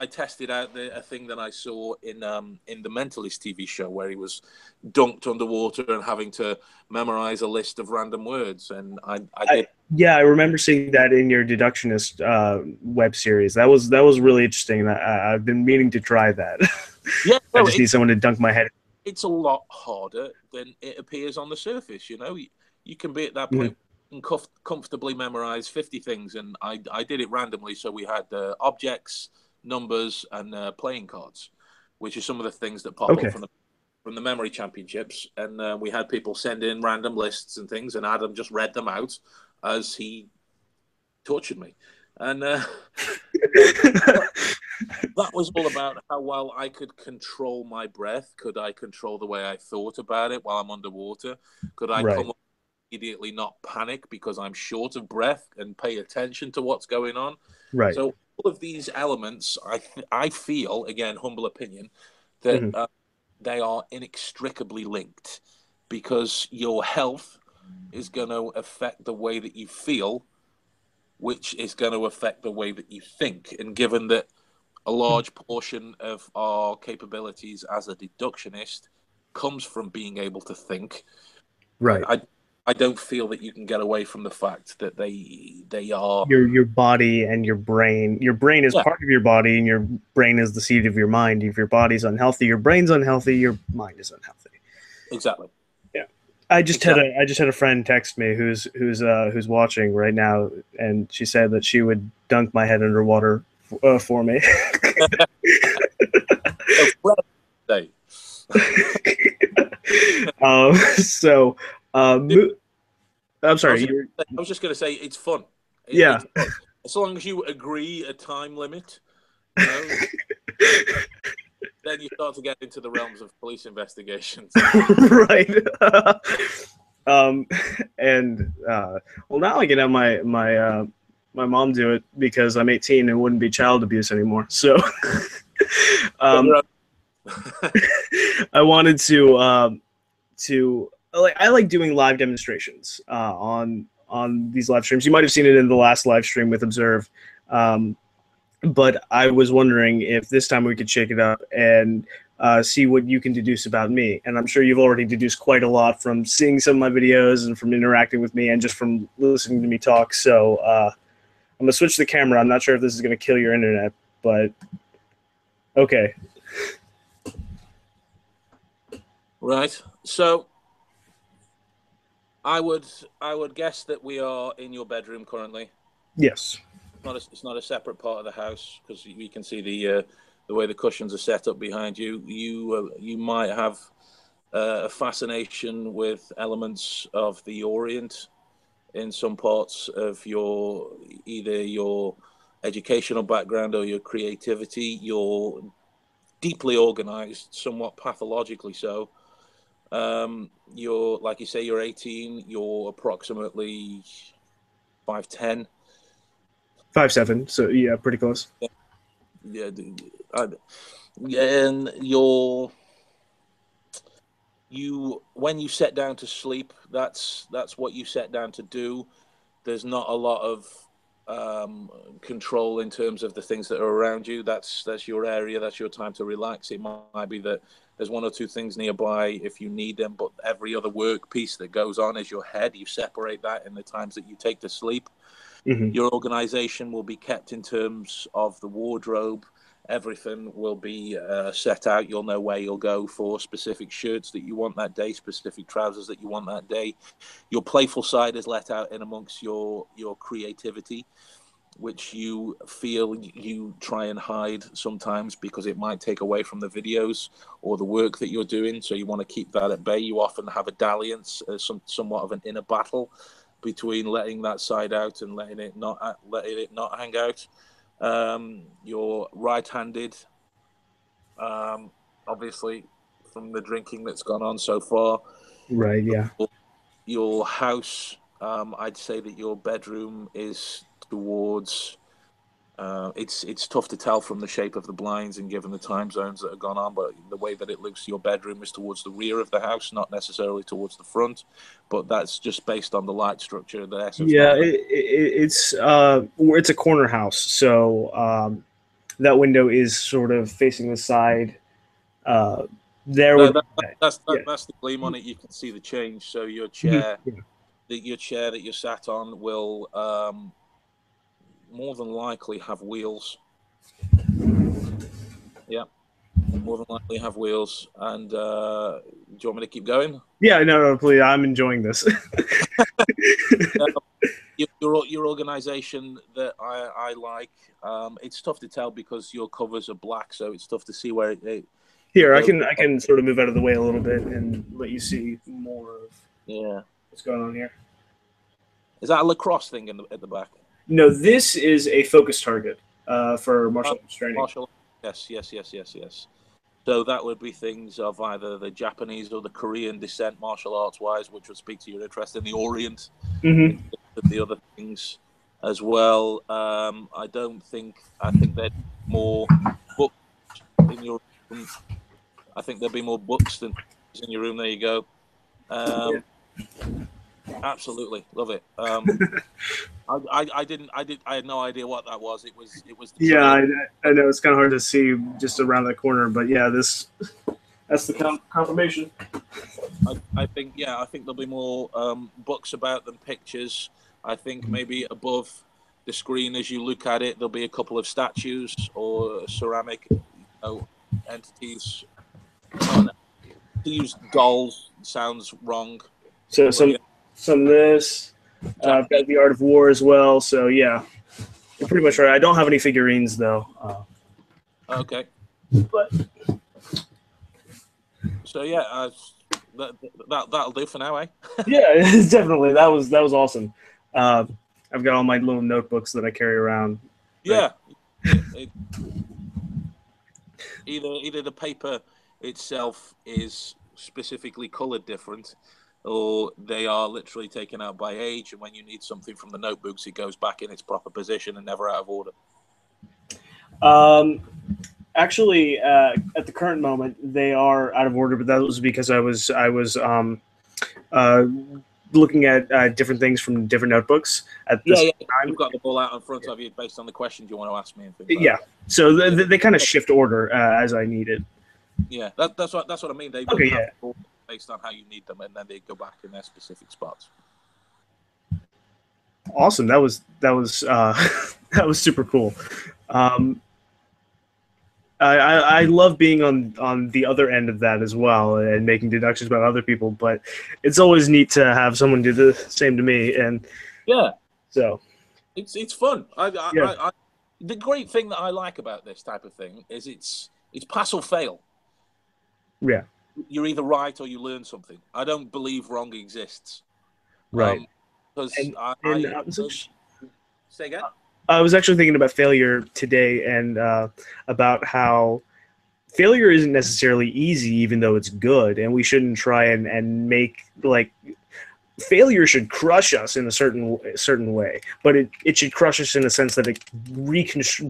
I tested out a thing that I saw in the Mentalist TV show, where he was dunked underwater and having to memorize a list of random words. And I did. Yeah, I remember seeing that in your Deductionist web series. That was really interesting. I've been meaning to try that. Yeah, I just need someone to dunk my head. It's a lot harder than it appears on the surface. You know, you can be at that point and comfortably memorize 50 things, and I did it randomly. So we had objects, numbers, and playing cards, which are some of the things that pop up from the memory championships. And we had people send in random lists and things, and Adam just read them out as he tortured me. And that was all about how well I could control my breath. Could I control the way I thought about it while I'm underwater? Could I come up immediately, not panic because I'm short of breath, and pay attention to what's going on? Right. So all of these elements, I feel, again, humble opinion, that they are inextricably linked, because your health is going to affect the way that you feel, which is going to affect the way that you think. And given that a large portion of our capabilities as a deductionist comes from being able to think, I don't feel that you can get away from the fact that they are your body and your brain. Your brain is part of your body, and your brain is the seat of your mind. If your body's unhealthy, your brain's unhealthy, your mind is unhealthy. Exactly. Yeah. I just had a friend text me who's watching right now, and she said that she would dunk my head underwater for me. I'm sorry. I was just going to say it's fun. It's fun. As long as you agree a time limit, you know, then you start to get into the realms of police investigations. Right. And well, now I can have my mom do it because I'm 18 and it wouldn't be child abuse anymore. So I wanted to I like doing live demonstrations on these live streams. You might have seen it in the last live stream with Observe, but I was wondering if this time we could shake it up and see what you can deduce about me. And I'm sure you've already deduced quite a lot from seeing some of my videos and from interacting with me and just from listening to me talk. So I'm gonna switch the camera. I'm not sure if this is gonna kill your internet, but okay. Right. So I would guess that we are in your bedroom currently. Yes. It's not a separate part of the house because we can see the way the cushions are set up behind you. You might have a fascination with elements of the Orient in some parts of either your educational background or your creativity. You're deeply organized, somewhat pathologically so. You're, like you say, you're 18. You're approximately 5'10". 5'7". So yeah, pretty close. Yeah, and when you set down to sleep, that's what you set down to do. There's not a lot of control in terms of the things that are around you. That's your area. That's your time to relax. It might be that there's one or two things nearby if you need them, but every other work piece that goes on is your head. You separate that in the times that you take to sleep. Mm-hmm. Your organization will be kept in terms of the wardrobe. Everything will be set out. You'll know where you'll go for specific shirts that you want that day, specific trousers that you want that day. Your playful side is let out in amongst your creativity, which you feel you try and hide sometimes because it might take away from the videos or the work that you're doing. So you want to keep that at bay. You often have a dalliance, somewhat of an inner battle between letting that side out and letting it not hang out. You're right-handed, obviously, from the drinking that's gone on so far. Right. Yeah. Your house, I'd say that your bedroom is towards. It's tough to tell from the shape of the blinds and given the time zones that have gone on, but the way that it looks, your bedroom is towards the rear of the house, not necessarily towards the front. But that's just based on the light structure there. So Yeah. It's a corner house, so that window is sort of facing the side. Uh, there would that's yeah. the gleam on it. You can see the change. So your Mm-hmm. chair, your chair that you're sat on, will more than likely have wheels. Yeah, more than likely have wheels. And do you want me to keep going? Yeah. No. Please. I'm enjoying this. Your organization that I like. It's tough to tell because your covers are black, so it's tough to see where it Here, I goes. can sort of move out of the way a little bit and let you see more of what's going on here. Is that a lacrosse thing at the back? No, this is a focus target for martial arts training. Yes. So that would be things of either the Japanese or the Korean descent, martial arts wise, which would speak to your interest in the Orient. Mm-hmm. The other things as well. I think there's more books in your room. I think there'll be more books than in your room. There you go. Yeah. Absolutely love it. I had no idea what that was. It was the Yeah, trailer. I know it's kind of hard to see just around the corner, but yeah, that's the confirmation. I think there'll be more books about than pictures. I think maybe above the screen as you look at it, there'll be a couple of statues or ceramic entities. To use dolls sounds wrong. So But, some of this. I've got the Art of War as well. So yeah, you're pretty much right. I don't have any figurines though. Okay. But so yeah, that'll do for now, eh? yeah, definitely. That was awesome. I've got all my little notebooks that I carry around. Yeah. Either the paper itself is specifically colored different, or they are literally taken out by age, and when you need something from the notebooks, it goes back in its proper position and never out of order. Actually, at the current moment, they are out of order, but that was because I was looking at different things from different notebooks at this time. You've got the ball out in front of you based on the questions you want to ask me and things like that. So they kind of shift order as I need it. Yeah, that's what I mean. They will have based on how you need them, and then they go back in their specific spots. Awesome. That was that was super cool. Um, I love being on the other end of that as well and making deductions about other people, but it's always neat to have someone do the same to me. And Yeah, so, it's fun. yeah, The great thing that I like about this type of thing is it's pass or fail. yeah, You're either right or you learn something. I don't believe wrong exists. right. Because And and I learned, say again. I was actually thinking about failure today and about how failure isn't necessarily easy, even though it's good, and we shouldn't try and make like failure should crush us in a certain way, but it should crush us in the sense that it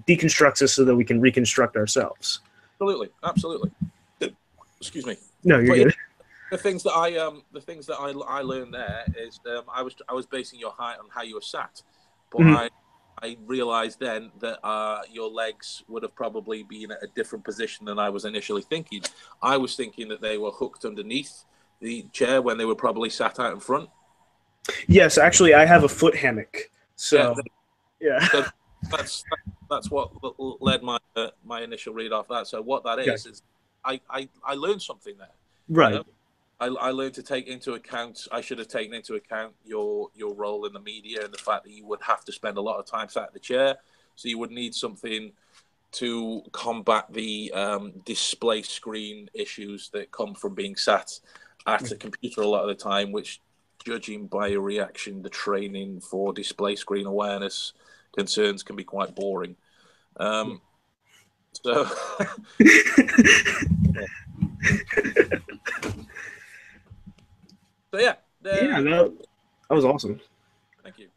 deconstructs us so that we can reconstruct ourselves. Absolutely, absolutely. Excuse me. No, you're But yeah, good. the things that I learned there is I was basing your height on how you were sat, but Mhm. I realized then that your legs would have probably been at a different position than I was initially thinking. I was thinking that they were hooked underneath the chair when they were probably sat out in front. Yes, actually, I have a foot hammock, Yeah, so yeah, so that's that's what led my initial read off that. So what that gotcha. is I learned something there. You Right. know, I learned to take into account. I should have taken into account your role in the media and the fact that you would have to spend a lot of time sat in the chair, so you would need something to combat the display screen issues that come from being sat at a computer a lot of the time, which, judging by your reaction, the training for display screen awareness concerns can be quite boring. So, so yeah, Yeah, that was awesome. thank you.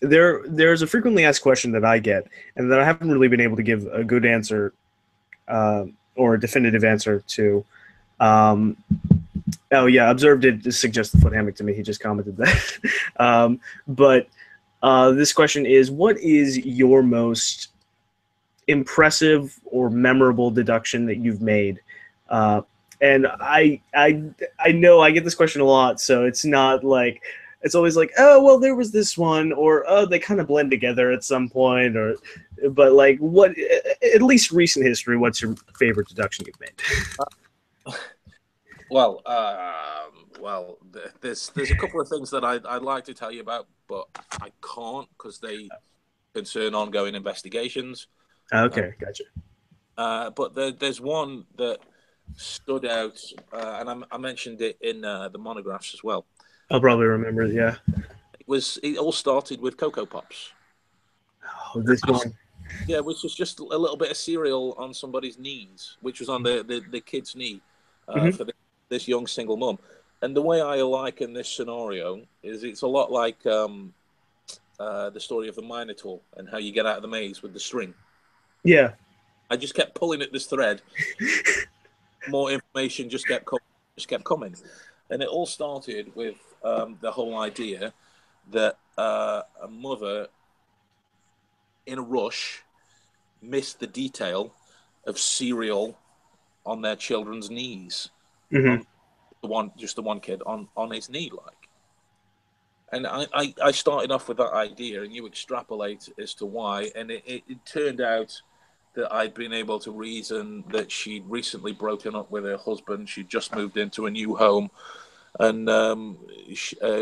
There's a frequently asked question that I get, and that I haven't really been able to give a good answer or a definitive answer to. Um, oh yeah, Observe did suggest the foot hammock to me. He just commented that. But this question is: what is your most impressive or memorable deduction that you've made? Uh, and I know I get this question a lot, so it's not like it's always like, oh well, there was this one, or oh they kind of blend together at some point, or but like what at least recent history, what's your favorite deduction you've made? Well, there's a couple of things that I'd like to tell you about, but I can't because they concern ongoing investigations. Okay, gotcha. But there's one that stood out, and I mentioned it in the monographs as well. I'll probably remember. Yeah. It all started with Cocoa Pops. Oh, this one. Yeah, which was just a little bit of cereal on somebody's knees, which was on the kid's knee Mm-hmm. for this young single mum. And the way I liken this scenario is it's a lot like the story of the Minotaur and how you get out of the maze with the string. Yeah. I just kept pulling at this thread. More information just kept coming, and it all started with the whole idea that a mother, in a rush, missed the detail of cereal on their children's knees, Mm-hmm. on the one kid on his knee, like. And I started off with that idea, and you extrapolate as to why, and it turned out that I'd been able to reason that she'd recently broken up with her husband. She'd just moved into a new home, and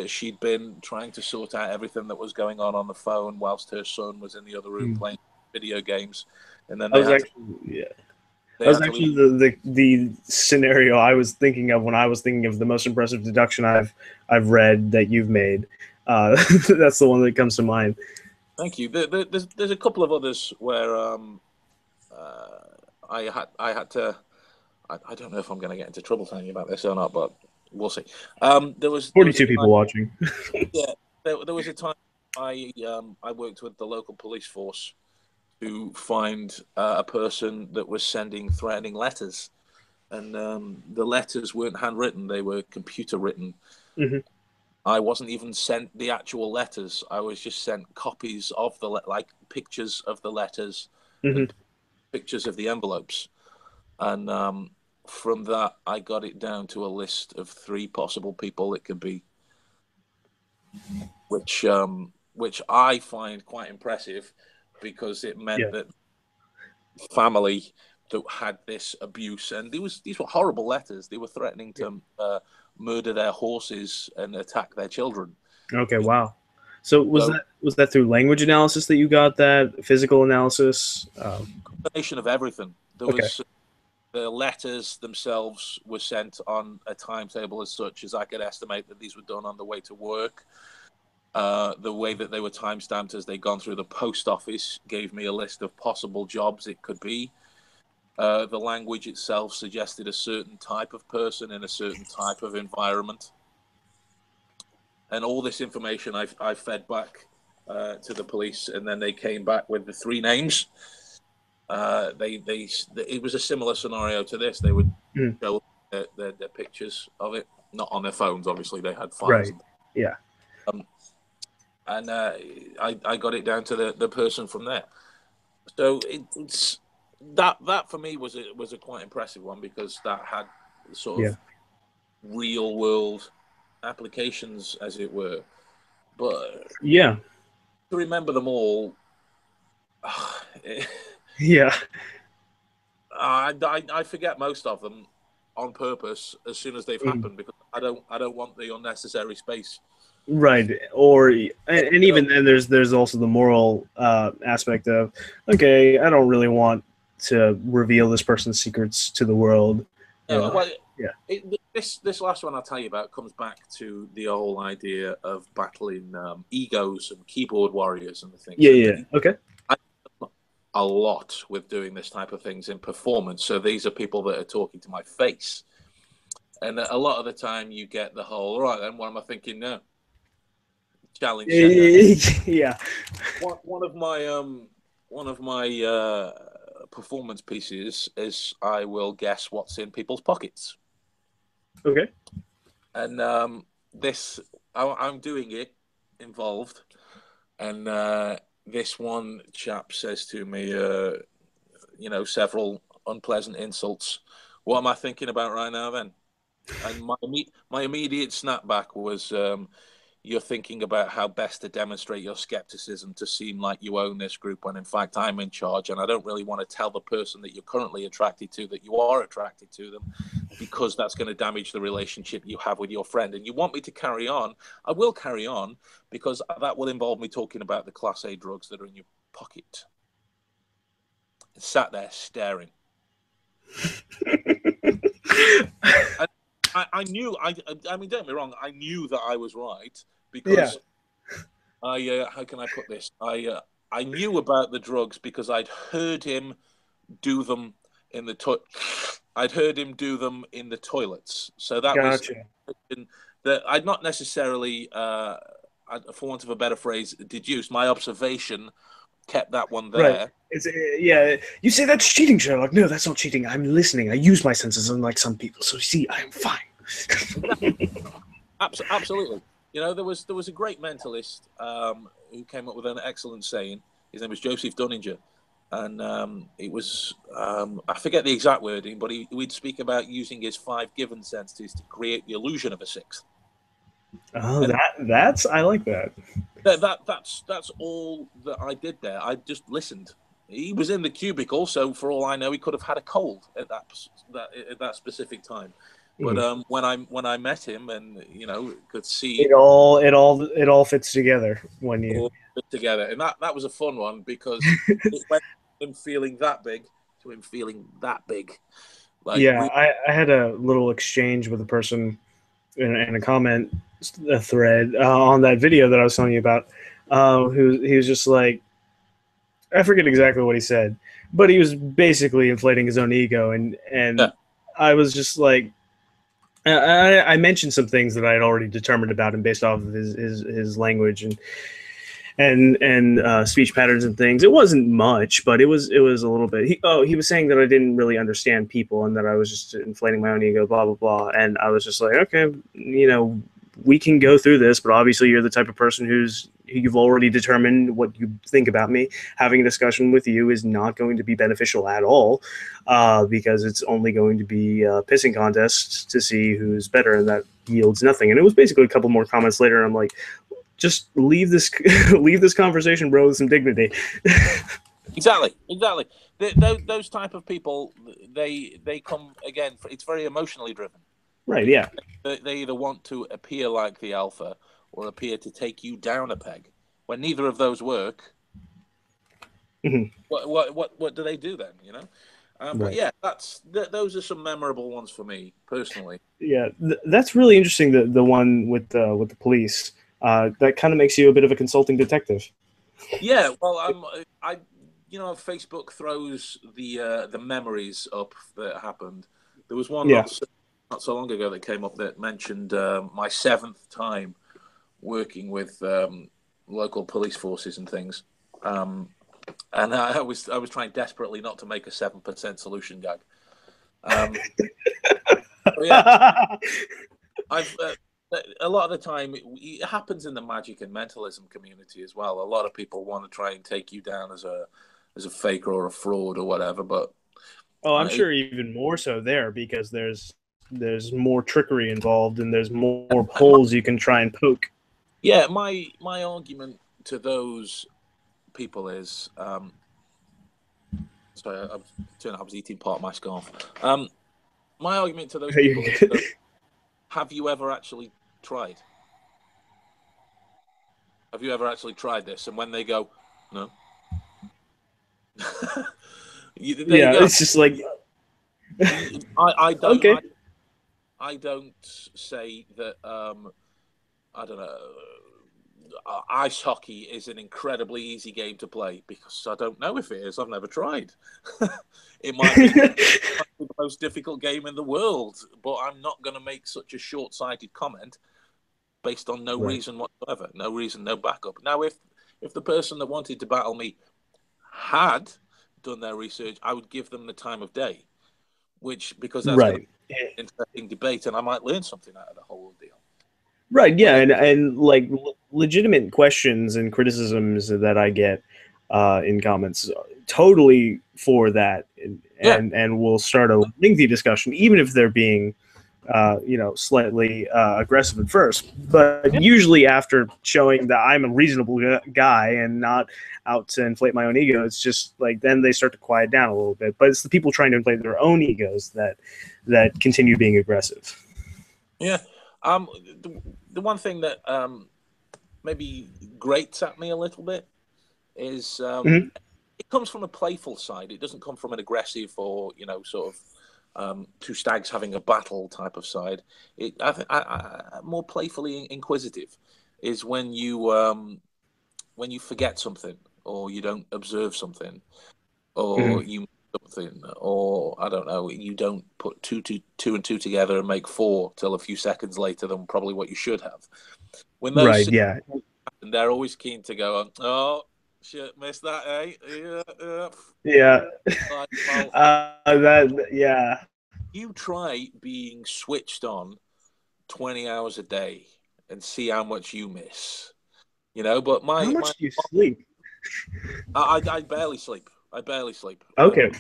she'd been trying to sort out everything that was going on the phone whilst her son was in the other room playing video games. And then I was actually yeah. they That was had to leave. actually the scenario I was thinking of when I was thinking of the most impressive deduction I've read that you've made. That's the one that comes to mind. Thank you. There's a couple of others where I had to. I don't know if I'm going to get into trouble telling you about this or not, but we'll see. There was a 42 time, people watching. yeah, there was a time I worked with the local police force to find a person that was sending threatening letters, and the letters weren't handwritten; they were computer written. Hmm. I wasn't even sent the actual letters. I was just sent copies of like pictures of the letters Hmm. and pictures of the envelopes. And from that, I got it down to a list of three possible people it could be. which I find quite impressive because it meant that family that had this abuse, and these were horrible letters. They were threatening to murder their horses and attack their children. Okay, wow. So was that through language analysis that you got that, physical analysis? Combination of everything. There Okay. was the letters themselves were sent on a timetable as such as I could estimate that these were done on the way to work. The way that they were time-stamped as they'd gone through the post office gave me a list of possible jobs it could be. The language itself suggested a certain type of person in a certain type of environment. And all this information I fed back to the police, and then they came back with the 3 names. It was a similar scenario to this. They would show their pictures of it, not on their phones, obviously. They had files. Right. Yeah. And I got it down to the person from there. So it's that for me was a quite impressive one, because that had sort of real world applications, as it were. But yeah, to remember them all, yeah, I forget most of them on purpose as soon as they've happened, because I don't want the unnecessary space. Right. Or and even then, there's also the moral aspect of, okay, I don't really want to reveal this person's secrets to the world. Well, this last one I'll tell you about comes back to the whole idea of battling egos and keyboard warriors and the things. Yeah. Okay. A lot with doing this type of things in performance. So these are people that are talking to my face, and a lot of the time you get the whole, all right, then what am I thinking now? Challenge. Yeah. One of my performance pieces is I will guess what's in people's pockets. Okay. And I'm doing it involved, and this one chap says to me, several unpleasant insults. What am I thinking about right now then? And my immediate snapback was, you're thinking about how best to demonstrate your skepticism to seem like you own this group, when in fact I'm in charge, and I don't really want to tell the person that you're currently attracted to that you are attracted to them, because that's going to damage the relationship you have with your friend. And you want me to carry on, I will carry on, because that will involve me talking about the Class A drugs that are in your pocket. And sat there staring. I knew, I mean, don't get me wrong, I knew that I was right, because how can I put this? I knew about the drugs because I'd heard him do them in the I'd heard him do them in the toilets. So that was that I'd not necessarily, for want of a better phrase, deduced. My observation kept that one there. Right. You say that's cheating, Sherlock. No, that's not cheating. I'm listening. I use my senses, unlike some people. So see, I'm fine. Absolutely. There was a great mentalist who came up with an excellent saying. His name was Joseph Dunninger, and it was I forget the exact wording, but we'd speak about using his 5 given senses to create the illusion of a 6th. Oh, that's I like that. That's all that I did there. I just listened. He was in the cubicle, so for all I know, he could have had a cold at that specific time. But when I met him, and could see it all fits together when you fit together, and that was a fun one, because it went from him feeling that big to him feeling that big. I had a little exchange with a person in a comment thread on that video that I was telling you about. He was just like, I forget exactly what he said, but he was basically inflating his own ego, and I was just like, I mentioned some things that I had already determined about him based off of his language and speech patterns and things. It wasn't much, but it was a little bit. He was saying that I didn't really understand people and that I was just inflating my own ego, blah blah blah. And I was just like, okay, we can go through this, but obviously you're the type of person you've already determined what you think about me. Having a discussion with you is not going to be beneficial at all, because it's only going to be a pissing contest to see who's better, and that yields nothing. And it was basically a couple more comments later, and I'm like, just leave this leave this conversation, bro, with some dignity. Exactly. Those type of people, they come again. It's very emotionally driven. Right? Yeah. They either want to appear like the alpha or appear to take you down a peg. When neither of those work, what do they do then? You know. But Right. yeah, those are some memorable ones for me personally. Yeah, that's really interesting. The one with the police. That kind of makes you a bit of a consulting detective. Yeah, well, Facebook throws the memories up that happened. There was one Yeah. not so long ago that came up that mentioned my seventh time working with local police forces and things, and I was trying desperately not to make a 7% solution gag. Yeah, I've a lot of the time it happens in the magic and mentalism community as well. A lot of people want to try and take you down as a faker or a fraud or whatever, but Oh, I'm sure even more so there because there's more trickery involved and there's more holes you can try and poke. yeah, my argument to those people is sorry, I was eating part of my scarf. My argument to those people is that, have you ever actually tried? Have you ever actually tried this? And when they go, no. There you go. It's just like I don't okay. I don't say that I don't know ice hockey is an incredibly easy game to play because I don't know if it is. I've never tried. It might be the most difficult game in the world, but I'm not going to make such a short-sighted comment based on no reason whatsoever. No reason, no backup. Now, if the person that wanted to battle me had done their research, I would give them the time of day, because that's going to be an interesting debate, and I might learn something out of the whole deal. Right, yeah, and like legitimate questions and criticisms that I get in comments, totally for that, and we'll start a lengthy discussion, even if they're being, slightly aggressive at first. But usually after showing that I'm a reasonable guy and not out to inflate my own ego, it's just like then they start to quiet down a little bit. But it's the people trying to inflate their own egos that continue being aggressive. Yeah. The one thing that maybe grates at me a little bit is it comes from a playful side. It doesn't come from an aggressive or sort of two stags having a battle type of side. I more playfully inquisitive is when you forget something or you don't observe something or you something, or I don't know, you don't put two and two together and make four till a few seconds later than probably what you should have. When those happen, they're always keen to go, oh shit, missed that, eh? Yeah. Well, you try being switched on 20 hours a day and see how much you miss. But how much do you sleep? I barely sleep. Okay.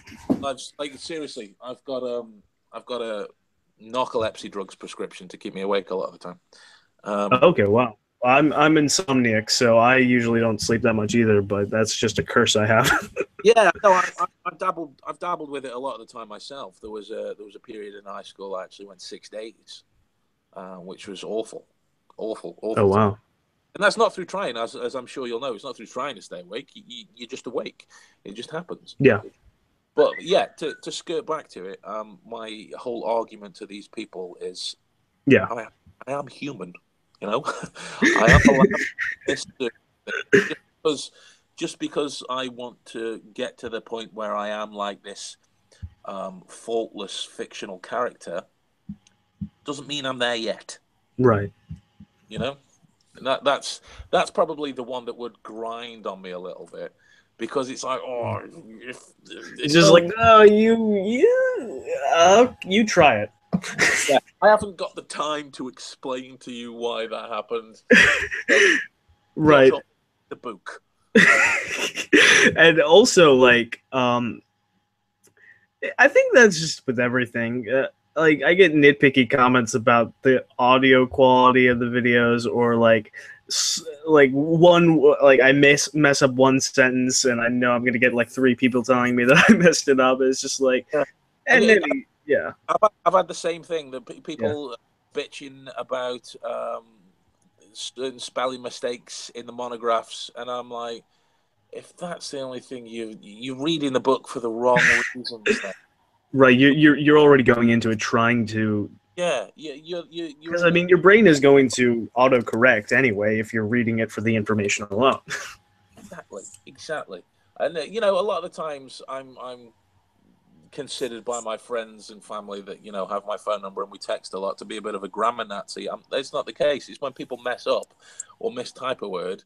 Seriously, I've got a narcolepsy drugs prescription to keep me awake a lot of the time. Okay, wow. I'm insomniac, so I usually don't sleep that much either. But that's just a curse I have. Yeah, no, I've dabbled with it a lot of the time myself. There was a period in high school I actually went 6 days, which was awful. Oh wow. And that's not through trying, as I'm sure you'll know. It's not through trying to stay awake. You're just awake. It just happens. Yeah. But yeah, to skirt back to it, my whole argument to these people is, I am human. I am allowed this just because I want to get to the point where I am like this faultless fictional character doesn't mean I'm there yet. Right. And that's probably the one that would grind on me a little bit, because it's like, it's just like, no, you try it. Yeah, I haven't got the time to explain to you why that happened. Right. The book. And also, like, I think that's just with everything. like I get nitpicky comments about the audio quality of the videos, or like I mess up one sentence, and I know I'm gonna get like three people telling me that I messed it up. It's just like, Yeah. and then yeah, I've had the same thing. The yeah, people bitching about certain spelling mistakes in the monographs, and I'm like, if that's the only thing you're reading the book for the wrong reasons, then right. You're already going into it trying to. yeah, you're Because I in. mean, your brain is going to autocorrect anyway if you're reading it for the information alone. Exactly. And you know, a lot of the times I'm considered by my friends and family that have my phone number and we text a lot to be a bit of a grammar Nazi. That's not the case. It's when people mess up or mistype a word.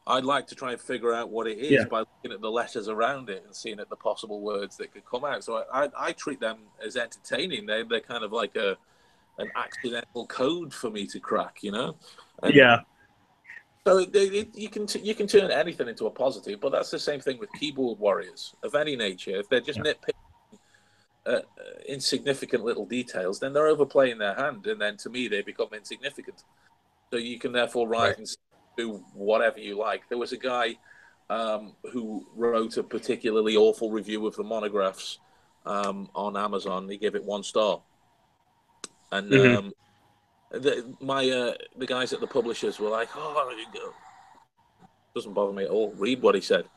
I'd like to try and figure out what it is Yeah, by looking at the letters around it and seeing at the possible words that could come out. So I treat them as entertaining. They're kind of like an accidental code for me to crack, And yeah, so you can turn anything into a positive, but that's the same thing with keyboard warriors of any nature. If they're just yeah. nitpicking insignificant little details, then they're overplaying their hand, and then to me they become insignificant. So you can therefore Right. write and do whatever you like. There was a guy who wrote a particularly awful review of the monographs on Amazon. He gave it 1 star, and Hmm. the guys at the publishers were like, "Oh, doesn't bother me at all. Read what he said.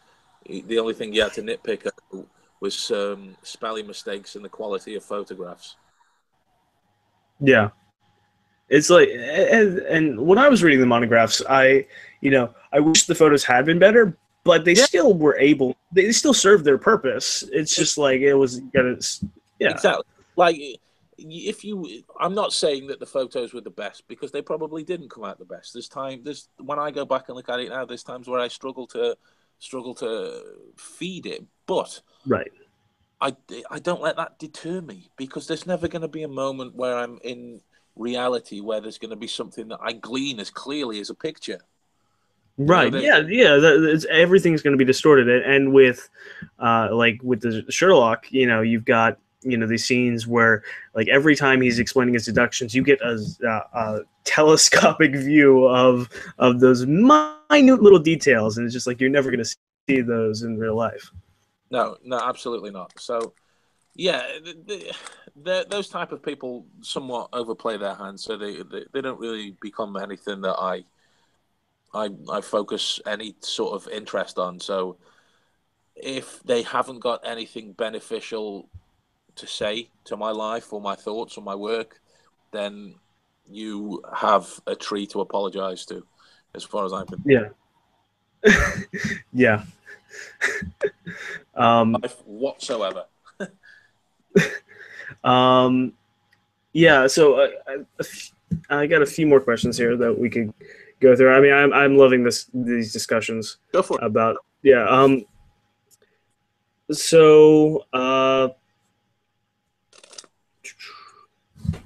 The only thing you had to nitpick was spelling mistakes and the quality of photographs." Yeah. It's like, and when I was reading the monographs, I wish the photos had been better, but they Yeah, still were able, they still served their purpose. It's just like it was gonna, yeah, exactly. Like if you, I'm not saying that the photos were the best because they probably didn't come out the best. There's when I go back and look at it now, there's times where I struggle to feed it, but right, I I don't let that deter me because there's never going to be a moment where I'm in reality where there's going to be something that I glean as clearly as a picture. You know, right, yeah, yeah. Everything's gonna be distorted, and like with the Sherlock, you've got these scenes where like every time he's explaining his deductions, you get a telescopic view of those minute little details, and it's just like you're never gonna see those in real life. no, no, absolutely not. So yeah, those type of people somewhat overplay their hands, so they don't really become anything that I focus any sort of interest on. So if they haven't got anything beneficial to say to my life or my thoughts or my work, then you have a tree to apologize to, as far as I'm concerned. Yeah, yeah. Um, Life whatsoever. um, yeah. So I got a few more questions here that we could go through. I mean, I'm loving these discussions Go for it. about yeah. So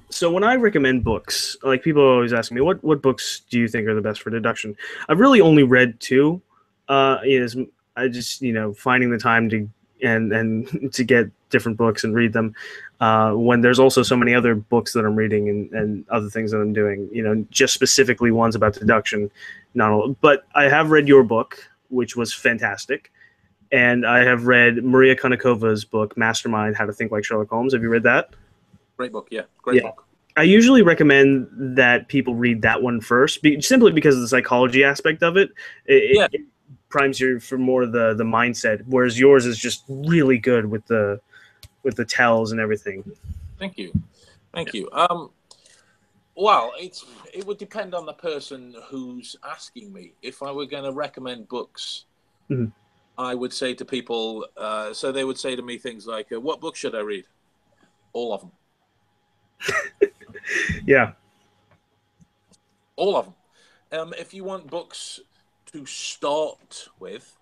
so when I recommend books, like people are always asking me, what books do you think are the best for deduction? I've really only read two. Is I just finding the time to and to get different books and read them. When there's also so many other books that I'm reading and other things that I'm doing, just specifically ones about deduction. Not all, but I have read your book, which was fantastic, and I have read Maria Konikova's book, Mastermind: How to Think Like Sherlock Holmes. Have you read that? Great book. Yeah, great Yeah. book. I usually recommend that people read that one first, simply because of the psychology aspect of it. Yeah, It primes you for more the mindset, whereas yours is just really good with the tells and everything. thank you. Yeah. Thank you. Well, it would depend on the person who's asking me. If I were going to recommend books, Mhm. I would say to people, so they would say to me things like, "What book should I read?" All of them. Yeah. All of them. If you want books to start with,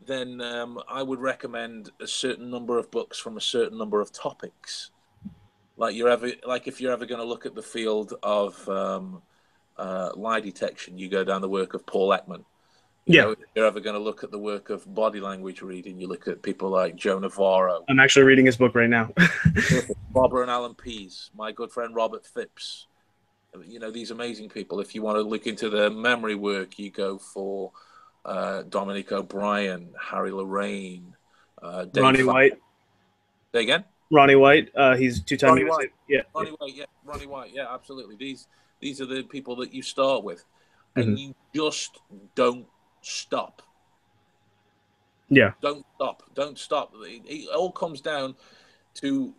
then I would recommend a certain number of books from a certain number of topics. Like if you're ever going to look at the field of lie detection, you go down the work of Paul Ekman. You Yeah, know, if you're ever going to look at the work of body language reading, you look at people like Joe Navarro, I'm actually reading his book right now. Barbara and Alan Pease, my good friend Robert Phipps. You know, these amazing people. If you want to look into their memory work, you go for Dominic O'Brien, Harry Lorraine, Dave. Ronnie White. Say again? Ronnie White. He's two-time Ronnie USA. White. Yeah. Ronnie White. Yeah, Ronnie White. Yeah, absolutely. These are the people that you start with, Mm-hmm. and you just don't stop. Yeah. Don't stop. Don't stop. It all comes down to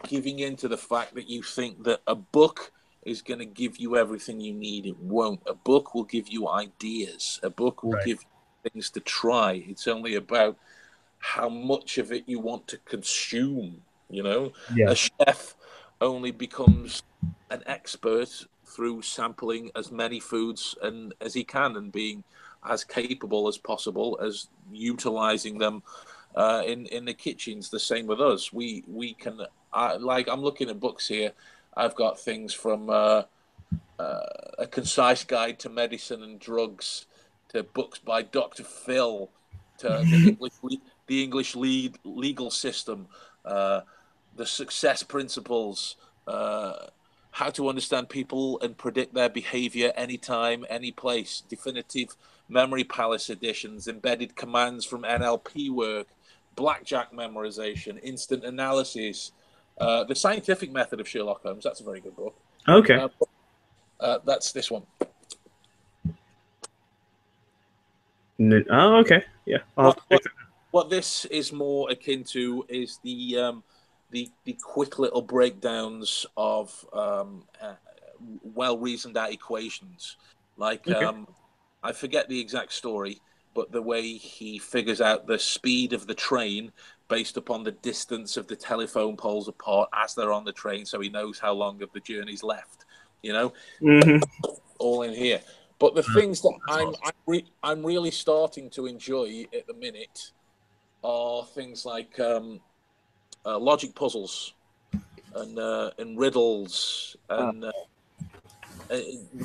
giving in to the fact that you think that a book is going to give you everything you need. It won't. A book will give you ideas. A book will Right. give you things to try. It's only about how much of it you want to consume. You know, Yeah. a chef only becomes an expert through sampling as many foods and as he can, and being as capable as possible as utilizing them in the kitchens. The same with us. We can like, I'm looking at books here. I've got things from a concise guide to medicine and drugs, to books by Dr. Phil, to the English legal system, the success principles, how to understand people and predict their behavior anytime, any place, definitive memory palace editions, embedded commands from NLP work, blackjack memorization, instant analysis, the scientific method of Sherlock Holmes. That's a very good book. Okay. That's this one. Oh, okay. Yeah. What this is more akin to is the quick little breakdowns of well reasoned out equations. Like, Okay. I forget the exact story, but the way he figures out the speed of the train based upon the distance of the telephone poles apart as they're on the train, so he knows how long of the journey's left. You know, Mm-hmm. all in here. But the things that Awesome. I'm really starting to enjoy at the minute are things like logic puzzles and riddles and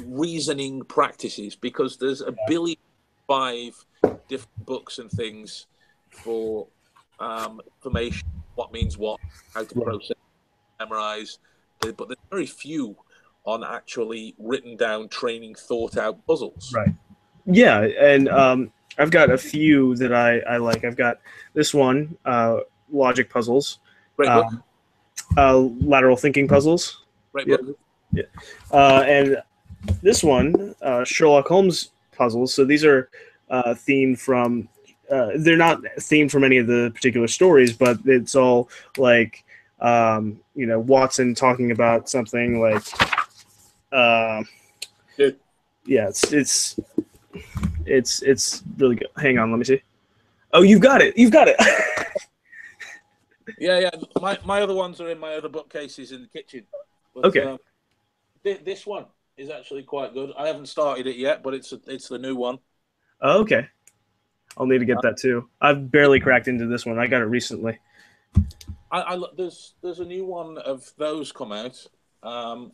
reasoning practices, because there's a billion 5 different books and things for information, what means what, how to process, memorize, but there's very few on actually written down, training, thought out puzzles. Right. Yeah, and I've got a few that I like. I've got this one, logic puzzles, Great book. lateral thinking puzzles. Great Yeah. book. Yeah. And this one, Sherlock Holmes puzzles. So these are themed from. They're not themed from any of the particular stories, but it's all like Watson talking about something like. Yeah, it's really good. Hang on, let me see. Oh, you've got it. You've got it. Yeah. My other ones are in my other bookcases in the kitchen. But, okay. This one is actually quite good. I haven't started it yet, but it's the new one. Oh, okay. I'll need to get that too. I've barely cracked into this one. I got it recently. There's a new one of those come out from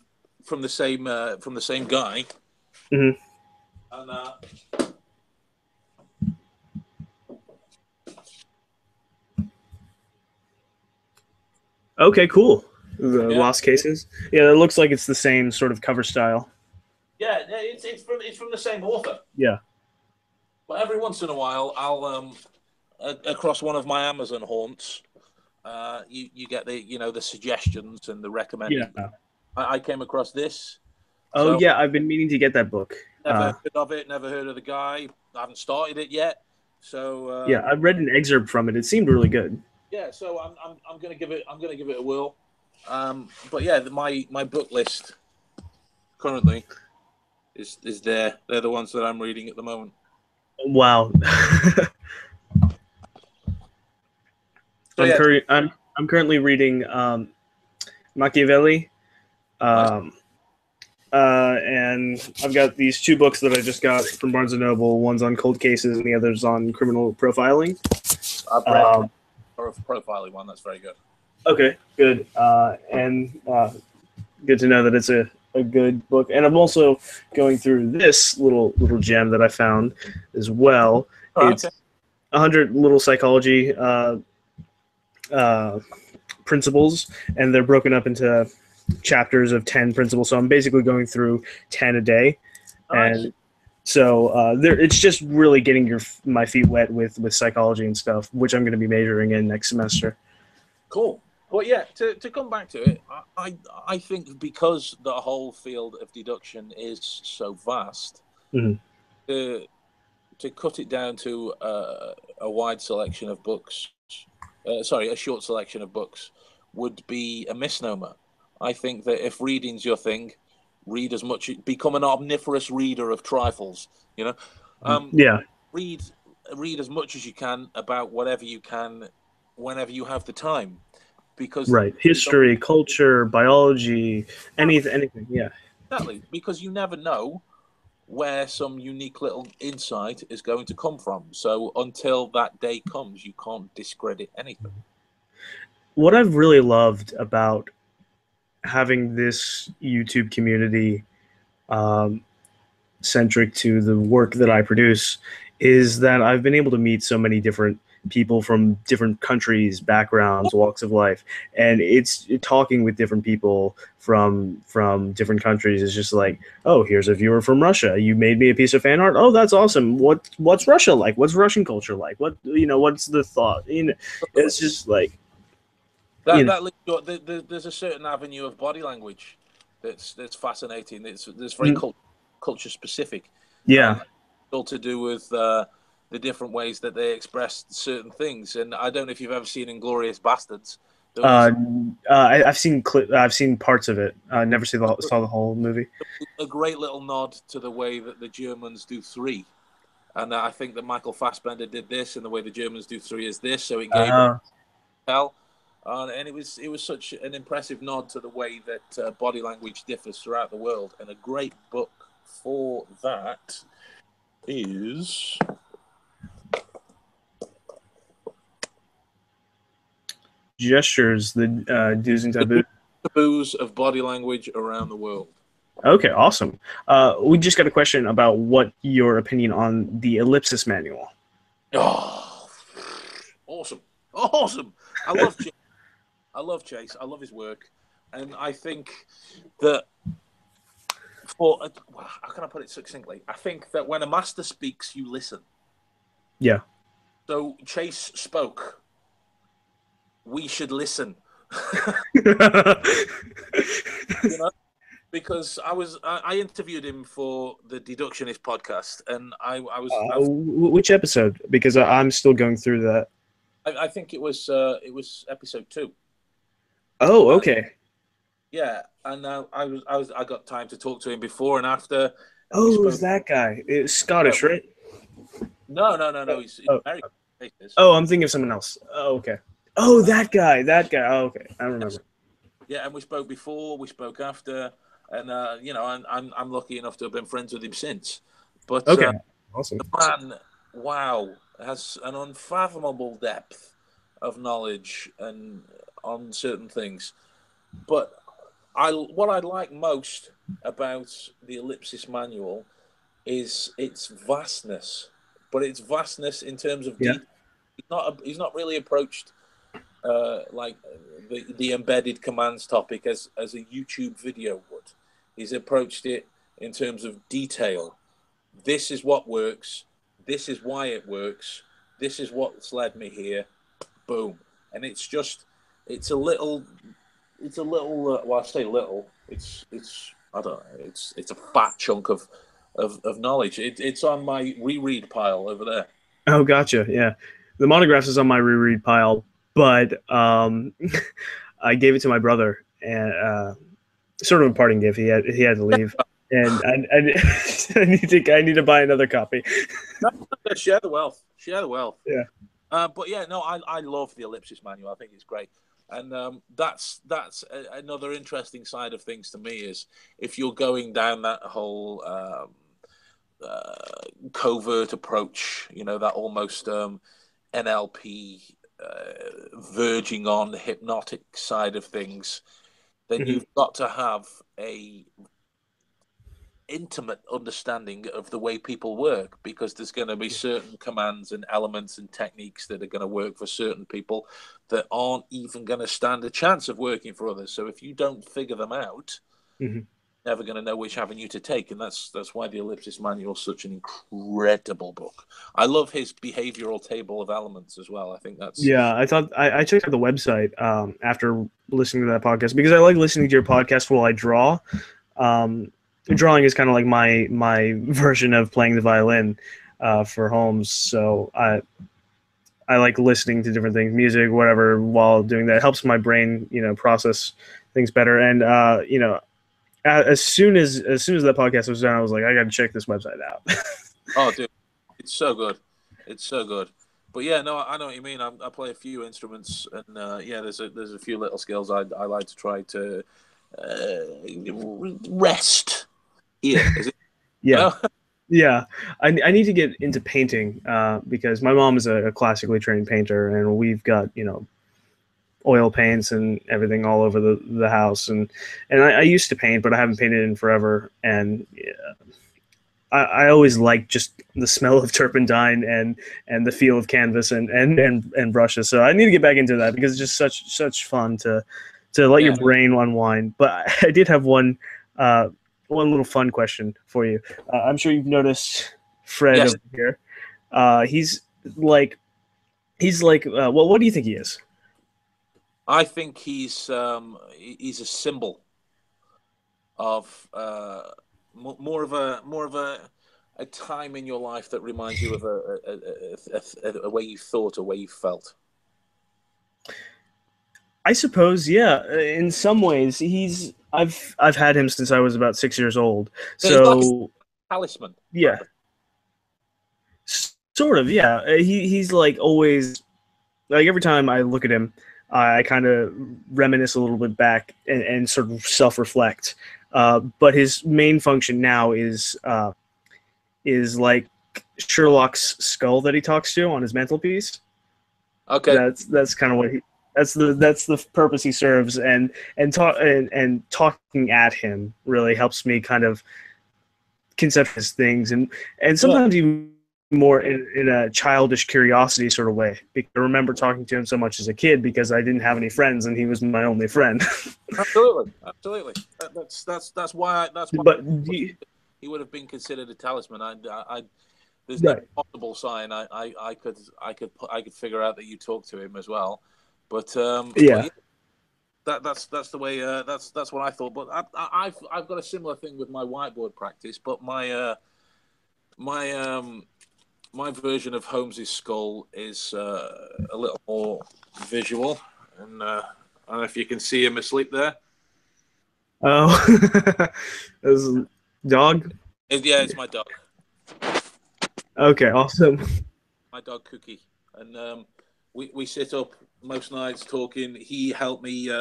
the same guy. Mm-hmm. And okay, cool. The Lost Cases. Yeah, it looks like it's the same sort of cover style. Yeah, it's from the same author. Yeah. But every once in a while, I'll across one of my Amazon haunts, you get the suggestions and the recommended. Yeah. I came across this. Oh, so, yeah, I've been meaning to get that book. Never heard of it. Never heard of the guy. I haven't started it yet. So yeah, I read an excerpt from it. It seemed really good. Yeah, so I'm gonna give it a whirl. But yeah, my book list currently is there. They're the ones that I'm reading at the moment. Wow. So I'm currently reading Machiavelli. Nice. And I've got these 2 books that I just got from Barnes & Noble. One's on cold cases and the other's on criminal profiling. I've read a profiling one. That's very good. Okay, good. And good to know that it's a good book. And I'm also going through this little gem that I found as well. Oh, It's okay. 100 little psychology uh, principles, and they're broken up into chapters of 10 principles. So I'm basically going through 10 a day, Nice. and so there, it's just really getting my feet wet with psychology and stuff, which I'm going to be majoring in next semester. Cool. But yeah, to come back to it, I think because the whole field of deduction is so vast, Mm-hmm. to to cut it down to a wide selection of books, a short selection of books, would be a misnomer. I think that if reading's your thing, read as much, become an omnivorous reader of trifles. You know, um, Yeah, read read as much as you can about whatever you can, whenever you have the time, because right. History, culture, biology, anything. Yeah. exactly, because you never know where some unique little insight is going to come from. So until that day comes, you can't discredit anything. What I've really loved about having this YouTube community um, centric to the work that I produce is that I've been able to meet so many different people from different countries, backgrounds, walks of life, and it's talking with different people from different countries is just like, oh, here's a viewer from Russia. You made me a piece of fan art. Oh, that's awesome. What's Russia like? What's Russian culture like? What's the thought? It's just like you That know. that there's a certain avenue of body language that's fascinating. It's very Mm, culture specific, yeah. and all to do with the different ways that they express certain things. And I don't know if you've ever seen Inglorious Bastards. There was Uh, I've seen parts of it. I never saw the whole movie. a great little nod to the way that the Germans do three. And I think that Michael Fassbender did this, and the way the Germans do three is this. So it gave a Uh, tell, and it was such an impressive nod to the way that body language differs throughout the world. And a great book for that is Gestures, the do's and The taboos. Taboos of Body Language Around the World. Okay, awesome. We just got a question about what your opinion on the ellipsis manual. Oh, awesome, awesome! I love Chase. I love Chase. I love his work, and I think that how can I put it succinctly? I think that when a master speaks, you listen. Yeah. So Chase spoke. We should listen. You know, because I interviewed him for the Deductionist podcast, and Which episode? Because I'm still going through that. I think it was episode 2. Oh, Uh, okay. yeah, and I got time to talk to him before and after, and we Oh, is spoke. that guy? It's Yeah, Scottish, right? no. He's Oh, American. oh, I'm thinking of someone else. Oh, okay. Oh, that guy. That guy. Oh, okay, I Yes. remember. Yeah, and we spoke before, we spoke after, and I'm lucky enough to have been friends with him since. But Okay, awesome. the man, wow, has an unfathomable depth of knowledge and on certain things. But what I like most about the Ellipsis Manual is its vastness, but its vastness in terms of Yeah. detail. He's not really approached like the embedded commands topic as a YouTube video would. He's approached it in terms of detail. This is what works. This is why it works. This is what's led me here. Boom. And it's a little. Well, I say little. It's I don't know. It's a fat chunk of knowledge. It's on my reread pile over there. Oh, gotcha. Yeah, the Monographs is on my reread pile, but I gave it to my brother, and sort of a parting gift. He had to leave, and I need to buy another copy. Share the wealth. Share the wealth. Yeah. But yeah, no, I love the Ellipsis Manual. I think it's great, and that's another interesting side of things to me is if you're going down that whole uh, covert approach, that almost NLP verging on the hypnotic side of things, then Mhm. you've got to have a intimate understanding of the way people work, because there's going to be certain commands and elements and techniques that are going to work for certain people that aren't even going to stand a chance of working for others. So if you don't figure them out, Mm-hmm. never going to know which avenue to take, and that's why the Ellipsis Manual is such an incredible book. I love his behavioral table of elements as well. I think that's I thought I checked out the website after listening to that podcast because I like listening to your podcast while I draw. Um, Drawing is kind of like my version of playing the violin for Holmes. So I like listening to different things, music, whatever, while doing that. It helps my brain, process things better. And as soon as that podcast was done, I was like, I got to check this website out. oh, dude, it's so good. It's so good. But yeah, no, I know what you mean. I play a few instruments, and yeah, there's a few little skills I like to try to rest here. Is it? Yeah. Yeah, I need to get into painting because my mom is a classically trained painter, and we've got oil paints and everything all over the house, and I used to paint, but I haven't painted in forever, and I always like just the smell of turpentine and the feel of canvas and brushes. So I need to get back into that because it's just such fun to let your brain unwind. But I did have one little fun question for you. I'm sure you've noticed Fred over here. He's like well, what do you think he is? I think he's a symbol of more of a time in your life that reminds you of a way you thought, a way you felt. I suppose, yeah. In some ways, I've had him since I was about 6 years old. So like talisman. Yeah, sort of. Yeah, he's like always like every time I look at him, I kind of reminisce a little bit back and sort of self-reflect. But his main function now is like Sherlock's skull that he talks to on his mantelpiece. Okay, that's kind of what he. That's the purpose he serves, and talking at him really helps me kind of conceptualize things, and sometimes even more in a childish curiosity sort of way. Because I remember talking to him so much as a kid because I didn't have any friends and he was my only friend. Absolutely. That's why. But he would have been considered a talisman. There's right. no possible sign I could figure out that you talked to him as well. But yeah. But that's the way. That's what I thought. But I've got a similar thing with my whiteboard practice. But my version of Holmes's skull is a little more visual, and I don't know if you can see him asleep there. Oh, there's a dog. Yeah, it's my dog. Okay, awesome. My dog Cookie, and we sit up most nights talking. He helped me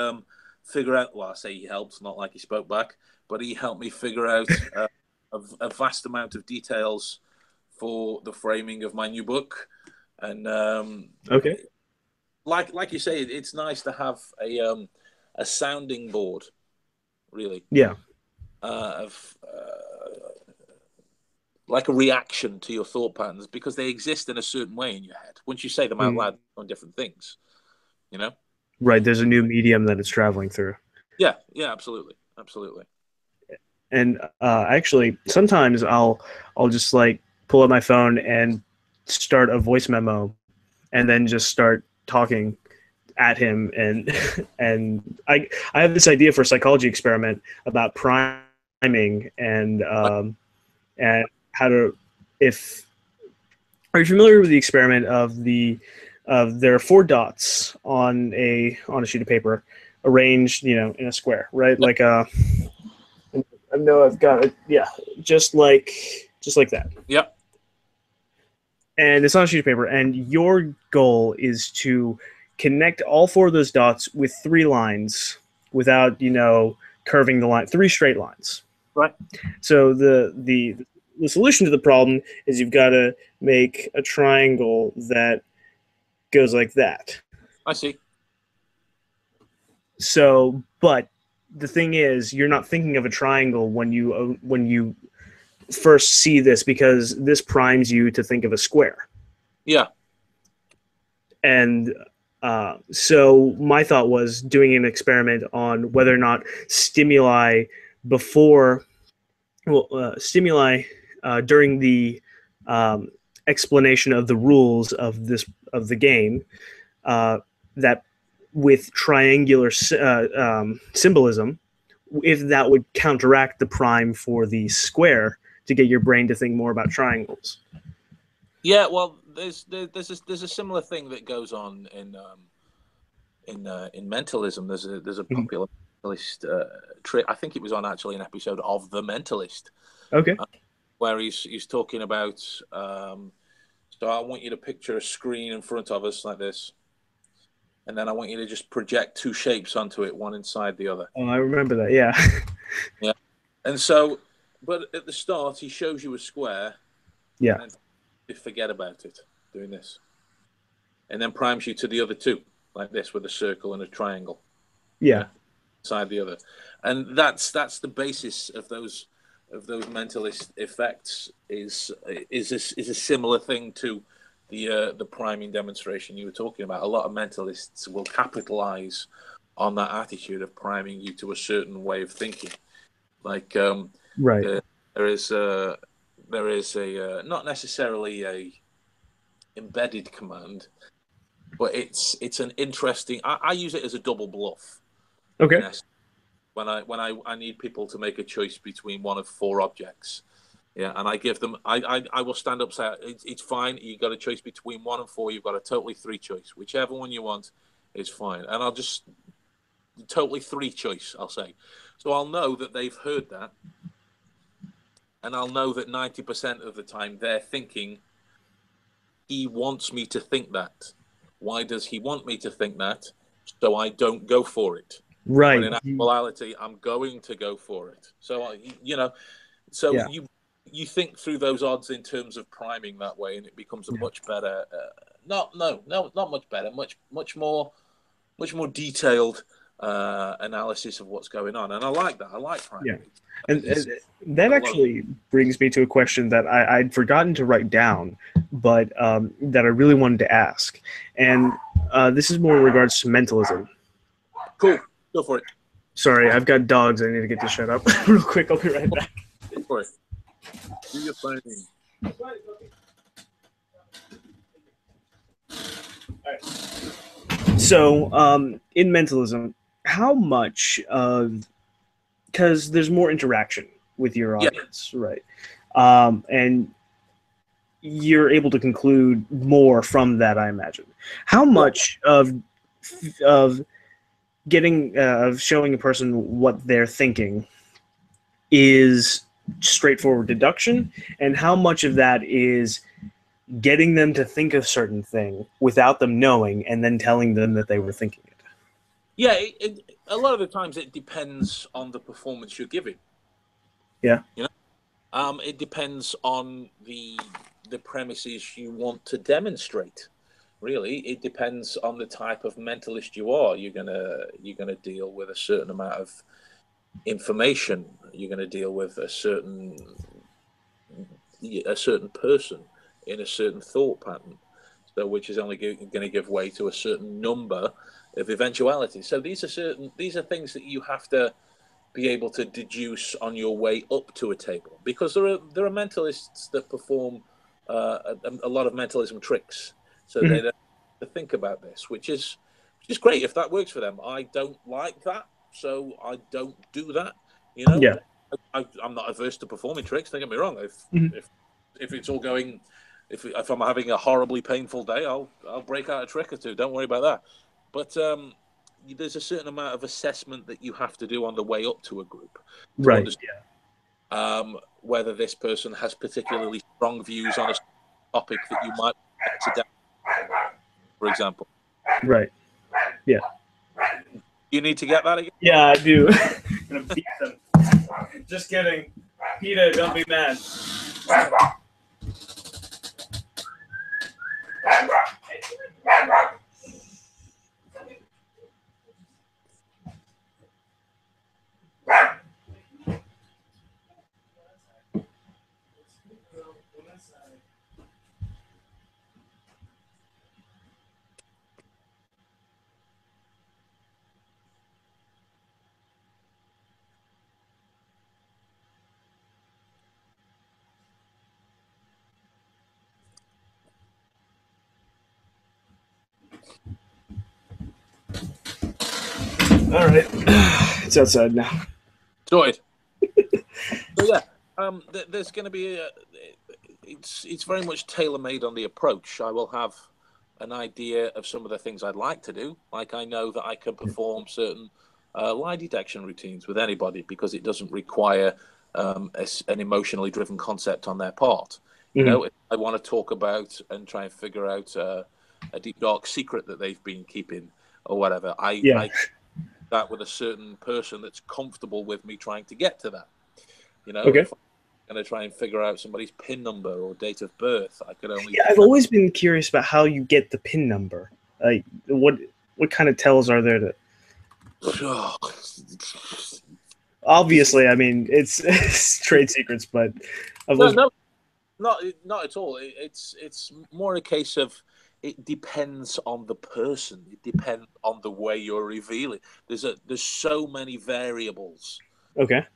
figure out. Well, I say he helped, not like he spoke back, but he helped me figure out a vast amount of details for the framing of my new book. And okay, like you say, it's nice to have a sounding board, really. Yeah. Like a reaction to your thought patterns, because they exist in a certain way in your head. Once you say them out loud on different things, Right. There's a new medium that it's traveling through. Yeah, absolutely. And actually, sometimes I'll just like pull up my phone and start a voice memo, and then just start talking at him. And and I have this idea for a psychology experiment about priming and how to are you familiar with the experiment of there are 4 dots on a sheet of paper arranged in a square, right? Like I know I've got it. Yeah, just like that. Yep. And it's on a sheet of paper, and your goal is to connect all 4 of those dots with 3 lines without curving the line, 3 straight lines. Right. So the solution to the problem is you've got to make a triangle that goes like that. I see. So, but the thing is, you're not thinking of a triangle when you first see this because this primes you to think of a square. Yeah. And so my thought was doing an experiment on whether or not stimuli before, stimuli during the explanation of the rules of the game, that with triangular symbolism, if that would counteract the prime for the square to get your brain to think more about triangles. Yeah, well, there's a similar thing that goes on in mentalism. There's a popular mentalist trick. I think it was on actually an episode of The Mentalist. Okay. Where he's talking about. So I want you to picture a screen in front of us like this, and then I want you to just project two shapes onto it, one inside the other. Oh, I remember that. Yeah. Yeah, and so, but at the start, he shows you a square. Yeah. And you forget about it doing this, and then primes you to the other two like this with a circle and a triangle. Yeah. Inside the other, and that's the basis of those mentalist effects. Is a similar thing to the priming demonstration you were talking about. A lot of mentalists will capitalize on that attitude of priming you to a certain way of thinking. Like right. There is a not necessarily a embedded command, but it's an interesting. I use it as a double bluff. Okay. When I need people to make a choice between one of four objects, yeah, and I give them, I will stand up and say it's fine. You got a choice between 1 and 4. You've got a totally 3 choice. Whichever one you want is fine, and I'll just totally 3 choice. I'll say, so I'll know that they've heard that, and I'll know that 90% of the time they're thinking, he wants me to think that. Why does he want me to think that? So I don't go for it. Right. When in actuality, I'm going to go for it. So yeah. you think through those odds in terms of priming that way, and it becomes a much better. Not much better. Much more detailed analysis of what's going on, and I like that. I like priming. Yeah. And that actually brings me to a question that I'd forgotten to write down, but that I really wanted to ask. And this is more in regards to mentalism. Cool. Go for it. Sorry, I've got dogs. I need to get to shut up real quick. I'll be right back. Go for it. Do your thing. All right. So, in mentalism, how much of, because there's more interaction with your audience, right? And you're able to conclude more from that, I imagine. How much of getting of showing a person what they're thinking is straightforward deduction, and how much of that is getting them to think a certain thing without them knowing, and then telling them that they were thinking it? Yeah, a lot of the times it depends on the performance you're giving. Yeah. It depends on the premises you want to demonstrate. Really, it depends on the type of mentalist you are. You're gonna deal with a certain amount of information. You're gonna deal with a certain person in a certain thought pattern, so which is only going to give way to a certain number of eventualities. So these are things that you have to be able to deduce on your way up to a table, because there are mentalists that perform a lot of mentalism tricks, so they don't have to think about this, which is great if that works for them. I don't like that, so I don't do that. Yeah. I'm not averse to performing tricks. Don't get me wrong. If it's all going, if I'm having a horribly painful day, I'll break out a trick or two. Don't worry about that. But there's a certain amount of assessment that you have to do on the way up to a group, to right? Yeah. Whether this person has particularly strong views on a topic that you might accidentally, for example. Right. Yeah. You need to get that again? Yeah, I do. I'm gonna beat them. Just kidding. Peter, don't be mad. All right, it's outside now. Sorted. So yeah, there's going to be it's very much tailor-made on the approach. I will have an idea of some of the things I'd like to do. Like I know that I can perform certain lie detection routines with anybody because it doesn't require an emotionally driven concept on their part. You know, if I want to talk about and try and figure out a deep dark secret that they've been keeping or whatever, I that with a certain person that's comfortable with me trying to get to that. You know, if I'm going to try and figure out somebody's PIN number or date of birth, I could only. Yeah, I've always been curious about how you get the PIN number. Like, what kind of tells are there to? Obviously, I mean it's trade secrets, but no, not at all. It's more a case of it depends on the person. It depends on the way you're revealing. There's so many variables. Okay.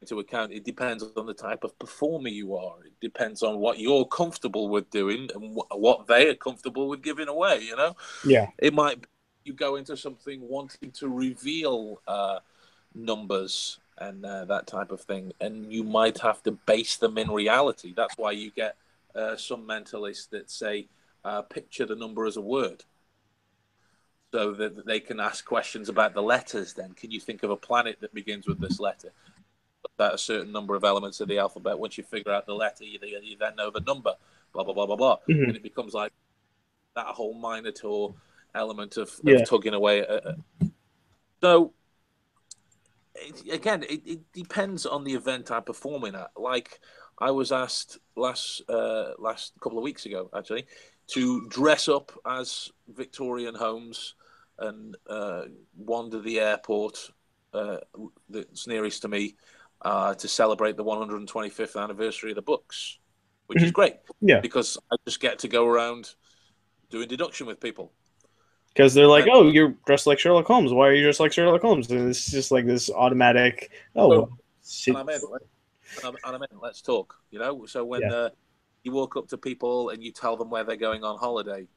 Into account. It depends on the type of performer you are. It depends on what you're comfortable with doing and what they are comfortable with giving away. You know. Yeah. It might be you go into something wanting to reveal numbers and that type of thing, and you might have to base them in reality. That's why you get some mentalists that say, picture the number as a word, so that they can ask questions about the letters. Then, can you think of a planet that begins with this letter? About a certain number of elements of the alphabet. Once you figure out the letter, you then know the number. Blah blah blah blah blah, and it becomes like that whole Minotaur element of tugging away. So again, it depends on the event I'm performing at. Like I was asked last couple of weeks ago, actually, to dress up as Victorian Holmes and wander the airport that's nearest to me to celebrate the 125th anniversary of the books, which is great. Yeah, because I just get to go around doing deduction with people. Because they're like, oh, you're dressed like Sherlock Holmes. Why are you dressed like Sherlock Holmes? And it's just like this automatic, and I'm in, let's talk. You know, so when you walk up to people and you tell them where they're going on holiday,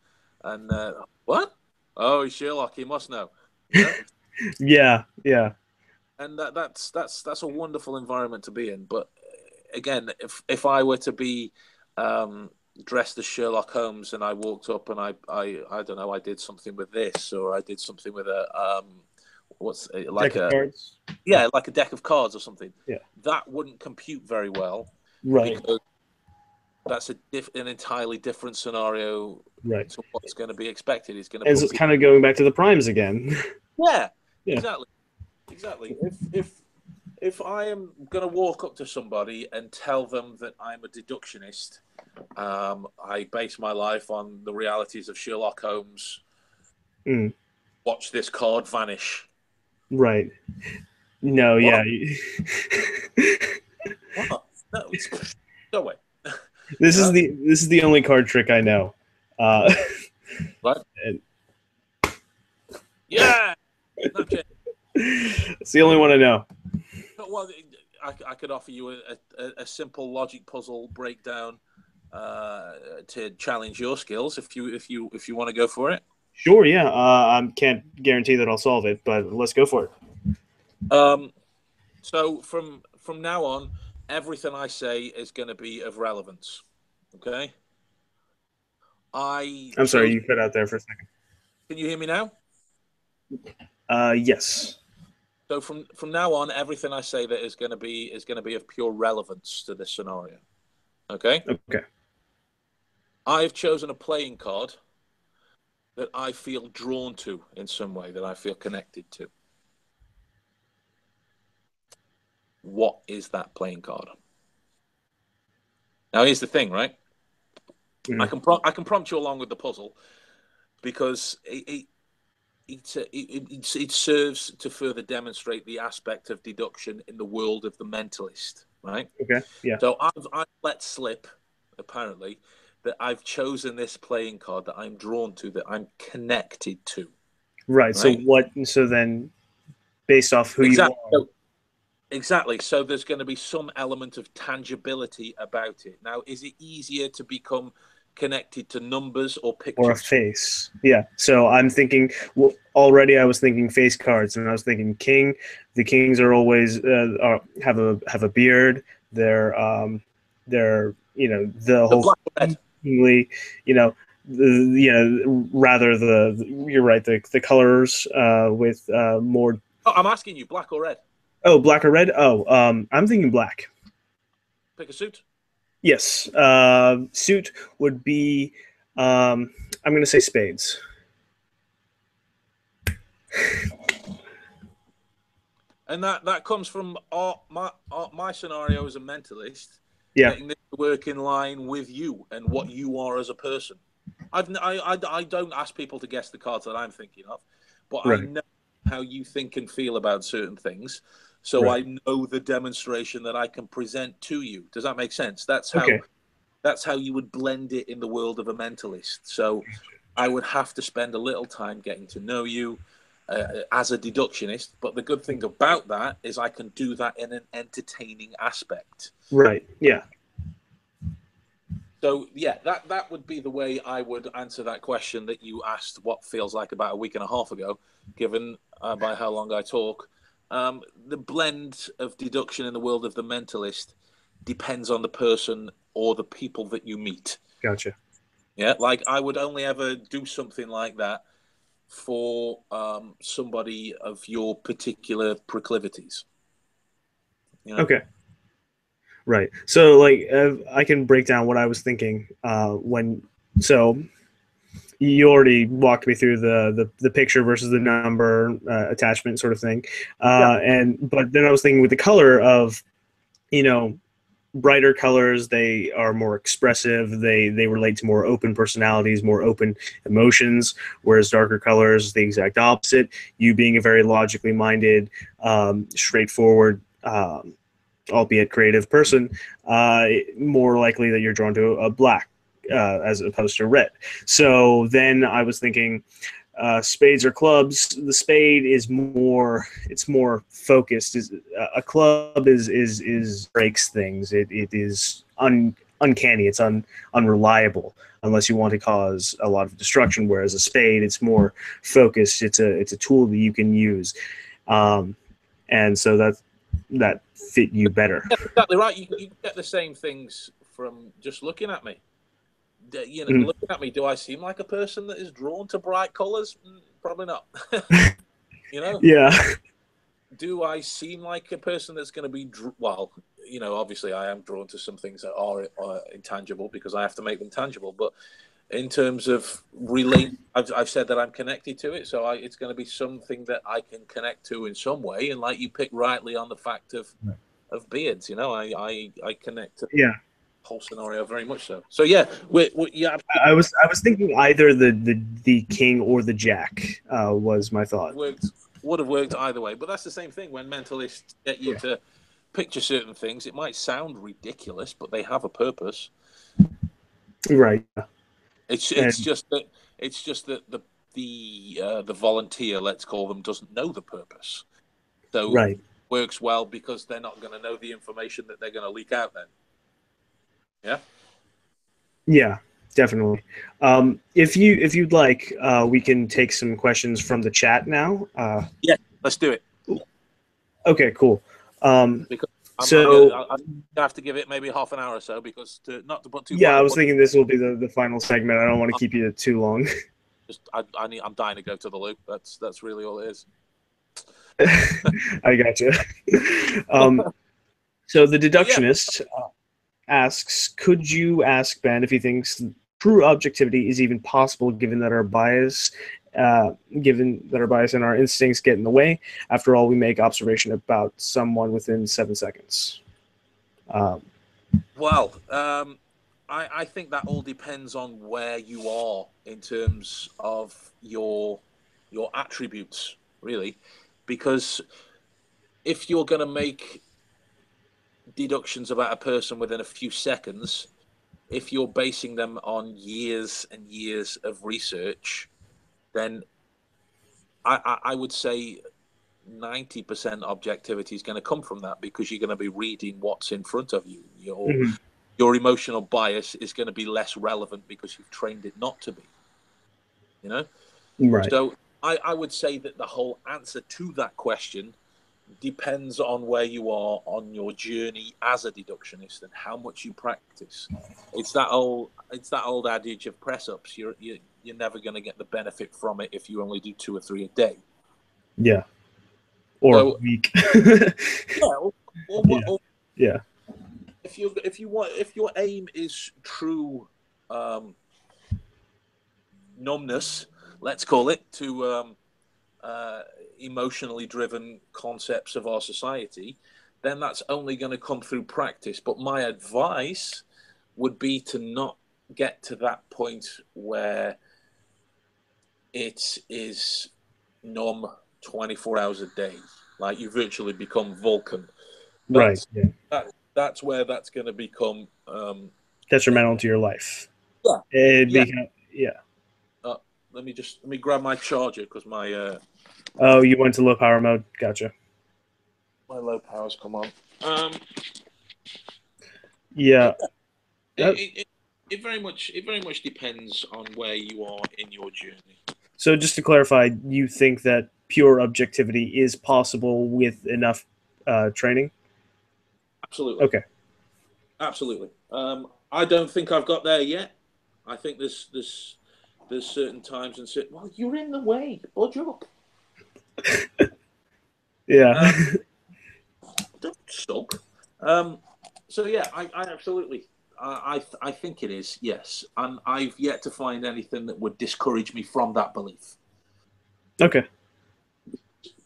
and what? Oh, Sherlock, he must know. You know? Yeah. And that's a wonderful environment to be in. But again, if I were to be dressed as Sherlock Holmes and I walked up and I don't know, I did something with this or I did something with a like deck of cards? Like a deck of cards or something. Yeah, that wouldn't compute very well, right? Because that's an entirely different scenario, right? To what's going to be expected. It's going to. It's kind of going back to the primes again. Yeah. Exactly. If I am going to walk up to somebody and tell them that I'm a deductionist, I base my life on the realities of Sherlock Holmes. Watch this card vanish. Right. No, what? Yeah. What? No, go away. This is the only card trick I know. Right? Yeah! It's the only one I know. Well, I could offer you a simple logic puzzle breakdown to challenge your skills if you want to go for it. Sure, yeah. I can't guarantee that I'll solve it, but let's go for it. So from now on, everything I say is going to be of relevance. Okay. I'm sorry, you cut out there for a second. Can you hear me now? Yes. So from now on, everything I say that is going to be of pure relevance to this scenario. Okay. Okay. I've chosen a playing card that I feel drawn to in some way, that I feel connected to. What is that playing card? Now, here's the thing, right? I can prompt you along with the puzzle because it serves to further demonstrate the aspect of deduction in the world of the mentalist, right? Okay. Yeah. So I've let slip apparently, that I've chosen this playing card that I'm drawn to, that I'm connected to. Right. So Right? what? So then, based off who you Exactly. are. Exactly. So there's going to be some element of tangibility about it. Now, is it easier to become connected to numbers or Or a pictures? face. Yeah. So I'm thinking. Well, already I was thinking face cards, and I was thinking king. The kings are always have a beard. They're the The whole black or red? kingly. You know rather you're right, the colors with more. Oh, I'm asking you, black or red? Oh, black or red. Oh, I'm thinking black. Pick a suit. Yes. Suit would be. I'm going to say spades. And that comes from my scenario as a mentalist, Yeah. getting this to work in line with you and what you are as a person. I don't ask people to guess the cards that I'm thinking of, but I Right. know how you think and feel about certain things. So Right. I know the demonstration that I can present to you. Does that make sense? That's Okay. how you would blend it in the world of a mentalist. So I would have to spend a little time getting to know you as a deductionist. But the good thing about that is I can do that in an entertaining aspect. Right. Yeah. So yeah, that would be the way I would answer that question that you asked. What feels like about a week and a half ago, given by how long I talk. The blend of deduction in the world of the mentalist depends on the person or the people that you meet. Gotcha. Yeah, like I would only ever do something like that for somebody of your particular proclivities. You know? Okay. Right. So like I can break down what I was thinking when. So you already walked me through the picture versus the number attachment sort of thing, Yeah. and but then I was thinking with the color of, you know, brighter colors, they are more expressive, they relate to more open personalities, more open emotions, whereas darker colors, the exact opposite, you being a very logically minded, straightforward, albeit creative person, more likely that you're drawn to a black as opposed to red. So then I was thinking spades or clubs. The spade is more, it's more focused. A club is breaks things. It is uncanny. It's unreliable unless you want to cause a lot of destruction. Whereas a spade, it's more focused. It's a tool that you can use, and so that fit you better. That's exactly right. You get the same things from just looking at me. You know, Mm. looking at me, do I seem like a person that is drawn to bright colours? Probably not. You know, Yeah. do I seem like a person that's going to be well? You know, obviously, I am drawn to some things that are intangible because I have to make them tangible. But in terms of relate, I've said that I'm connected to it, so it's going to be something that I can connect to in some way. And like you picked rightly on the fact of beards, you know, I connect to Yeah. whole scenario very much so. So yeah, yeah, I was thinking either the king or the jack was my thought. would have worked either way. But that's the same thing when mentalists get you Yeah. to picture certain things. It might sound ridiculous, but they have a purpose. Right. It's And just that the volunteer, let's call them, doesn't know the purpose. So it right. works well because they're not going to know the information that they're going to leak out then. Yeah. Yeah, definitely. If you'd like, we can take some questions from the chat now. Yeah, let's do it. Okay, cool. Because So I have to give it maybe half an hour or so because not to put too yeah, fine I a was point. thinking this will be the final segment. I don't want to keep you too long. I'm dying to go to the loop. That's really all it is. I got you. So the But yeah, deductionist asks, could you ask Ben if he thinks true objectivity is even possible given that our bias and our instincts get in the way? After all, we make observation about someone within 7 seconds. well, I think that all depends on where you are in terms of your attributes, really, because if you're going to make deductions about a person within a few seconds, if you're basing them on years and years of research, then I would say 90% objectivity is going to come from that, because you're going to be reading what's in front of you. Mhm. Your emotional bias is going to be less relevant because you've trained it not to be. Right. So I would say that the whole answer to that question depends on where you are on your journey as a deductionist and how much you practice. It's that old adage of press ups. You're never going to get the benefit from it if you only do 2 or 3 a day. Yeah. Or So, weak. or Yeah. if your aim is true numbness, let's call it, to emotionally driven concepts of our society, then that's only going to come through practice. But my advice would be to not get to that point where it is numb 24 hours a day, like you virtually become Vulcan. Right. Yeah. That's where that's going to become Detrimental to your life. yeah. Yeah. Let me grab my charger, because my Oh, you went to low power mode. Gotcha. my low power's come on. Yeah. It very much depends on where you are in your journey. So just to clarify, you think that pure objectivity is possible with enough training? Absolutely. Okay. Absolutely. I don't think I've got there yet. I think there's certain times and certain. Well, you're in the way. Budge up. Yeah. Don't sulk. So yeah, I absolutely. I think it is, yes, and I've yet to find anything that would discourage me from that belief. Okay.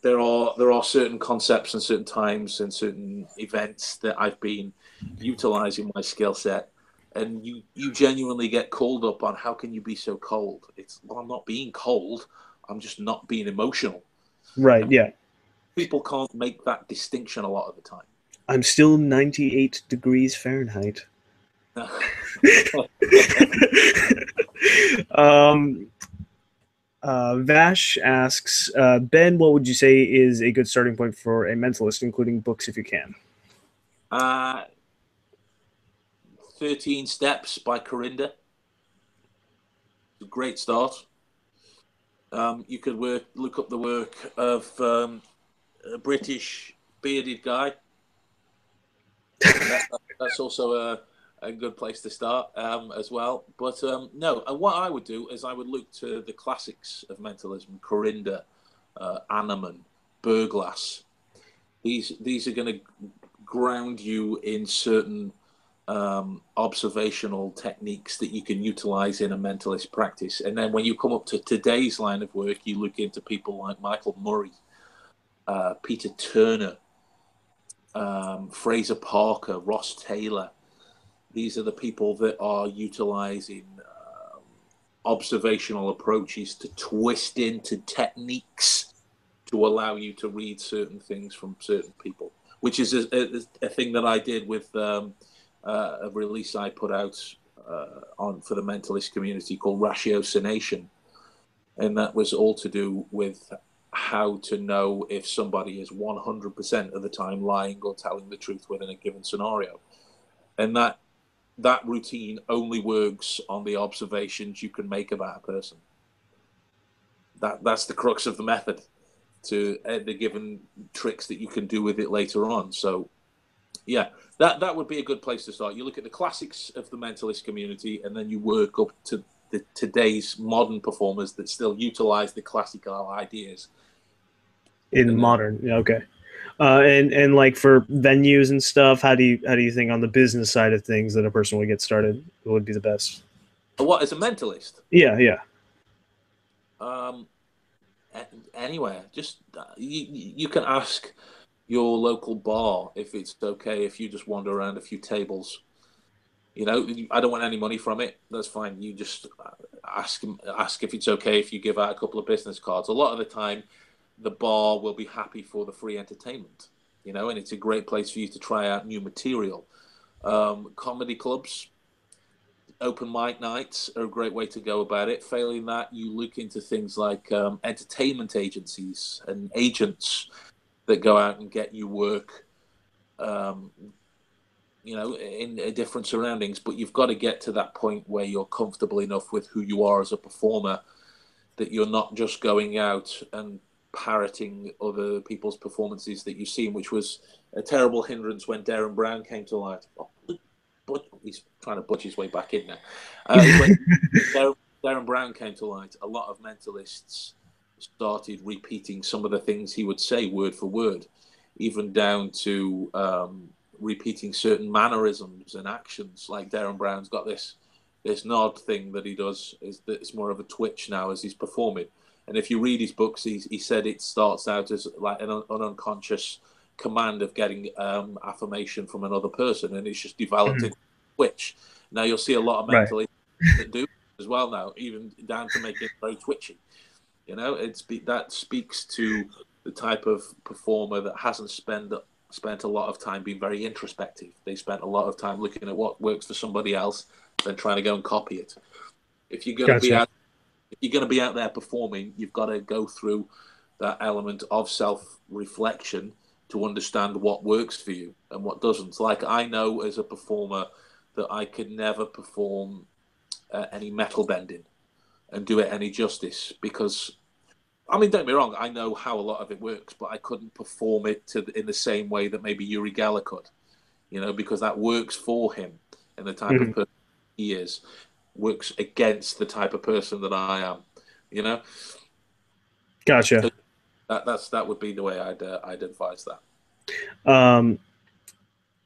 There are certain concepts and certain times and certain events that I've been utilizing my skill set, and you genuinely get called up on, how can you be so cold? It's, well, I'm not being cold. I'm just not being emotional. Right. And Yeah. people can't make that distinction a lot of the time. I'm still 98 degrees Fahrenheit. um, Vash asks, Ben, what would you say is a good starting point for a mentalist, including books if you can? 13 Steps by Corinda. A great start. You could look up the work of a British bearded guy. That's also a good place to start as well. But no, what I would do is I would look to the classics of mentalism: Corinda, Anneman, Burglass. These are going to ground you in certain observational techniques that you can utilize in a mentalist practice. And then when you come up to today's line of work, you look into people like Michael Murray, Peter Turner, Fraser Parker, Ross Taylor. These are the people that are utilizing observational approaches to twist into techniques to allow you to read certain things from certain people, which is a thing that I did with a release I put out for the mentalist community called Ratiocination. And that was all to do with how to know if somebody is 100% of the time lying or telling the truth within a given scenario. And that routine only works on the observations you can make about a person. That's the crux of the method, to the given tricks that you can do with it later on. So yeah, that would be a good place to start. You look at the classics of the mentalist community, and then you work up to today's modern performers that still utilize the classical ideas In modern, yeah, okay. And like for venues and stuff, how do you think on the business side of things that a person would get started? What would be the best? What, as a mentalist? Yeah, yeah. Anywhere, just you can ask your local bar if it's okay if you just wander around a few tables. You know, I don't want any money from it. That's fine. You just ask if it's okay if you give out a couple of business cards. A lot of the time, the bar will be happy for the free entertainment. You know, and it's a great place for you to try out new material. Comedy clubs, open mic nights are a great way to go about it. Failing that, you look into things like entertainment agencies and agents that go out and get you work, in different surroundings. But you've got to get to that point where you're comfortable enough with who you are as a performer that you're not just going out and parroting other people's performances that you've seen, which was a terrible hindrance when Darren Brown came to light. But he's trying to budge his way back in now. When Darren Brown came to light, a lot of mentalists started repeating some of the things he would say word for word, even down to repeating certain mannerisms and actions. Like Darren Brown's got this nod thing that he does, is that it's more of a twitch now as he's performing. And if you read his books, he said it starts out as like an unconscious command of getting affirmation from another person, and it's just developed into twitch. Now you'll see a lot of mentalists that do as well now, even down to making it very twitchy. That speaks to the type of performer that hasn't spent a lot of time being very introspective. They spent a lot of time looking at what works for somebody else, then trying to go and copy it. If you're going to be out there performing, you've got to go through that element of self-reflection to understand what works for you and what doesn't. Like, I know as a performer that I could never perform any metal bending and do it any justice, because, I mean, don't get me wrong, I know how a lot of it works, but I couldn't perform it in the same way that maybe Uri Geller could, because that works for him and the type of person he is, works against the type of person that I am, Gotcha. So that would be the way I'd advise that.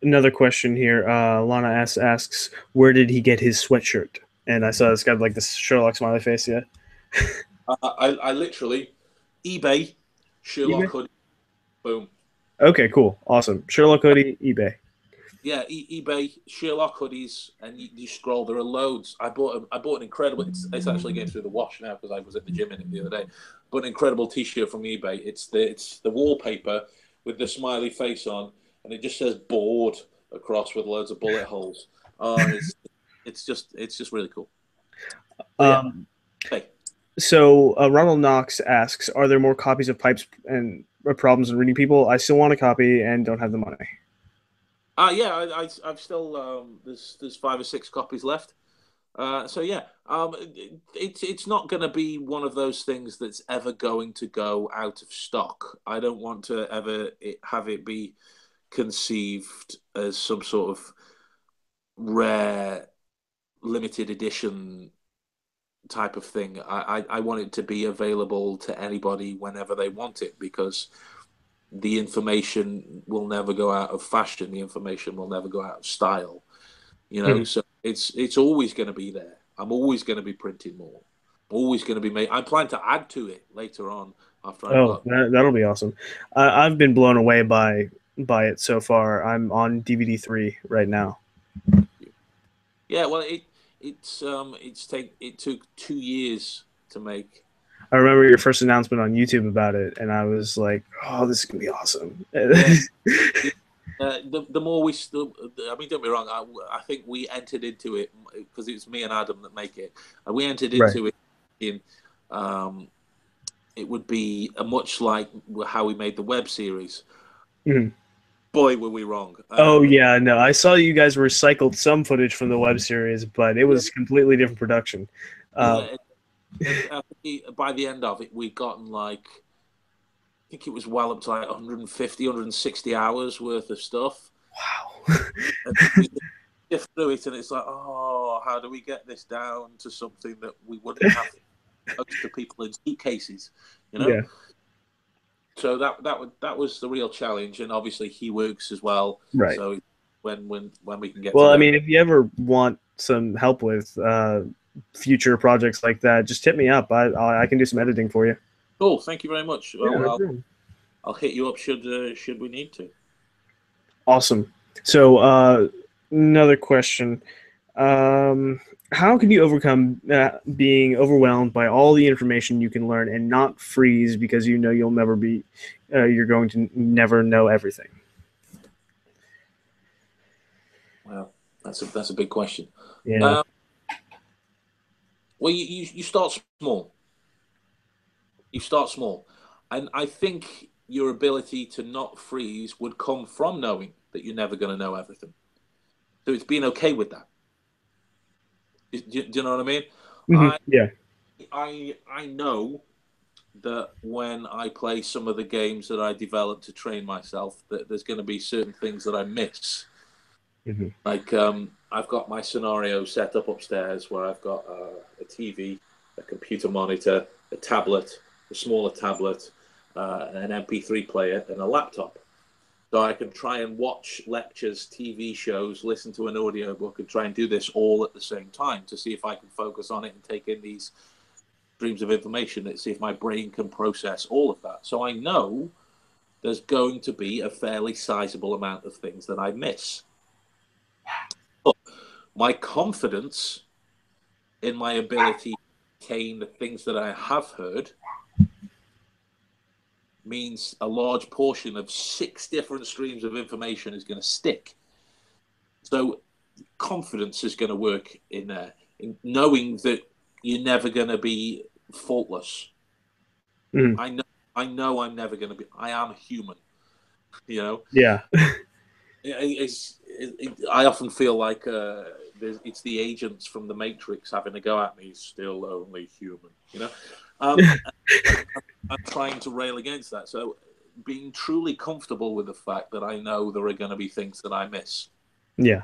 Another question here. Lana asks, where did he get his sweatshirt? And I saw it's got like this Sherlock smiley face. Yeah. I literally eBay Sherlock hoodie. Boom. Okay, cool, awesome. Sherlock hoodie, eBay. Yeah, eBay Sherlock hoodies, and you scroll. There are loads. I bought an incredible. It's actually getting through the wash now because I was at the gym in it the other day. But an incredible T-shirt from eBay. It's the wallpaper with the smiley face on, and it just says "bored" across with loads of bullet holes. It's just really cool. Hey. So Ronald Knox asks, are there more copies of Pipes and Problems in Reading People? I still want a copy and don't have the money. Yeah, I've still there's 5 or 6 copies left. So yeah, it's not going to be one of those things that's ever going to go out of stock. I don't want to ever have it be conceived as some sort of rare, limited edition type of thing. I want it to be available to anybody whenever they want it, because the information will never go out of fashion. The information will never go out of style. So it's always going to be there. I'm always going to be printing more. I'm always going to be made. I plan to add to it later on after I've got. That'll be awesome. I've been blown away by it so far. I'm on DVD 3 right now. Yeah, well, it took 2 years to make. I remember your first announcement on YouTube about it, and I was like, "Oh, this is gonna be awesome." Yeah. The more we, I mean, don't be wrong. I think we entered into it because it's me and Adam that make it, and we entered into it in. It would be much like how we made the web series. Boy, were we wrong! Yeah, no, I saw you guys recycled some footage from the web series, but it was completely different production. By the end of it, we'd gotten like, I think it was well up to like 150, 160 hours worth of stuff. Wow. And we shift through it, and it's like, oh, how do we get this down to something that we wouldn't have to post to people in suitcases, Yeah. So that was the real challenge, and obviously he works as well. Right. So when we can get. Well, I mean, if you ever want some help with future projects like that, just hit me up. I can do some editing for you. Cool. Thank you very much. Well, Yeah, I'll hit you up should we need to. Awesome. So another question. How can you overcome being overwhelmed by all the information you can learn and not freeze because you'll never be, you're going to never know everything? Well, that's a big question. Yeah. Well, you start small. You start small. And I think your ability to not freeze would come from knowing that you're never going to know everything. So it's being okay with that. Do you know what I mean? Mm-hmm. Yeah. I know that when I play some of the games that I develop to train myself, that there's going to be certain things that I miss. Mm-hmm. Like I've got my scenario set up upstairs where I've got a TV, a computer monitor, a tablet, a smaller tablet, an MP3 player, and a laptop. So I can try and watch lectures, TV shows, listen to an audiobook, and try and do this all at the same time to see if I can focus on it and take in these streams of information and see if my brain can process all of that. So I know there's going to be a fairly sizable amount of things that I miss. But my confidence in my ability to retain the things that I have heard means a large portion of 6 different streams of information is going to stick. So confidence is going to work in there, in knowing that you're never going to be faultless. Mm-hmm. I know I'm never going to be. I am human, you know. Yeah. I often feel like it's the agents from the Matrix having a go at me. Still only human, you know. I'm trying to rail against that. So being truly comfortable with the fact that I know there are going to be things that I miss. Yeah.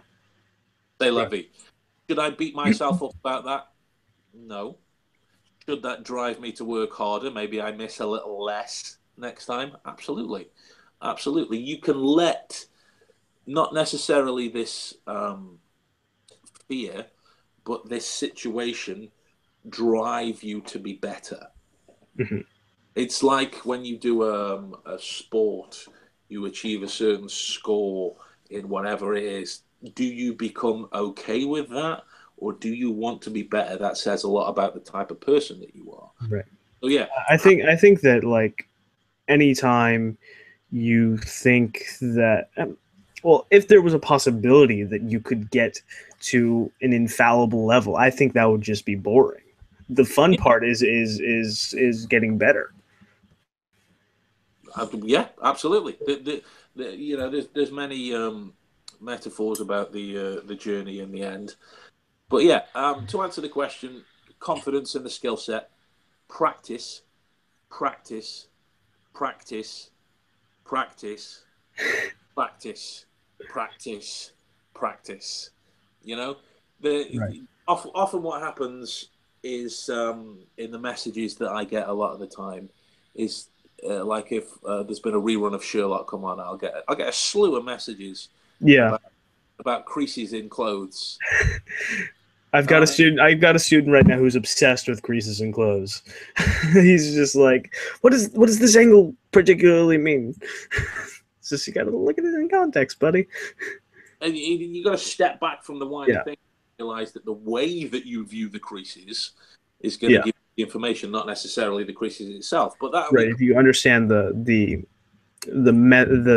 Say, Levy, should I beat myself up about that? No. Should that drive me to work harder? Maybe I miss a little less next time? Absolutely. Absolutely. You can let not necessarily this fear, but this situation drive you to be better. Mm-hmm. It's like when you do a sport, you achieve a certain score in whatever it is. Do you become okay with that? Or do you want to be better? That says a lot about the type of person that you are. Right. So yeah, I think that like anytime you think that well, if there was a possibility that you could get to an infallible level, I think that would just be boring. The fun part is getting better. yeah, absolutely. You know, there's many metaphors about the journey in the end. But yeah, to answer the question, confidence in the skill set, practice, practice, practice, practice, practice, practice, practice. You know, Right. often what happens is in the messages that I get a lot of the time is like if there's been a rerun of Sherlock come on, I'll get a slew of messages Yeah. about creases in clothes. I've got a student right now who's obsessed with creases in clothes. He's just like, what does this angle particularly mean? It's just, you got to look at it in context, buddy. And you got to step back from the wider Yeah. thing, and realize that the way that you view the creases is going to give you the information, not necessarily the creases itself. But that Right. If you understand the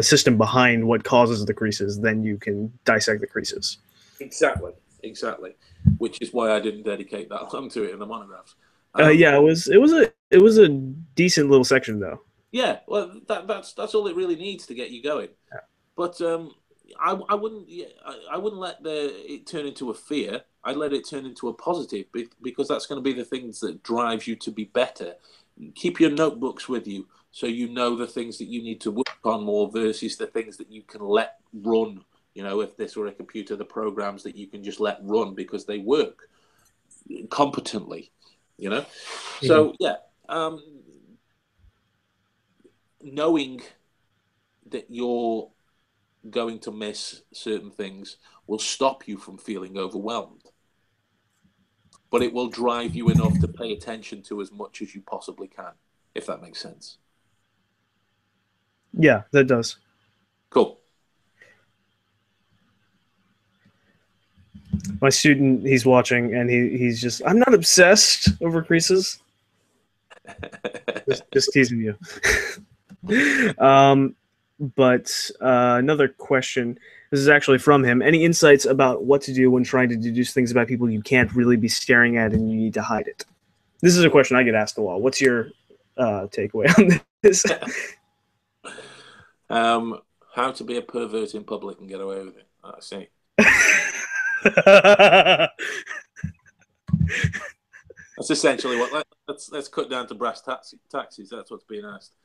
system behind what causes the creases, then you can dissect the creases. exactly. Which is why I didn't dedicate that long to it in the monographs. Yeah, it was a decent little section though. Yeah, well, that's all it really needs to get you going. Yeah. But I wouldn't let it turn into a fear. I'd let it turn into a positive because that's going to be the things that drives you to be better. Keep your notebooks with you so you know the things that you need to work on more versus the things that you can let run. You know, if this were a computer, the programs that you can just let run because they work competently. You know, so yeah, knowing that you're going to miss certain things will stop you from feeling overwhelmed, but it will drive you enough to pay attention to as much as you possibly can, if that makes sense. Yeah, that does. Cool. My student, he's watching, and he's just, I'm not obsessed over creases. Just teasing you. But another question. This is actually from him. Any insights about what to do when trying to deduce things about people you can't really be staring at and you need to hide it? This is a question I get asked a lot. What's your takeaway on this? How to be a pervert in public and get away with it. I see. That's essentially what. Let's cut down to brass taxes. That's what's being asked.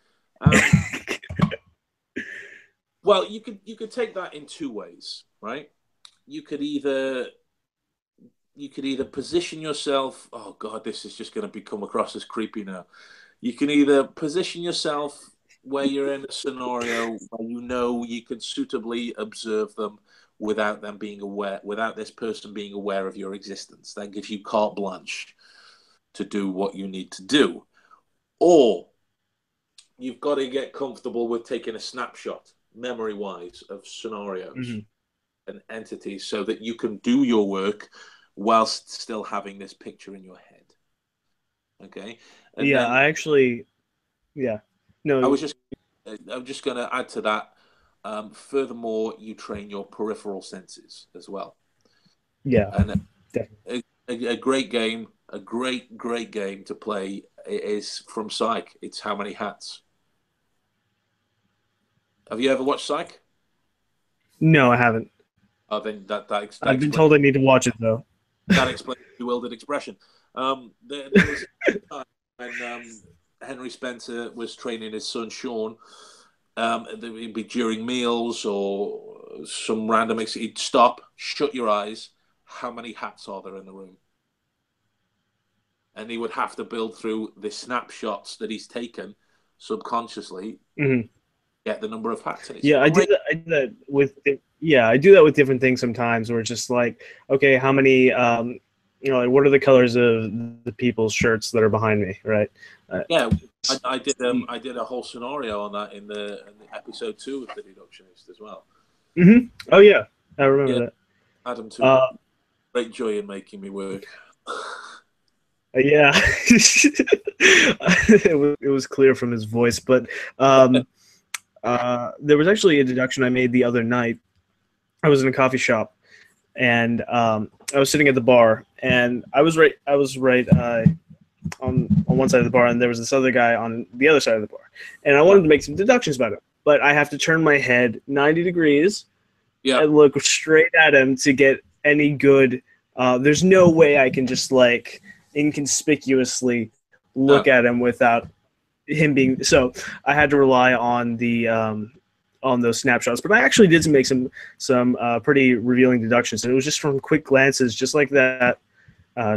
Well, you could take that in two ways, right? You could either position yourself. Oh God, this is just going to come across as creepy now. You can either position yourself where you're in a scenario where you know you can suitably observe them without them being aware, without this person being aware of your existence. That gives you carte blanche to do what you need to do. Or you've got to get comfortable with taking a snapshot, memory-wise, of scenarios and entities so that you can do your work whilst still having this picture in your head. Okay? And yeah, then, I actually, yeah. No, I'm just going to add to that. Furthermore, you train your peripheral senses as well. Yeah, and definitely. a great game, a great game to play is from Psych. It's How Many Hats. Have you ever watched Psych? No, I haven't. Oh, then that I've been explains, told I need to watch it though. that explains the bewildered expression. There was a time when Henry Spencer was training his son Sean. It'd be during meals or some random. He'd stop, shut your eyes. How many hats are there in the room? And he would have to build through the snapshots that he's taken subconsciously, get the number of hats. And it's Yeah, I do great. that. I do that with. Yeah, I do that with different things sometimes. Where it's just like, okay, how many? Like, what are the colors of the people's shirts that are behind me? Right. Yeah, I did a whole scenario on that in the episode 2 of the Deductionist as well. Oh yeah, I remember that. Adam took great joy in making me work. Yeah, it was clear from his voice, but there was actually a deduction I made the other night. I was in a coffee shop, and I was sitting at the bar, and I was right on one side of the bar, and there was this other guy on the other side of the bar, and I wanted to make some deductions about him, but I have to turn my head 90 degrees and look straight at him to get any good. There's no way I can just like inconspicuously look at him without him being. So I had to rely on the on those snapshots, but I actually did make some pretty revealing deductions, and it was just from quick glances, just like that.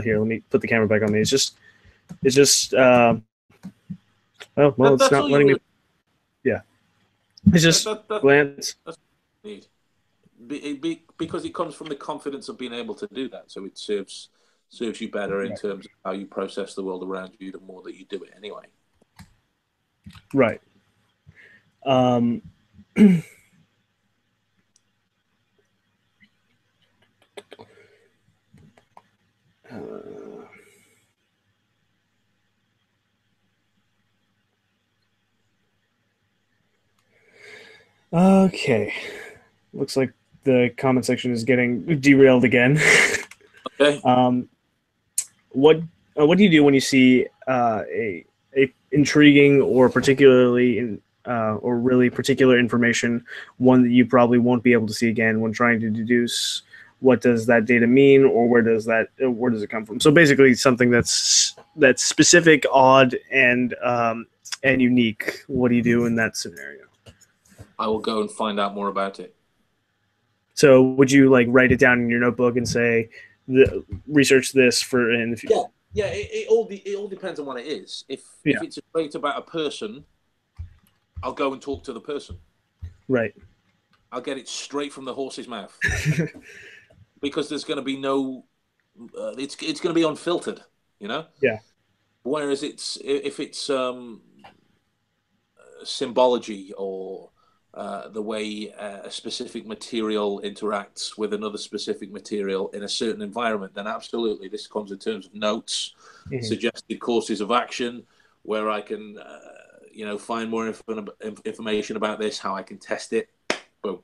Here, let me put the camera back on me. It's just oh well, it's not letting me. Yeah, it's just glance. That's need. Because it comes from the confidence of being able to do that, so it serves you better in terms of how you process the world around you. The more that you do it, anyway. Right. Okay. Looks like the comment section is getting derailed again. Okay. What do you do when you see a intriguing or particularly or really particular information, one that you probably won't be able to see again when trying to deduce what does that data mean, or where does it come from? So basically, something that's specific, odd, and unique. What do you do in that scenario? I will go and find out more about it. So would you like write it down in your notebook and say, research this for in the future? Yeah. It all depends on what it is. If it's a trait about a person, I'll go and talk to the person. Right. I'll get it straight from the horse's mouth. Because there's going to be no, it's going to be unfiltered, you know. Yeah. Whereas if it's symbology or the way a specific material interacts with another specific material in a certain environment, then absolutely this comes in terms of notes, suggested courses of action, where I can find more information about this, how I can test it. Boom.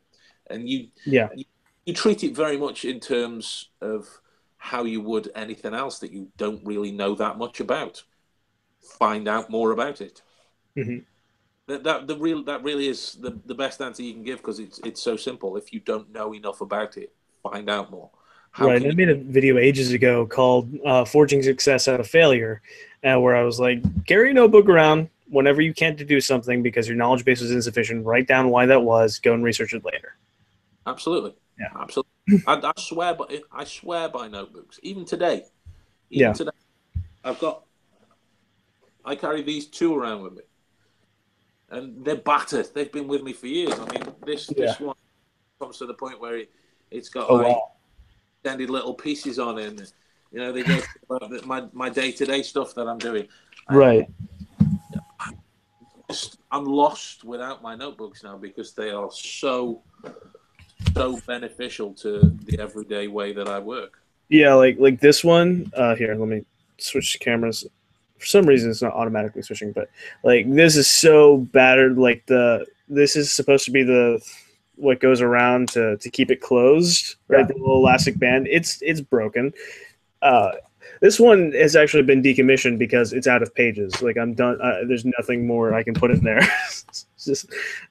And you treat it very much in terms of how you would anything else that you don't really know that much about. Find out more about it. Mm-hmm. That really is the best answer you can give, because it's so simple. If you don't know enough about it, find out more. Right. I made a video ages ago called Forging Success Out of Failure, where I was like, carry a notebook around whenever you can't do something because your knowledge base was insufficient. Write down why that was. Go and research it later. Absolutely. Yeah. Absolutely. I swear by notebooks. Even today. Today, I carry these two around with me, and they're battered. They've been with me for years. I mean, this one comes to the point where it's got extended little pieces on it. And, they go through my day-to-day stuff that I'm doing. Right. I'm lost without my notebooks now, because they are so beneficial to the everyday way that I work. Yeah, like this one. Here, let me switch cameras. For some reason, it's not automatically switching, but like this is so battered. Like this is supposed to be what goes around to keep it closed, right? The little elastic band. It's broken. This one has actually been decommissioned because it's out of pages. Like I'm done. There's nothing more I can put in there.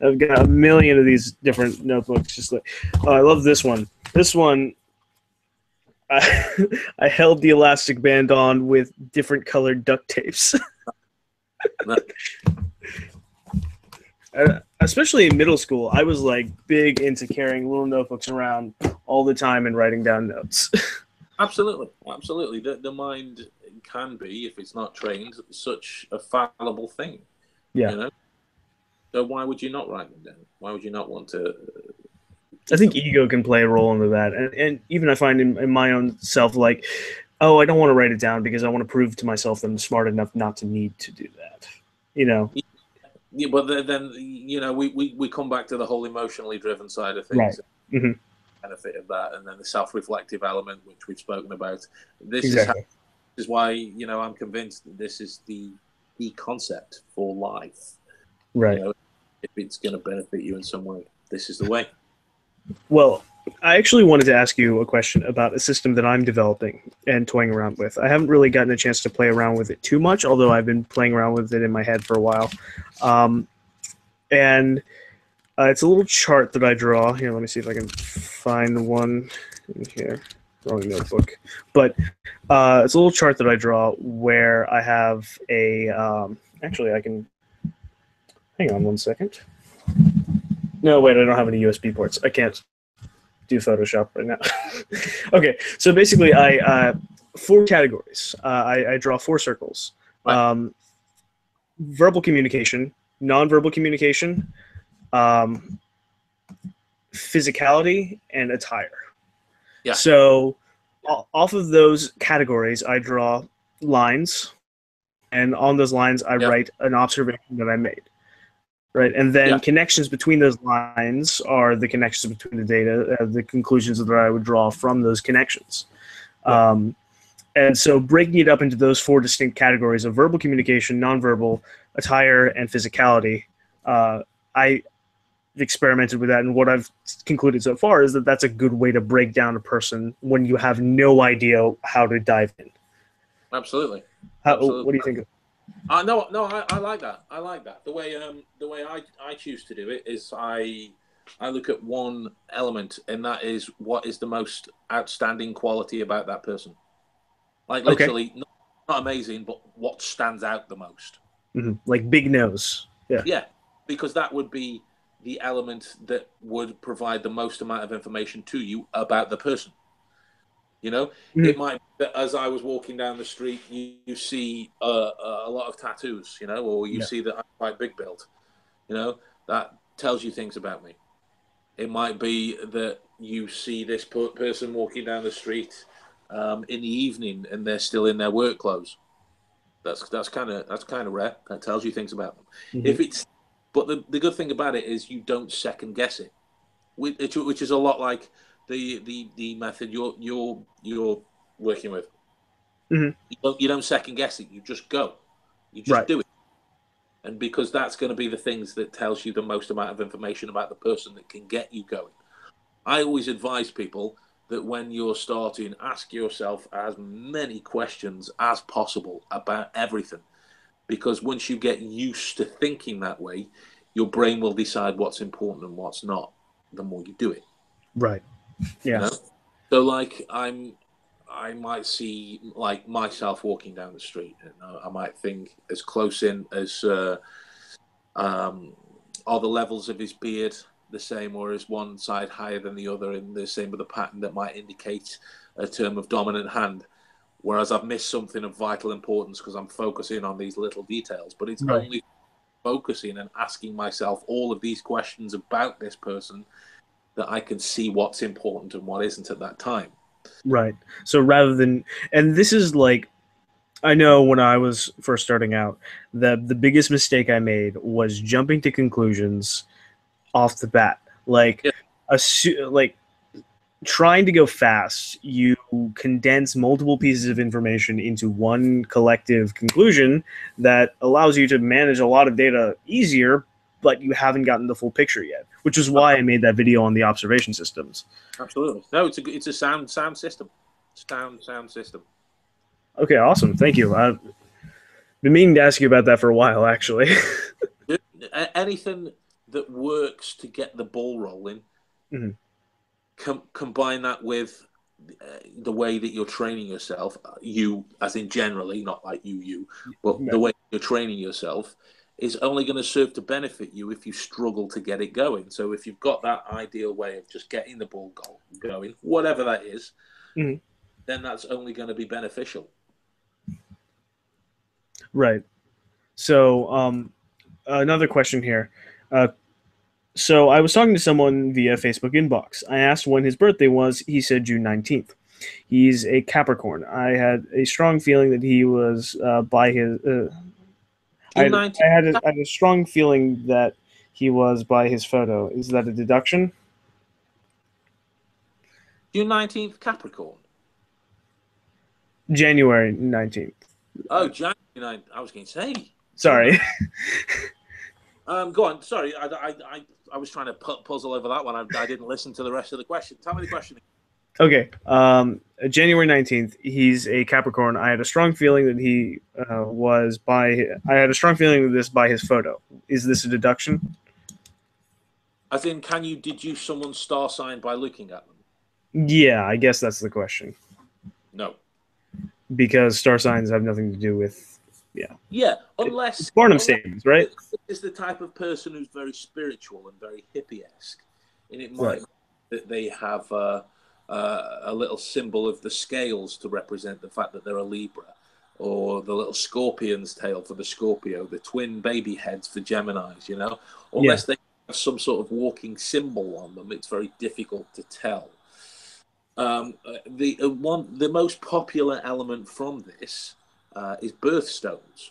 I've got a million of these different notebooks. Just like, I love this one. This one, I held the elastic band on with different colored duct tapes. Especially in middle school, I was like big into carrying little notebooks around all the time and writing down notes. Absolutely. The mind can be, if it's not trained, such a fallible thing. Yeah. So why would you not write them down? Why would you not want to? I think ego can play a role into that, and even I find in my own self, like, oh, I don't want to write it down because I want to prove to myself that I'm smart enough not to need to do that. Yeah, but then we come back to the whole emotionally driven side of things. Right. Mm-hmm. Benefit of that, and then the self-reflective element, which we've spoken about. This is why I'm convinced that this is the concept for life. Right. If it's going to benefit you in some way, this is the way. Well, I actually wanted to ask you a question about a system that I'm developing and toying around with. I haven't really gotten a chance to play around with it too much, although I've been playing around with it in my head for a while. And it's a little chart that I draw. Here, let me see if I can find one in here. Wrong notebook. But it's a little chart that I draw where I have a... actually, I can... Hang on one second. No, wait, I don't have any USB ports. I can't do Photoshop right now. Okay, so basically, I 4 categories. I draw 4 circles. Right. Verbal communication, nonverbal communication, physicality, and attire. Yeah. So off of those categories, I draw lines, and on those lines, I write an observation that I made. Right, and then connections between those lines are the connections between the data, the conclusions that I would draw from those connections. And so breaking it up into those 4 distinct categories of verbal communication, nonverbal, attire, and physicality, I experimented with that, and what I've concluded so far is that that's a good way to break down a person when you have no idea how to dive in. Absolutely. What do you think of No, I like that. I like that. The way I choose to do it is I look at one element, and that is what is the most outstanding quality about that person. Like literally, not amazing, but what stands out the most. Mm-hmm. Like big nose. Yeah. Yeah, because that would be the element that would provide the most amount of information to you about the person. It might be that as I was walking down the street, you see a lot of tattoos, or you see that I'm quite big built. That tells you things about me. It might be that you see this person walking down the street in the evening and they're still in their work clothes. That's kind of rare. That tells you things about them. Mm-hmm. But the good thing about it is you don't second guess it, which is a lot like the method you're working with. Mm-hmm. You don't second guess it. You just go. You just do it. And because that's going to be the things that tells you the most amount of information about the person that can get you going. I always advise people that when you're starting, ask yourself as many questions as possible about everything. Because once you get used to thinking that way, your brain will decide what's important and what's not the more you do it. Right. Yeah. You know? So like I might see like myself walking down the street, and I might think as close in as are the levels of his beard the same, or is one side higher than the other in the same with a pattern that might indicate a term of dominant hand, whereas I've missed something of vital importance because I'm focusing on these little details. But it's only focusing and asking myself all of these questions about this person that I can see what's important and what isn't at that time. Right. So rather than, and this is like, I know when I was first starting out, the biggest mistake I made was jumping to conclusions off the bat. Like, like trying to go fast, you condense multiple pieces of information into one collective conclusion that allows you to manage a lot of data easier, but you haven't gotten the full picture yet, which is why I made that video on the observation systems. Absolutely. No, it's a sound system. Sound system. Okay, awesome. Thank you. I've been meaning to ask you about that for a while, actually. Anything that works to get the ball rolling, combine that with the way that you're training yourself, you as in generally, not like you, but the way you're training yourself is only going to serve to benefit you if you struggle to get it going. So if you've got that ideal way of just getting the ball going, whatever that is, then that's only going to be beneficial. Right. So another question here. So I was talking to someone via Facebook inbox. I asked when his birthday was. He said June 19th. He's a Capricorn. I had a strong feeling that he was by his... I had a strong feeling that he was by his photo. Is that a deduction? June 19th, Capricorn. January 19th. Oh, January 19th. I was going to say. Sorry. Go on. Sorry, I was trying to puzzle over that one. I didn't listen to the rest of the question. Tell me the question. Okay. January 19th. He's a Capricorn. I had a strong feeling that he was by. I had a strong feeling of this by his photo. Is this a deduction? As in, can you deduce someone's star sign by looking at them? Yeah, I guess that's the question. No. Because star signs have nothing to do with. Yeah, unless it's Barnum statements, right? Is the type of person who's very spiritual and very hippie-esque, and it might be that they have a little symbol of the scales to represent the fact that they're a Libra, or the little scorpion's tail for the Scorpio, the twin baby heads for Geminis. You know, unless they have some sort of walking symbol on them, it's very difficult to tell. The most popular element from this is birthstones.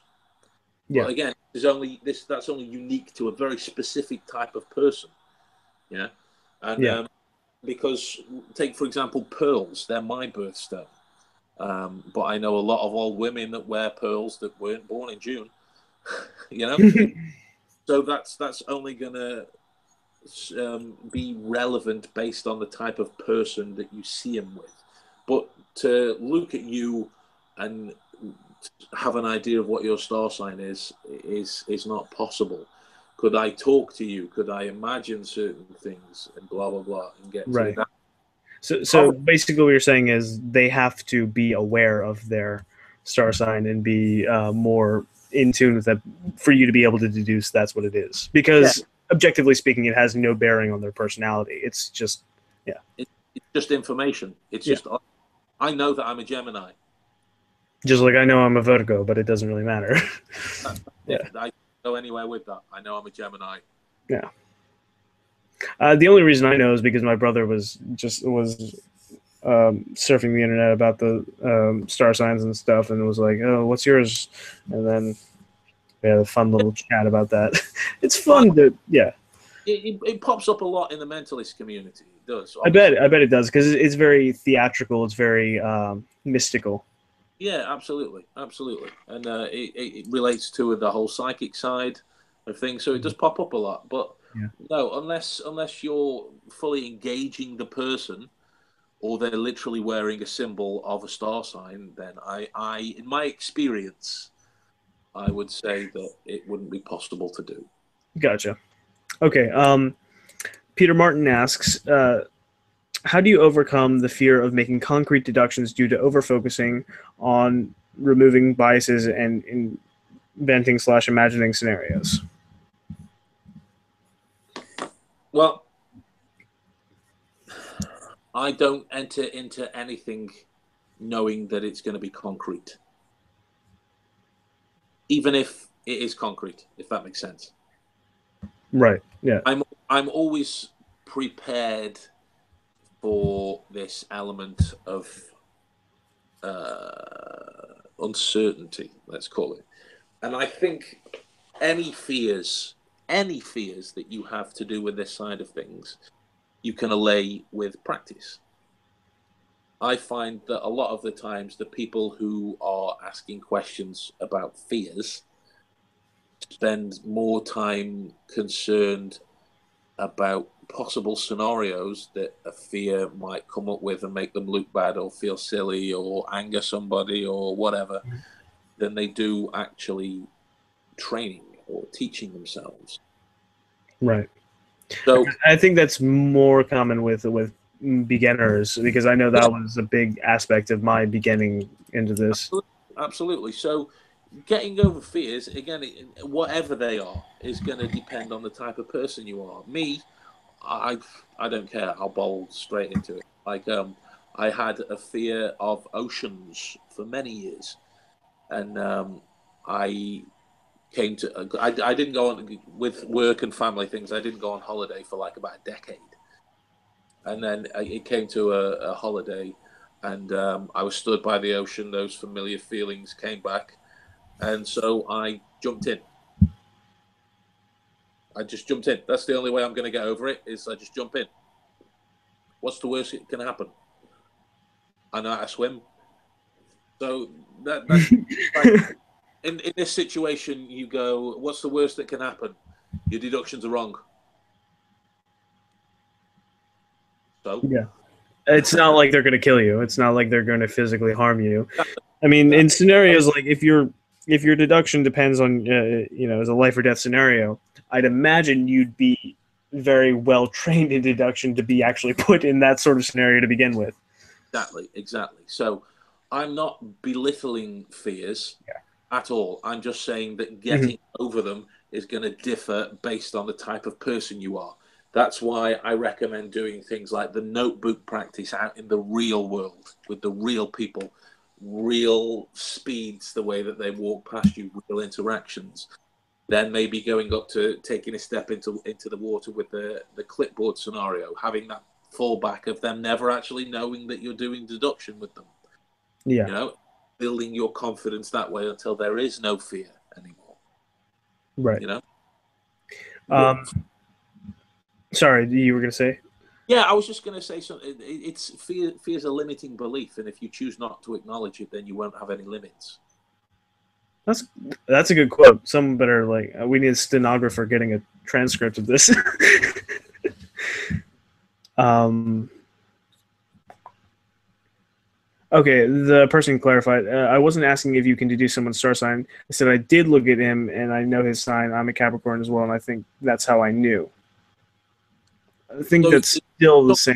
Yeah. But again, that's only unique to a very specific type of person. Yeah. And because take for example pearls, they're my birthstone. But I know a lot of old women that wear pearls that weren't born in June. You know? So that's only gonna be relevant based on the type of person that you see him with. But to look at you and have an idea of what your star sign is not possible. Could I talk to you? Could I imagine certain things and blah blah blah and get to that? So basically, what you're saying is they have to be aware of their star sign and be more in tune with that for you to be able to deduce that's what it is. Because objectively speaking, it has no bearing on their personality. It's just it's just information. It's just I know that I'm a Gemini. Just like I know I'm a Virgo, but it doesn't really matter. I go anywhere with that. I know I'm a Gemini. Yeah. The only reason I know is because my brother was surfing the internet about the star signs and stuff, and it was like, "Oh, what's yours?" And then we had a fun little chat about that. It's fun to It pops up a lot in the mentalist community. It does. Obviously. I bet it does because it's very theatrical. It's very mystical. Yeah, absolutely, absolutely, and it relates to the whole psychic side of things, so it does pop up a lot. But Yeah. no, unless you're fully engaging the person, or they're literally wearing a symbol of a star sign, then in my experience, I would say that it wouldn't be possible to do. Gotcha. Okay. Peter Martin asks, how do you overcome the fear of making concrete deductions due to overfocusing on removing biases and inventing slash imagining scenarios? Well, I don't enter into anything knowing that it's going to be concrete, even if it is concrete, if that makes sense. Right. Yeah. I'm always prepared for this element of uncertainty, let's call it. And I think any fears, any fears that you have to do with this side of things, you can allay with practice. I find that a lot of the times the people who are asking questions about fears spend more time concerned about possible scenarios that a fear might come up with and make them look bad or feel silly or anger somebody or whatever than they do actually training or teaching themselves. Right. So I think that's more common with beginners because I know yeah, that was a big aspect of my beginning into this. absolutely. So getting over fears, again, whatever they are, is going to depend on the type of person you are. Me, I I don't care. I'll bowl straight into it. I had a fear of oceans for many years, and I came to. I didn't go on with work and family things. I didn't go on holiday for like about a decade, and then it came to a holiday, and I was stood by the ocean. Those familiar feelings came back, and so I jumped in. I just jumped in. That's the only way I'm going to get over it. Is I just jump in. What's the worst that can happen? I know how to swim. So that's like, in this situation, you go, what's the worst that can happen? Your deductions are wrong. So Yeah. It's not like they're going to kill you. It's not like they're going to physically harm you. exactly, I mean, in exactly. scenarios like if your deduction depends on as a life or death scenario, I'd imagine you'd be very well trained in deduction to be actually put in that sort of scenario to begin with. Exactly, exactly. So I'm not belittling fears at all. I'm just saying that Mm-hmm. getting over them is going to differ based on the type of person you are. That's why I recommend doing things like the notebook practice out in the real world with the real people, real speeds, the way that they walk past you, real interactions. Then maybe going up to taking a step into the water with the clipboard scenario, having that fallback of them never actually knowing that you're doing deduction with them. Yeah. You know, building your confidence that way until there is no fear anymore. Right. You know. But Um, sorry, you were going to say? yeah, I was just going to say something. It's fear. Fear is a limiting belief, and if you choose not to acknowledge it, then you won't have any limits. That's that's a good quote. Someone better like we need a stenographer getting a transcript of this. um, okay, the person clarified. I wasn't asking if you can deduce someone's star sign. I said I did look at him and I know his sign. I'm a Capricorn as well, and I think that's how I knew. I think So that's still the it's same.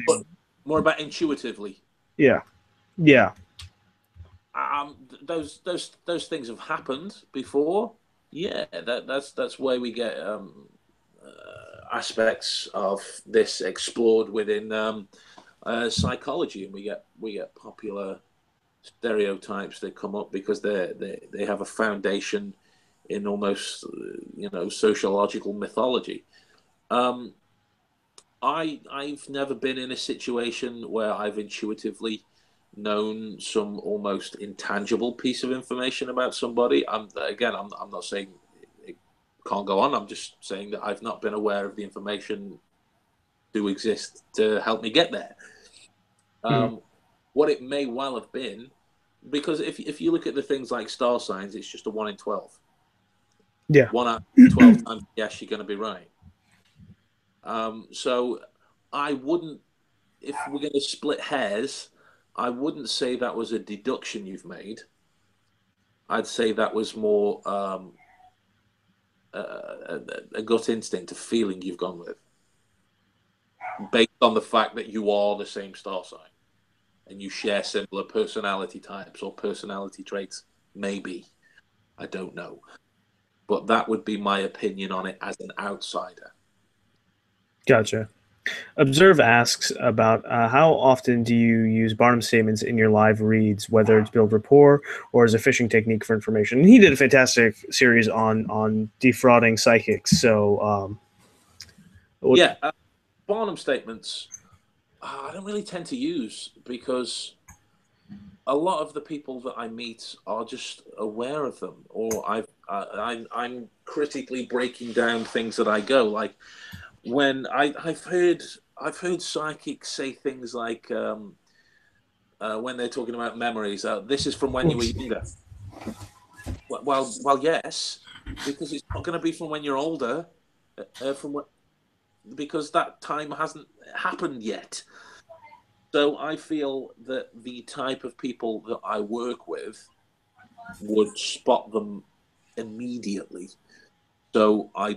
more about intuitively. Yeah, yeah, Those things have happened before. Yeah, that's where we get aspects of this explored within psychology, and we get popular stereotypes that come up because they have a foundation in almost sociological mythology. Um, I've never been in a situation where I've intuitively known some almost intangible piece of information about somebody. I'm not saying it can't go on. I'm just saying that I've not been aware of the information to exist to help me get there. mhm, Um, what it may well have been because if you look at the things like star signs, it's just a 1 in 12. Yeah. 1 out of 12 times, yes, you're going to be right. So I wouldn't, if we're going to split hairs, I wouldn't say that was a deduction you've made. I'd say that was more a gut instinct, a feeling you've gone with, based on the fact that you are the same star sign and you share similar personality types or personality traits. Maybe. I don't know. But that would be my opinion on it as an outsider. Gotcha. Observe asks about how often do you use Barnum statements in your live reads, whether to build rapport or as a fishing technique for information. And he did a fantastic series on defrauding psychics. So, Yeah, Barnum statements, I don't really tend to use because a lot of the people that I meet are just aware of them, or I'm critically breaking down things that I go like when I've heard psychics say things like when they're talking about memories, this is from when you were younger. Well, yes, because it's not going to be from when you're older, from what because that time hasn't happened yet. So I feel that the type of people that I work with would spot them immediately. So I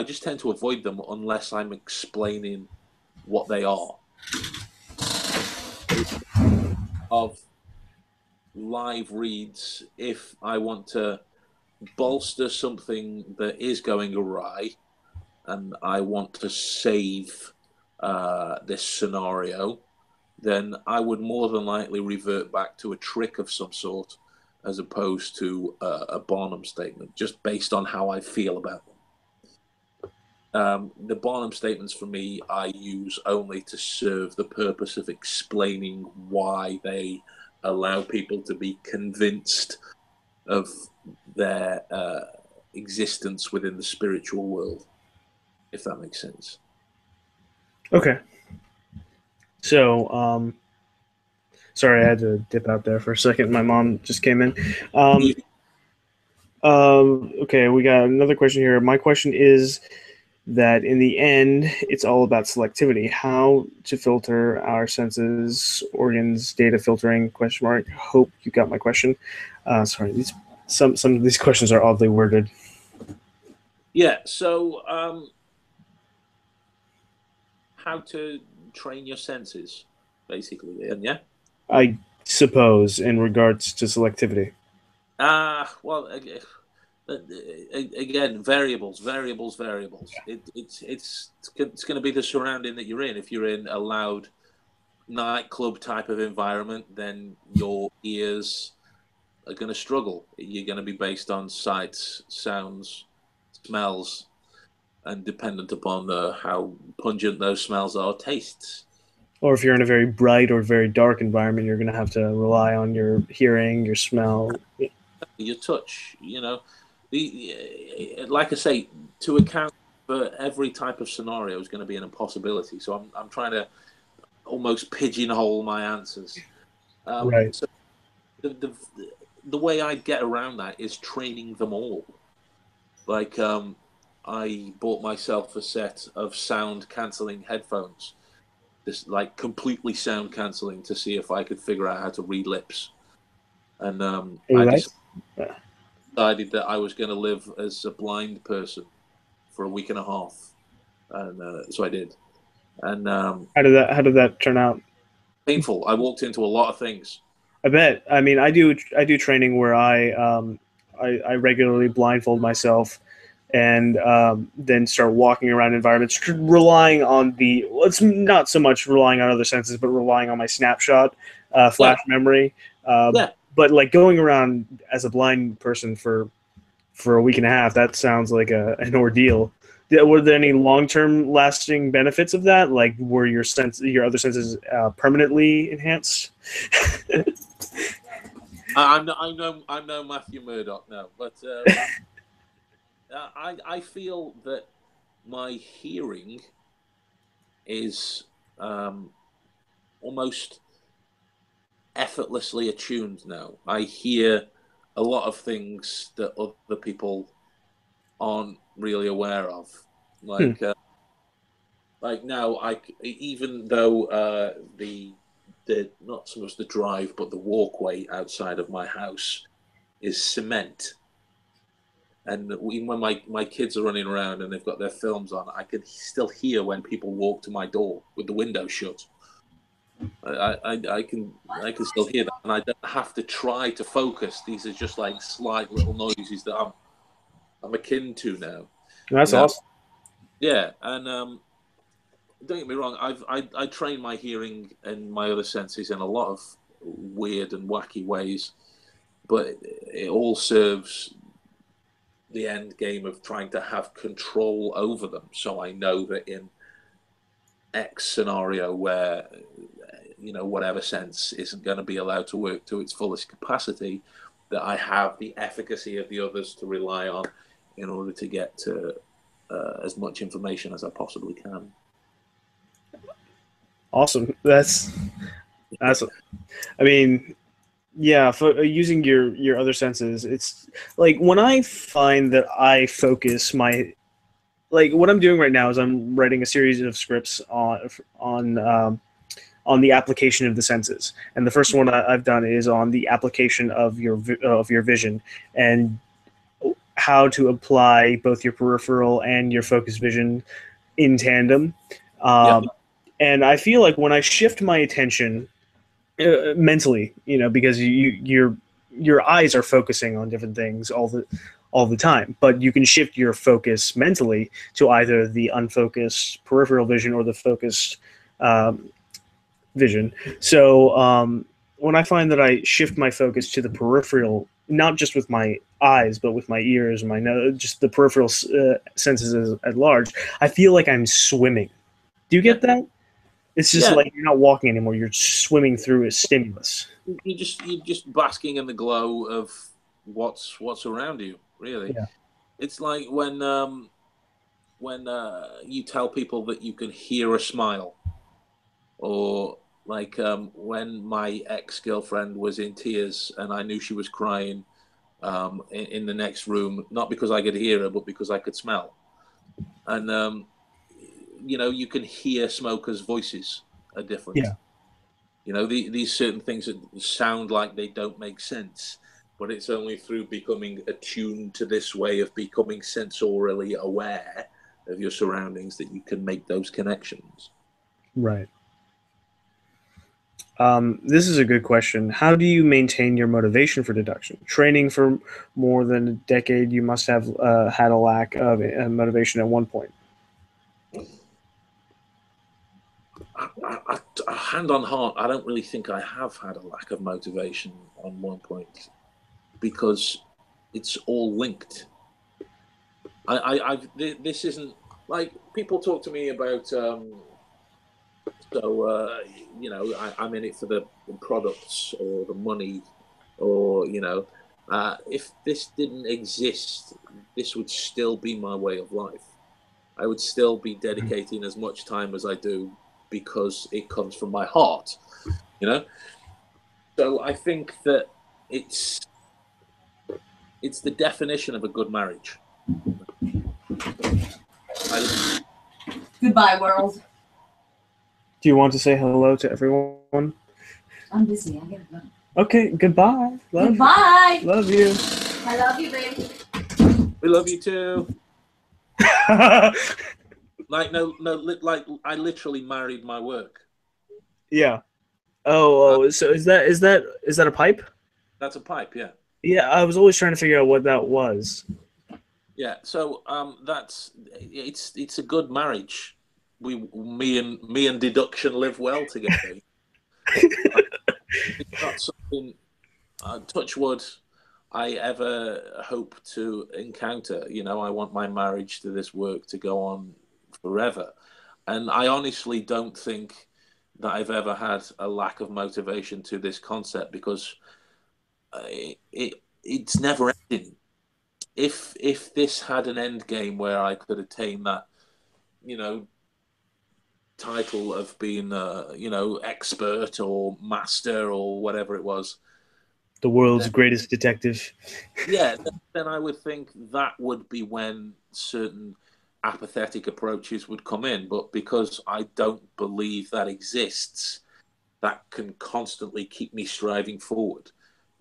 just tend to avoid them unless I'm explaining what they are. Of live reads, if I want to bolster something that is going awry and I want to save this scenario, then I would more than likely revert back to a trick of some sort as opposed to a Barnum statement, just based on how I feel about them. The Barnum statements for me, I use only to serve the purpose of explaining why they allow people to be convinced of their existence within the spiritual world, if that makes sense. okay. So, sorry, I had to dip out there for a second. My mom just came in. Um, okay, we got another question here. My question is that in the end, it's all about selectivity. How to filter our senses, organs, data filtering? Question mark. Hope you got my question. Sorry, these some of these questions are oddly worded. Yeah, so how to train your senses, basically, and yeah. I suppose in regards to selectivity. Well, again, variables. It's going to be the surrounding that you're in. If you're in a loud nightclub type of environment, then your ears are going to struggle. You're going to be based on sights, sounds, smells, and dependent upon how pungent those smells are, tastes. Or if you're in a very bright or very dark environment, you're going to have to rely on your hearing, your smell. Your touch, like I say, to account for every type of scenario is going to be an impossibility. So I'm trying to almost pigeonhole my answers. Right. So the way I get around that is training them all. Like I bought myself a set of sound cancelling headphones, just like completely sound cancelling, to see if I could figure out how to read lips. And I Right. decided that I was going to live as a blind person for a week and a half, and so I did. And How did that turn out? painful. I walked into a lot of things. I bet. I mean, I do training where I regularly blindfold myself and then start walking around environments, relying on it's not so much relying on other senses, but relying on my snapshot Yeah, flash memory. yeah. But like going around as a blind person for a week and a half, that sounds like an ordeal. Were there any long-term lasting benefits of that? Like, were your other senses permanently enhanced? I'm no Matthew Murdoch now, but I feel that my hearing is almost effortlessly attuned now. I hear a lot of things that other people aren't really aware of. Like now, even though the not so much the drive, but the walkway outside of my house is cement, and even when my kids are running around and they've got their films on, I can still hear when people walk to my door with the window shut. I can still hear that, and I don't have to try to focus. These are just like slight little noises that I'm akin to now. That's awesome. Yeah, and don't get me wrong. I train my hearing and my other senses in a lot of weird and wacky ways, but it all serves the end game of trying to have control over them. So I know that in X scenario where whatever sense isn't going to be allowed to work to its fullest capacity, that I have the efficacy of the others to rely on in order to get to as much information as I possibly can. Awesome. That's. I mean, yeah. For using your other senses, it's like when I find that I focus my like what I'm doing right now is I'm writing a series of scripts on the application of the senses, and the first one I've done is on the application of your vision and how to apply both your peripheral and your focus vision in tandem. Yep. And I feel like when I shift my attention mentally, because your eyes are focusing on different things all the time, but you can shift your focus mentally to either the unfocused peripheral vision or the focused vision. So when I find that I shift my focus to the peripheral, not just with my eyes, but with my ears, my nose, just the peripheral senses at large, I feel like I'm swimming. Do you get that? It's just like you're not walking anymore; you're swimming through a stimulus. You're just basking in the glow of what's around you. Really, Yeah. It's like when you tell people that you can hear a smile, or like when my ex-girlfriend was in tears and I knew she was crying in the next room, not because I could hear her, but because I could smell. And you can hear smokers' voices are different. Yeah. These certain things that sound like they don't make sense, but it's only through becoming attuned to this way of becoming sensorially aware of your surroundings that you can make those connections. Right. This is a good question. How do you maintain your motivation for deduction? Training for more than a decade, you must have had a lack of motivation at one point. Hand on heart, I don't really think I have had a lack of motivation on one point, because it's all linked. This isn't like people talk to me about. I'm in it for the products or the money, or if this didn't exist, this would still be my way of life. I would still be dedicating as much time as I do because it comes from my heart, So I think that it's the definition of a good marriage. Goodbye, world. Do you want to say hello to everyone? I'm busy. I gotta go. Okay, goodbye. Goodbye. Love you. I love you, baby. We love you too. Like like I literally married my work. Yeah. Oh, so is that a pipe? That's a pipe, yeah. Yeah, I was always trying to figure out what that was. Yeah, so it's a good marriage. Me and deduction live well together. It's not something, touch wood, I ever hope to encounter. I want my marriage to this work to go on forever, and I honestly don't think that I've ever had a lack of motivation to this concept, because it's never ending. If this had an end game where I could attain that, title of being, expert or master or whatever it was. The world's greatest detective. Yeah, then I would think that would be when certain apathetic approaches would come in. But because I don't believe that exists, that can constantly keep me striving forward.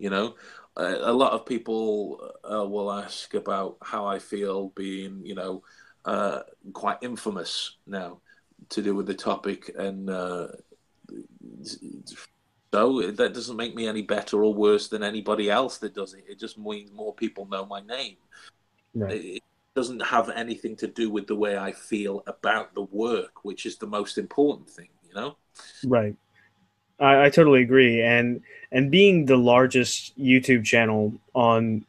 A lot of people will ask about how I feel being, quite infamous now to do with the topic, and so that doesn't make me any better or worse than anybody else that does it. It just means more people know my name. Right. It doesn't have anything to do with the way I feel about the work, which is the most important thing, Right. I totally agree, and being the largest YouTube channel on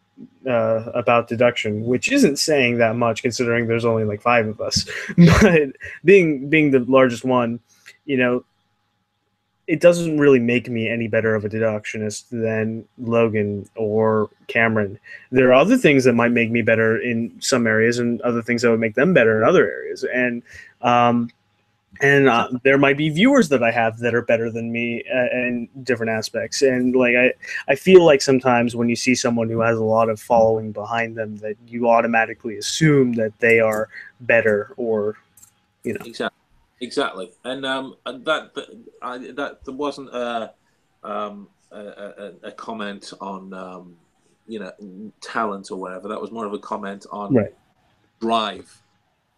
about deduction, which isn't saying that much considering there's only like 5 of us, but being the largest one, it doesn't really make me any better of a deductionist than Logan or Cameron. There are other things that might make me better in some areas, and other things that would make them better in other areas, and there might be viewers that I have that are better than me in different aspects. And like I feel like sometimes when you see someone who has a lot of following behind them, that you automatically assume that they are better, or Exactly, and that there wasn't a comment on talent or whatever. That was more of a comment on right. drive.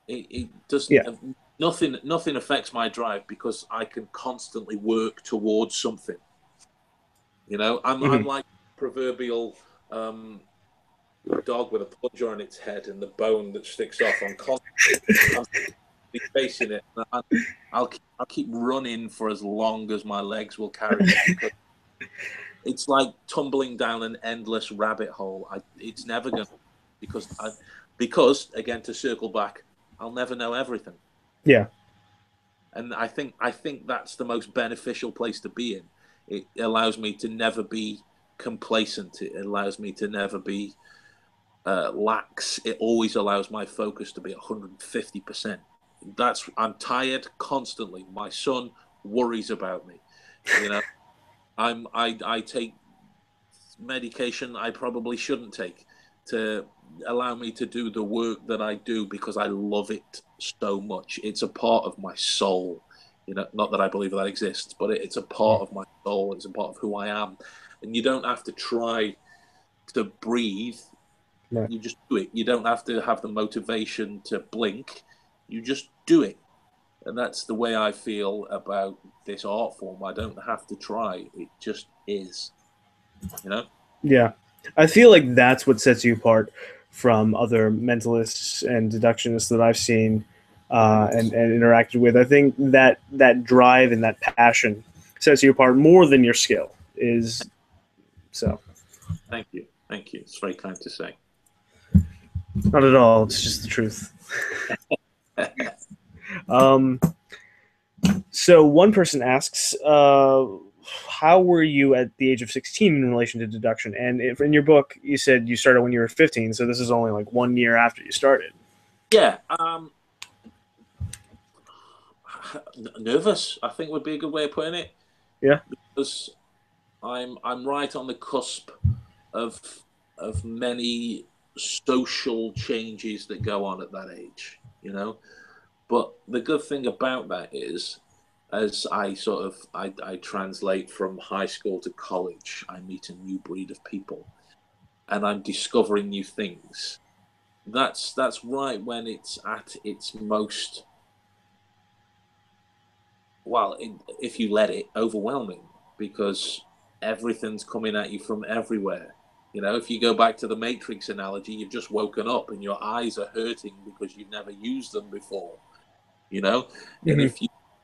It doesn't. Yeah. Nothing affects my drive because I can constantly work towards something. I'm like proverbial dog with a plunger on its head and the bone that sticks off. I'm constantly facing it. I'll keep running for as long as my legs will carry me, because it's like tumbling down an endless rabbit hole. It's never going to, because again, to circle back, I'll never know everything. Yeah. And I think that's the most beneficial place to be in. It allows me to never be complacent. It allows me to never be lax. It always allows my focus to be 150%. I'm tired constantly. My son worries about me. I take medication I probably shouldn't take to allow me to do the work that I do because I love it so much. It's a part of my soul. Not that I believe that exists, but it's a part of my soul. It's a part of who I am. And you don't have to try to breathe. Right. You just do it. You don't have to have the motivation to blink. You just do it. And that's the way I feel about this art form. I don't have to try. It just is. Yeah. I feel like that's what sets you apart from other mentalists and deductionists that I've seen and interacted with. I think that drive and that passion sets you apart more than your skill is. So. Thank you. It's very kind to say. Not at all. It's just the truth. So one person asks, how were you at the age of 16 in relation to deduction? And in your book, you said you started when you were 15, so this is only like 1 year after you started. Yeah. Nervous, I think, would be a good way of putting it. Yeah. Because I'm right on the cusp of many social changes that go on at that age, But the good thing about that is, as I translate from high school to college, I meet a new breed of people, and I'm discovering new things. That's right when it's at its most, well, if you let it, overwhelming, because everything's coming at you from everywhere. If you go back to the Matrix analogy, you've just woken up and your eyes are hurting because you've never used them before. Mm-hmm. And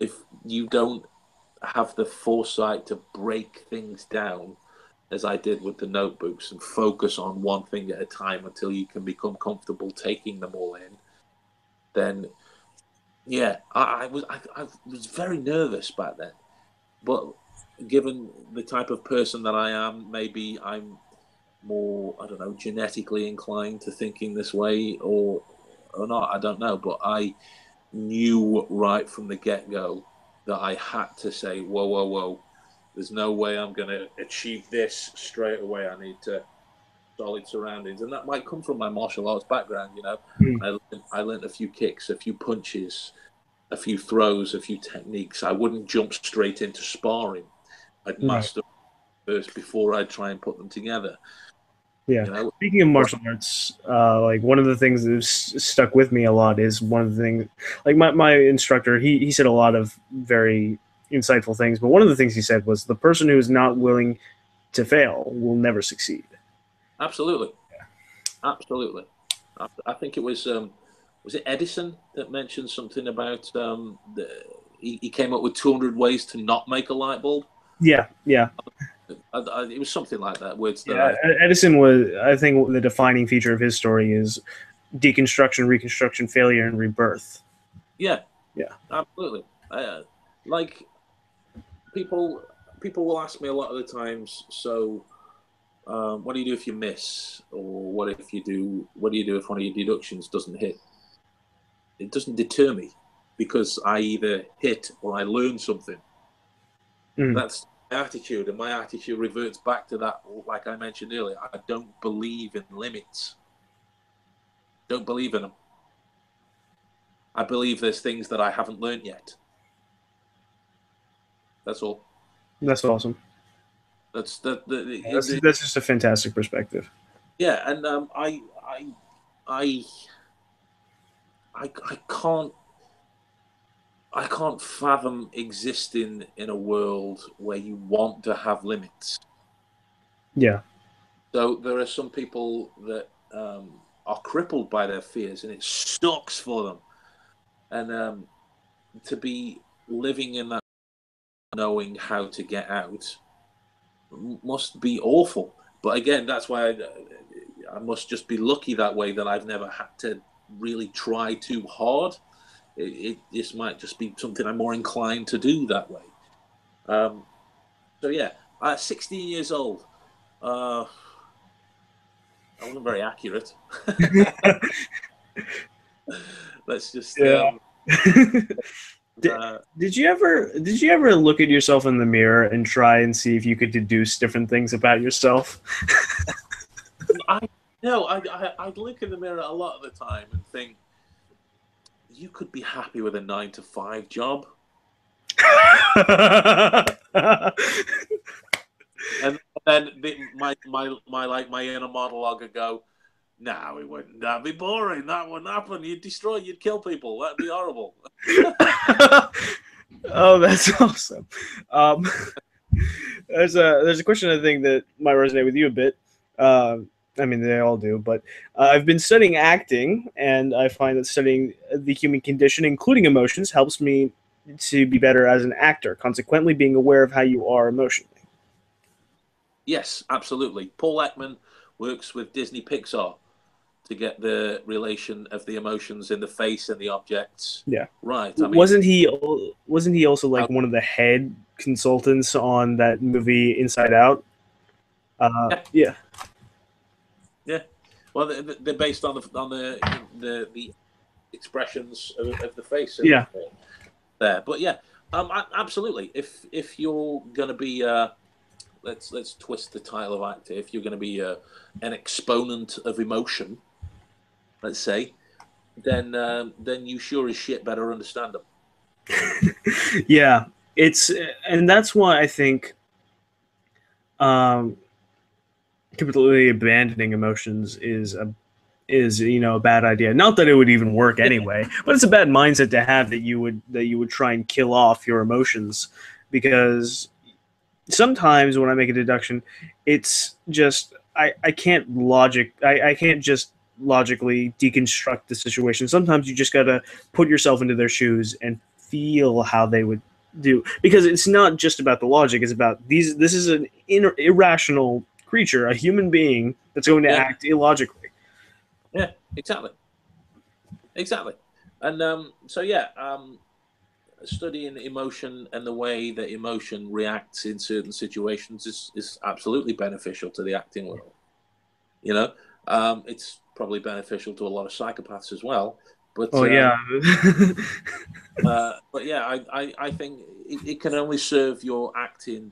if you don't have the foresight to break things down, as I did with the notebooks, and focus on one thing at a time until you can become comfortable taking them all in, then yeah, I was very nervous back then. But given the type of person that I am, maybe I'm more, I don't know, genetically inclined to thinking this way, or not, I don't know. But knew right from the get-go that I had to say, whoa, whoa, whoa, there's no way I'm going to achieve this straight away. I need to solid surroundings. And that might come from my martial arts background, you know. I learned a few kicks, a few punches, a few throws, a few techniques. I wouldn't jump straight into sparring. I'd master first before I'd try and put them together. Yeah. You know? Speaking of martial arts, like one of the things that's stuck with me a lot is one of the things, like my instructor, he said a lot of very insightful things, but one of the things he said was the person who is not willing to fail will never succeed. Absolutely. Yeah. Absolutely. I think it was it Edison that mentioned something about he came up with 200 ways to not make a light bulb? Yeah. It was something like that. Words yeah, Edison was, I think the defining feature of his story is deconstruction, reconstruction, failure, and rebirth. Yeah, yeah, absolutely. Like people will ask me a lot of the times. So, what do you do if you miss, or what do you do if one of your deductions doesn't hit? It doesn't deter me because I either hit or I learn something. That's my attitude, and my attitude reverts back to that. Like I mentioned earlier, I don't believe in limits. Don't believe in them. I believe there's things that I haven't learned yet. That's all. That's awesome. That's just a fantastic perspective. Yeah, and I can't fathom existing in a world where you want to have limits. Yeah. So there are some people that are crippled by their fears, and it sucks for them. And to be living in that, knowing how to get out, must be awful. But again, that's why I must just be lucky that way, that I've never had to really try too hard. This might just be something I'm more inclined to do that way. So yeah, 16 years old. I wasn't very accurate. Let's just. Did you ever look at yourself in the mirror and try and see if you could deduce different things about yourself? I'd look in the mirror a lot of the time and think, you could be happy with a 9-to-5 job. And then my inner monologue would go, no, it wouldn't. That'd be boring. That wouldn't happen. You'd kill people. That'd be horrible. Oh, that's awesome. There's a question I think that might resonate with you a bit. I mean, they all do, but I've been studying acting, and I find that studying the human condition, including emotions, helps me to be better as an actor, consequently being aware of how you are emotionally. Yes, absolutely. Paul Ekman works with Disney Pixar to get the relation of the emotions in the face and the objects. Yeah. Right. I mean, wasn't he also like one of the head consultants on that movie Inside Out? Yeah. Well, they're based on the expressions of the face. Yeah. There, but yeah, absolutely. If you're going to be, let's twist the title of actor. If you're going to be an exponent of emotion, let's say, then you sure as shit better understand them. Yeah, and that's why I think completely abandoning emotions is a bad idea. Not that it would even work anyway, but it's a bad mindset to have, that you would try and kill off your emotions, because sometimes when I make a deduction, it's just I can't just logically deconstruct the situation. Sometimes you just gotta put yourself into their shoes and feel how they would do, because it's not just about the logic. It's about this is an irrational creature, a human being that's going to act illogically. Yeah, exactly. And so yeah, studying emotion and the way that emotion reacts in certain situations is absolutely beneficial to the acting world. You know, it's probably beneficial to a lot of psychopaths as well, But Oh yeah. but yeah, I think it can only serve your acting,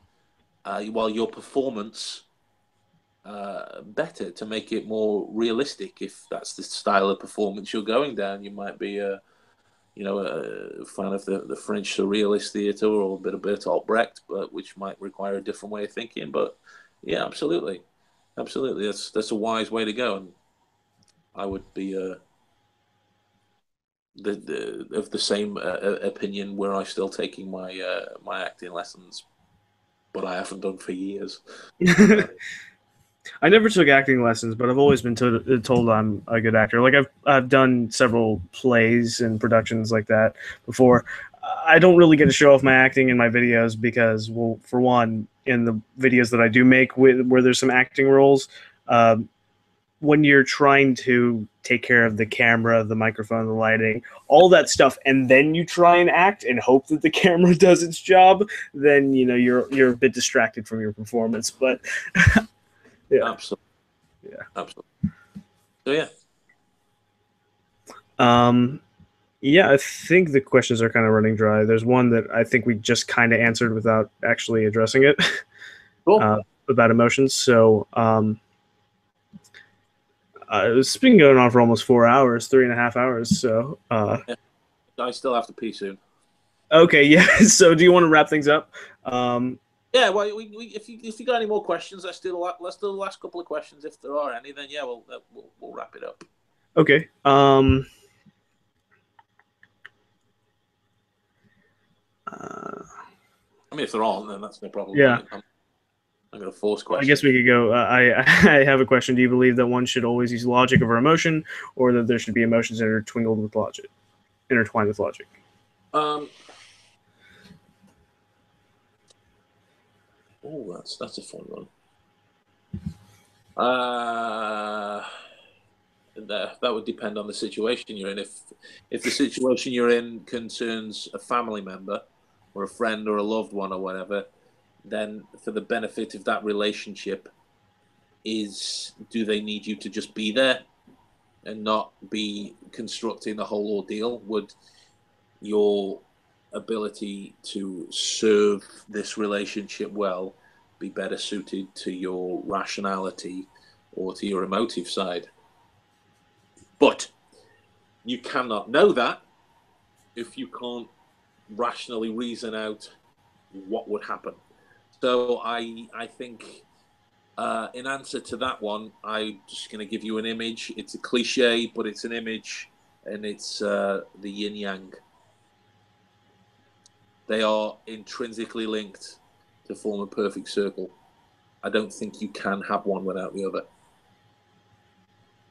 your performance better, to make it more realistic. If that's the style of performance you're going down, you might be a fan of the French surrealist theatre or a bit of Bertolt Brecht, but which might require a different way of thinking. But yeah, absolutely, that's a wise way to go, and I would be of the same opinion, where I'm still taking my acting lessons, but I haven't done for years. I never took acting lessons, but I've always been told I'm a good actor. Like I've done several plays and productions like that before. I don't really get to show off my acting in my videos because, well, for one, in the videos that I do make where there's some acting roles, when you're trying to take care of the camera, the microphone, the lighting, all that stuff, and then you try and act and hope that the camera does its job, then you're a bit distracted from your performance. But yeah, Absolutely, absolutely. So yeah. Yeah, I think the questions are kind of running dry. There's one that I think we just kind of answered without actually addressing it. Cool. About emotions. So it's been going on for almost 4 hours, 3.5 hours. So Yeah. I still have to pee soon. Okay, yeah. So do you want to wrap things up? Yeah, well, if you got any more questions, let's do the last couple of questions. If there are any, then yeah, we'll wrap it up. Okay. I mean, if there aren't, then that's no problem. Yeah. I'm going to force questions. I guess we could go. I have a question. Do you believe that one should always use logic over emotion, or that there should be emotions intertwined with logic? Oh, that's a fun one. That would depend on the situation you're in. If the situation you're in concerns a family member or a friend or a loved one or whatever, then for the benefit of that relationship, do they need you to just be there and not be constructing the whole ordeal? Would your ability to serve this relationship well be better suited to your rationality or to your emotive side? But you cannot know that if you can't rationally reason out what would happen. So I think in answer to that one, I'm just going to give you an image. It's a cliche, but it's an image, and it's the yin yang. They are intrinsically linked to form a perfect circle. I don't think you can have one without the other.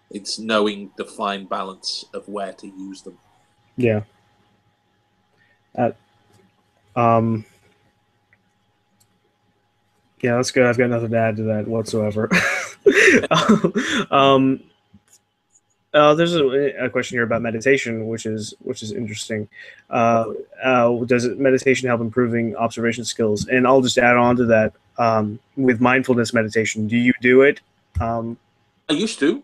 It's knowing the fine balance of where to use them. Yeah. Yeah, that's good. I've got nothing to add to that whatsoever. There's a question here about meditation, which is interesting. Does meditation help improving observation skills? And I'll just add on to that. With mindfulness meditation, do you do it? I used to.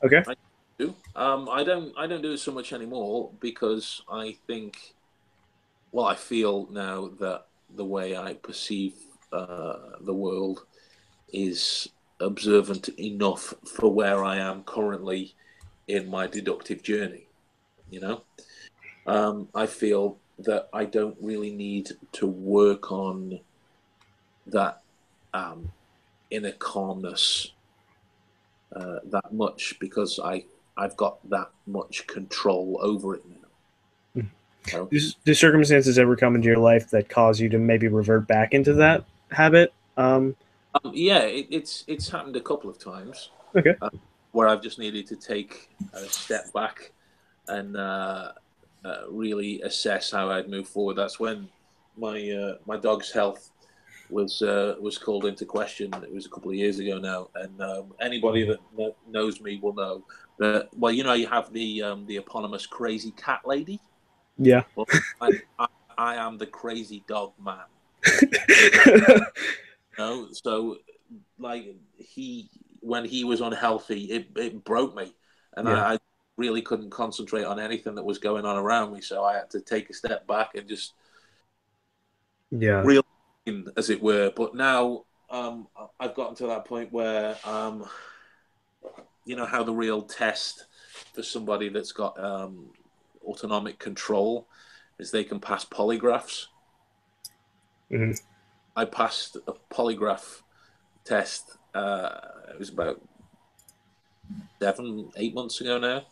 Okay. I do. I don't do it so much anymore because I think, well, I feel now that the way I perceive the world is observant enough for where I am currently in my deductive journey. I feel that I don't really need to work on that inner calmness that much, because I've got that much control over it now. So, do circumstances ever come into your life that cause you to maybe revert back into that habit? yeah, it's happened a couple of times. Okay. Where I've just needed to take a step back and really assess how I'd move forward. That's when my dog's health was called into question. It was a couple of years ago now, and anybody that knows me will know that. Well, you have the eponymous crazy cat lady. Yeah. Well, I am the crazy dog man. So like when he was unhealthy, it broke me, and yeah. really couldn't concentrate on anything that was going on around me. So I had to take a step back and just reel in, as it were. But now I've gotten to that point where, you know, how the real test for somebody that's got autonomic control is they can pass polygraphs. Mm-hmm. I passed a polygraph test. It was about 7-8 months ago now,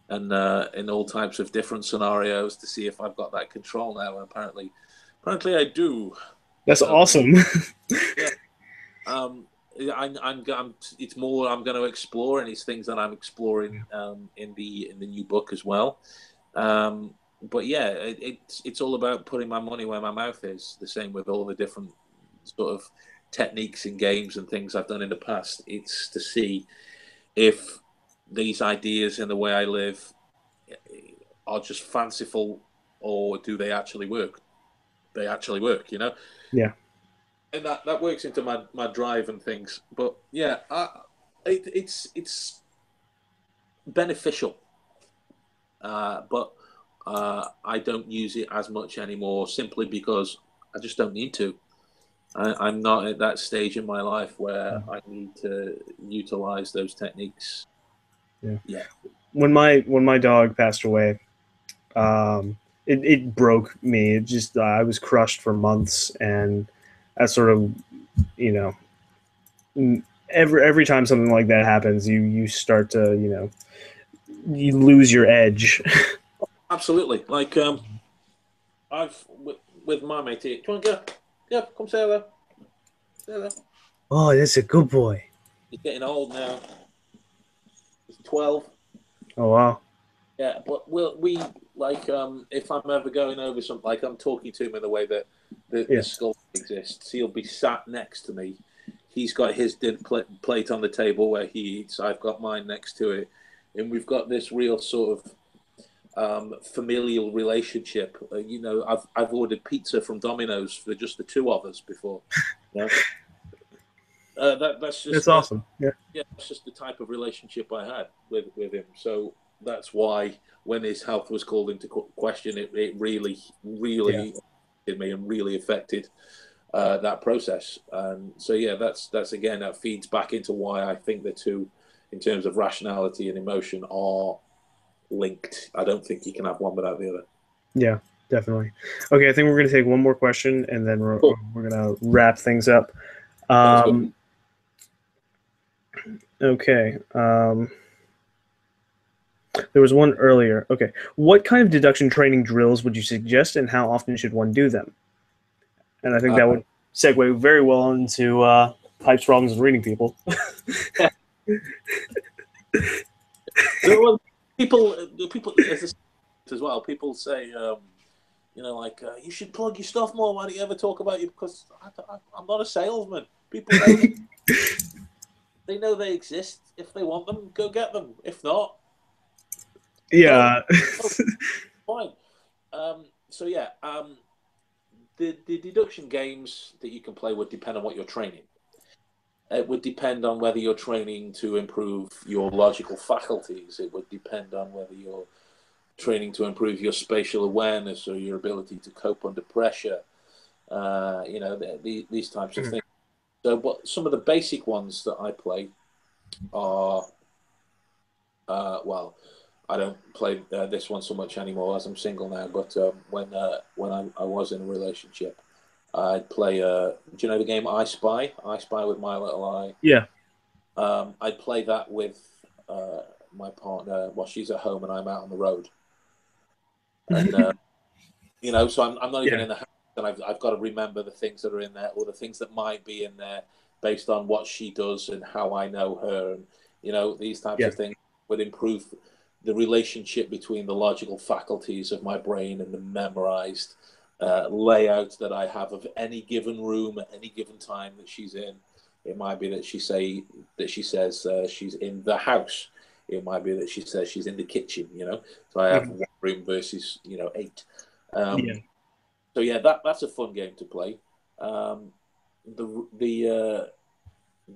and in all types of different scenarios to see if I've got that control now. And apparently I do. That's awesome. Yeah. It's more I'm going to explore, and it's things that I'm exploring in the new book as well. But yeah, it's all about putting my money where my mouth is. The same with all the different sort of techniques and games and things I've done in the past. It's to see if these ideas and the way I live are just fanciful, or do they actually work? They actually work, you know? Yeah. And that works into my drive and things. But yeah, it's beneficial. But I don't use it as much anymore, simply because I just don't need to. I'm not at that stage in my life where I need to utilize those techniques. Yeah. When my dog passed away, it broke me. It just I was crushed for months, and that sort of, you know, every time something like that happens, you start to, you know, you lose your edge. Absolutely. Like I've with my mate here. Come on, get come say hello. Say hello. Oh, that's a good boy. He's getting old now. He's 12. Oh wow. Yeah, but we like if I'm ever going over something, like I'm talking to him in the way that the skull exists, he'll be sat next to me. He's got his plate on the table where he eats. I've got mine next to it, and we've got this real sort of familial relationship. You know, I've ordered pizza from Domino's for just the two of us before. You know? That's just awesome. Yeah, that's just the type of relationship I had with him. So that's why when his health was called into question, it really affected me and really affected that process. And so yeah, that's again, that feeds back into why I think the two, in terms of rationality and emotion, are linked. I don't think you can have one without the other. Yeah, definitely. Okay, I think we're going to take one more question, and then we're going to wrap things up. Okay. There was one earlier. Okay. What kind of deduction training drills would you suggest, and how often should one do them? And I think that would segue very well into types, problems, and reading people. People as well. People say, you know, like you should plug your stuff more. Why don't you ever talk about you? Because I'm not a salesman. People know they know they exist. If they want them, go get them. If not, yeah, fine. So yeah, the deduction games that you can play would depend on what you're training. It would depend on whether you're training to improve your logical faculties. It would depend on whether you're training to improve your spatial awareness or your ability to cope under pressure. You know, these types of things. So, but some of the basic ones that I play are, well, I don't play this one so much anymore as I'm single now. But when I was in a relationship, I'd play. Do you know the game I Spy? I Spy with My Little Eye. Yeah. I'd play that with my partner while she's at home and I'm out on the road. And you know, so I'm not even in the house, and I've got to remember the things that are in there, or the things that might be in there, based on what she does and how I know her, and you know, these types of things would improve the relationship between the logical faculties of my brain and the memorized layout that I have of any given room at any given time that she's in. It might be that she says she's in the house. It might be that she says she's in the kitchen. You know, so I have one room versus 8. So yeah, that's a fun game to play. The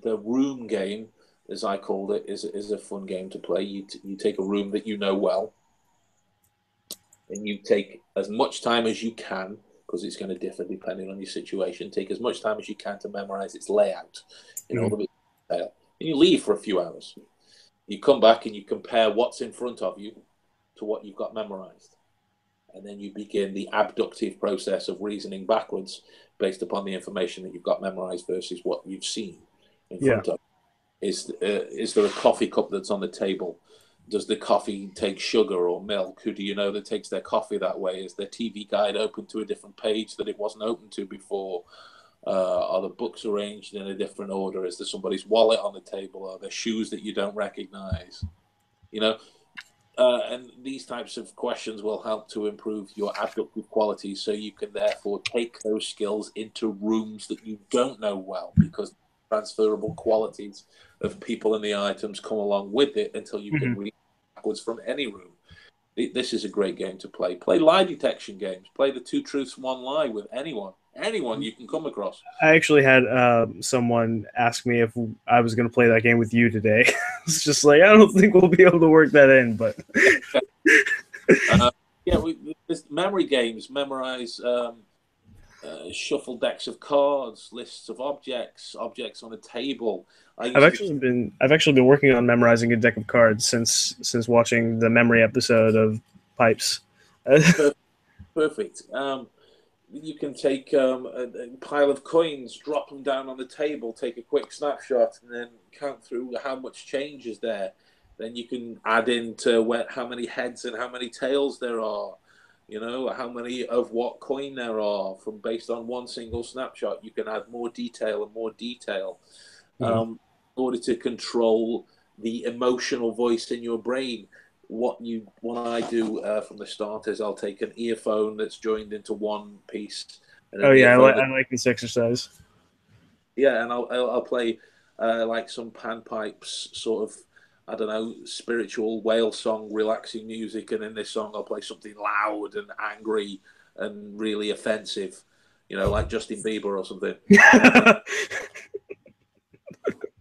room game as I called it, is a fun game to play. You take a room that you know well, and you take as much time as you can, because it's going to differ depending on your situation. Take as much time as you can to memorize its layout in all the detail. And you leave for a few hours. You come back and you compare what's in front of you to what you've got memorized. And then you begin the abductive process of reasoning backwards based upon the information that you've got memorized versus what you've seen in front of you. Is there a coffee cup that's on the table? Does the coffee take sugar or milk? Who do you know that takes their coffee that way? Is their TV guide open to a different page that it wasn't open to before? Are the books arranged in a different order? Is there somebody's wallet on the table? Are there shoes that you don't recognize? You know, and these types of questions will help to improve your abductive qualities, so you can therefore take those skills into rooms that you don't know well, because transferable qualities of people and the items come along with it until you can read backwards from any room. This is a great game to play. Play lie detection games. Play the 2 truths, 1 lie with anyone you can come across. I actually had someone ask me if I was going to play that game with you today. It's just like, I don't think we'll be able to work that in, but there's memory games. Memorize shuffle decks of cards, lists of objects on a table. I've actually been working on memorizing a deck of cards since watching the memory episode of Pipes. Perfect. You can take a pile of coins, drop them down on the table, take a quick snapshot, and then count through how much change is there. Then you can add into how many heads and how many tails there are. You know, how many of what coin there are from based on one single snapshot. You can add more detail and more detail in order to control the emotional voice in your brain. What I do from the start is I'll take an earphone that's joined into one piece. And I like this exercise. Yeah, and I'll play like some panpipes, sort of, I don't know, spiritual whale song, relaxing music, and in this song I'll play something loud and angry and really offensive, you know, like Justin Bieber or something.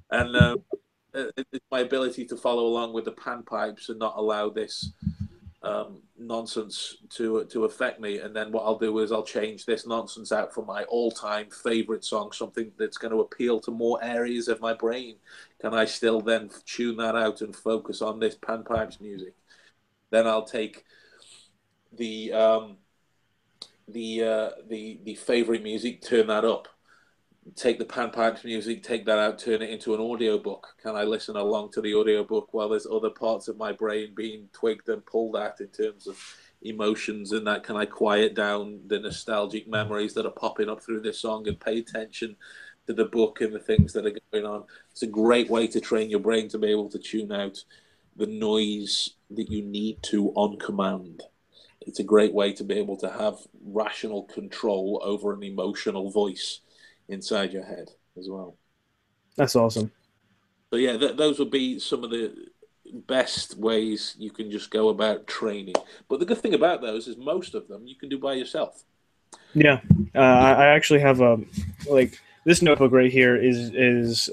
And it's my ability to follow along with the panpipes and not allow this nonsense to affect me. And then what I'll do is I'll change this nonsense out for my all-time favorite song, something that's going to appeal to more areas of my brain. Can I still then tune that out and focus on this panpipes music? Then I'll take the favorite music, turn that up. Take the panpipes music, take that out, turn it into an audiobook. Can I listen along to the audiobook while there's other parts of my brain being twigged and pulled at in terms of emotions and that? Can I quiet down the nostalgic memories that are popping up through this song and pay attention to the book and the things that are going on? It's a great way to train your brain to be able to tune out the noise that you need to on command. It's a great way to be able to have rational control over an emotional voice inside your head as well. That's awesome. So yeah, those would be some of the best ways you can just go about training. But the good thing about those is most of them you can do by yourself. Yeah, I actually have this notebook right here is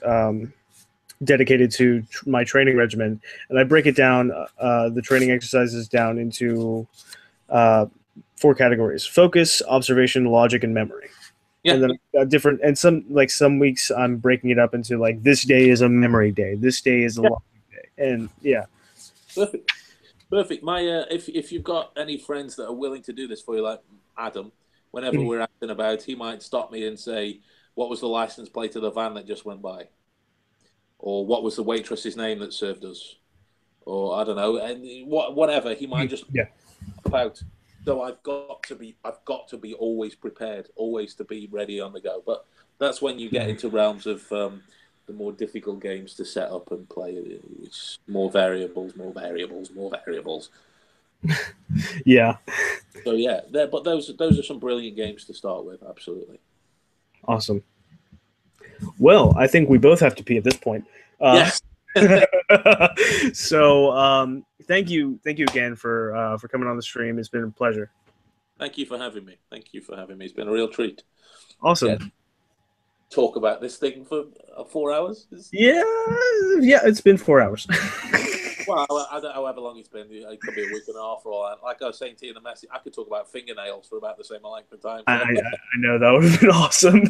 dedicated to my training regimen, and I break it down, the training exercises down into 4 categories: focus, observation, logic, and memory. Yeah. And then some weeks I'm breaking it up into like, this day is a memory day, this day is a logic day, and yeah. Perfect. My if you've got any friends that are willing to do this for you, like Adam, whenever we're asking about, he might stop me and say, "What was the license plate of the van that just went by?" Or what was the waitress's name that served us? Or I don't know, and whatever. He might just pop out. So I've got to be always prepared, always to be ready on the go. But that's when you get into realms of the more difficult games to set up and play. It's more variables. Yeah. So yeah, but those are some brilliant games to start with. Absolutely. Awesome. Well, I think we both have to pee at this point. Yes. So thank you again for coming on the stream. It's been a pleasure. Thank you for having me. It's been a real treat. Awesome. Yeah. talk about this thing for 4 hours. Yeah, it's been 4 hours. Well, I don't know however long it's been. It could be a week and a half or all that. Like I was saying to you in the message, I could talk about fingernails for about the same length of time. So. I know that would have been awesome.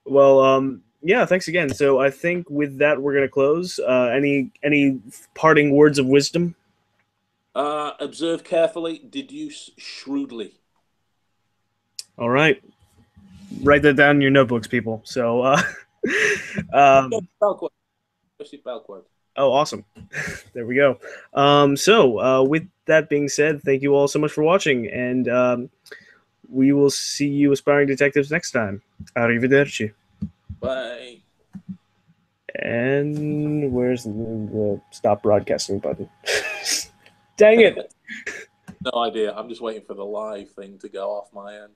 Well, yeah, thanks again. So I think with that we're gonna close. Any parting words of wisdom? Observe carefully, deduce shrewdly. All right, write that down in your notebooks, people. So, Bell quote. Especially bell quote. Oh, awesome. There we go. With that being said, thank you all so much for watching, and we will see you aspiring detectives next time. Arrivederci. Bye. And where's the stop broadcasting button? Dang it. No idea. I'm just waiting for the live thing to go off my end.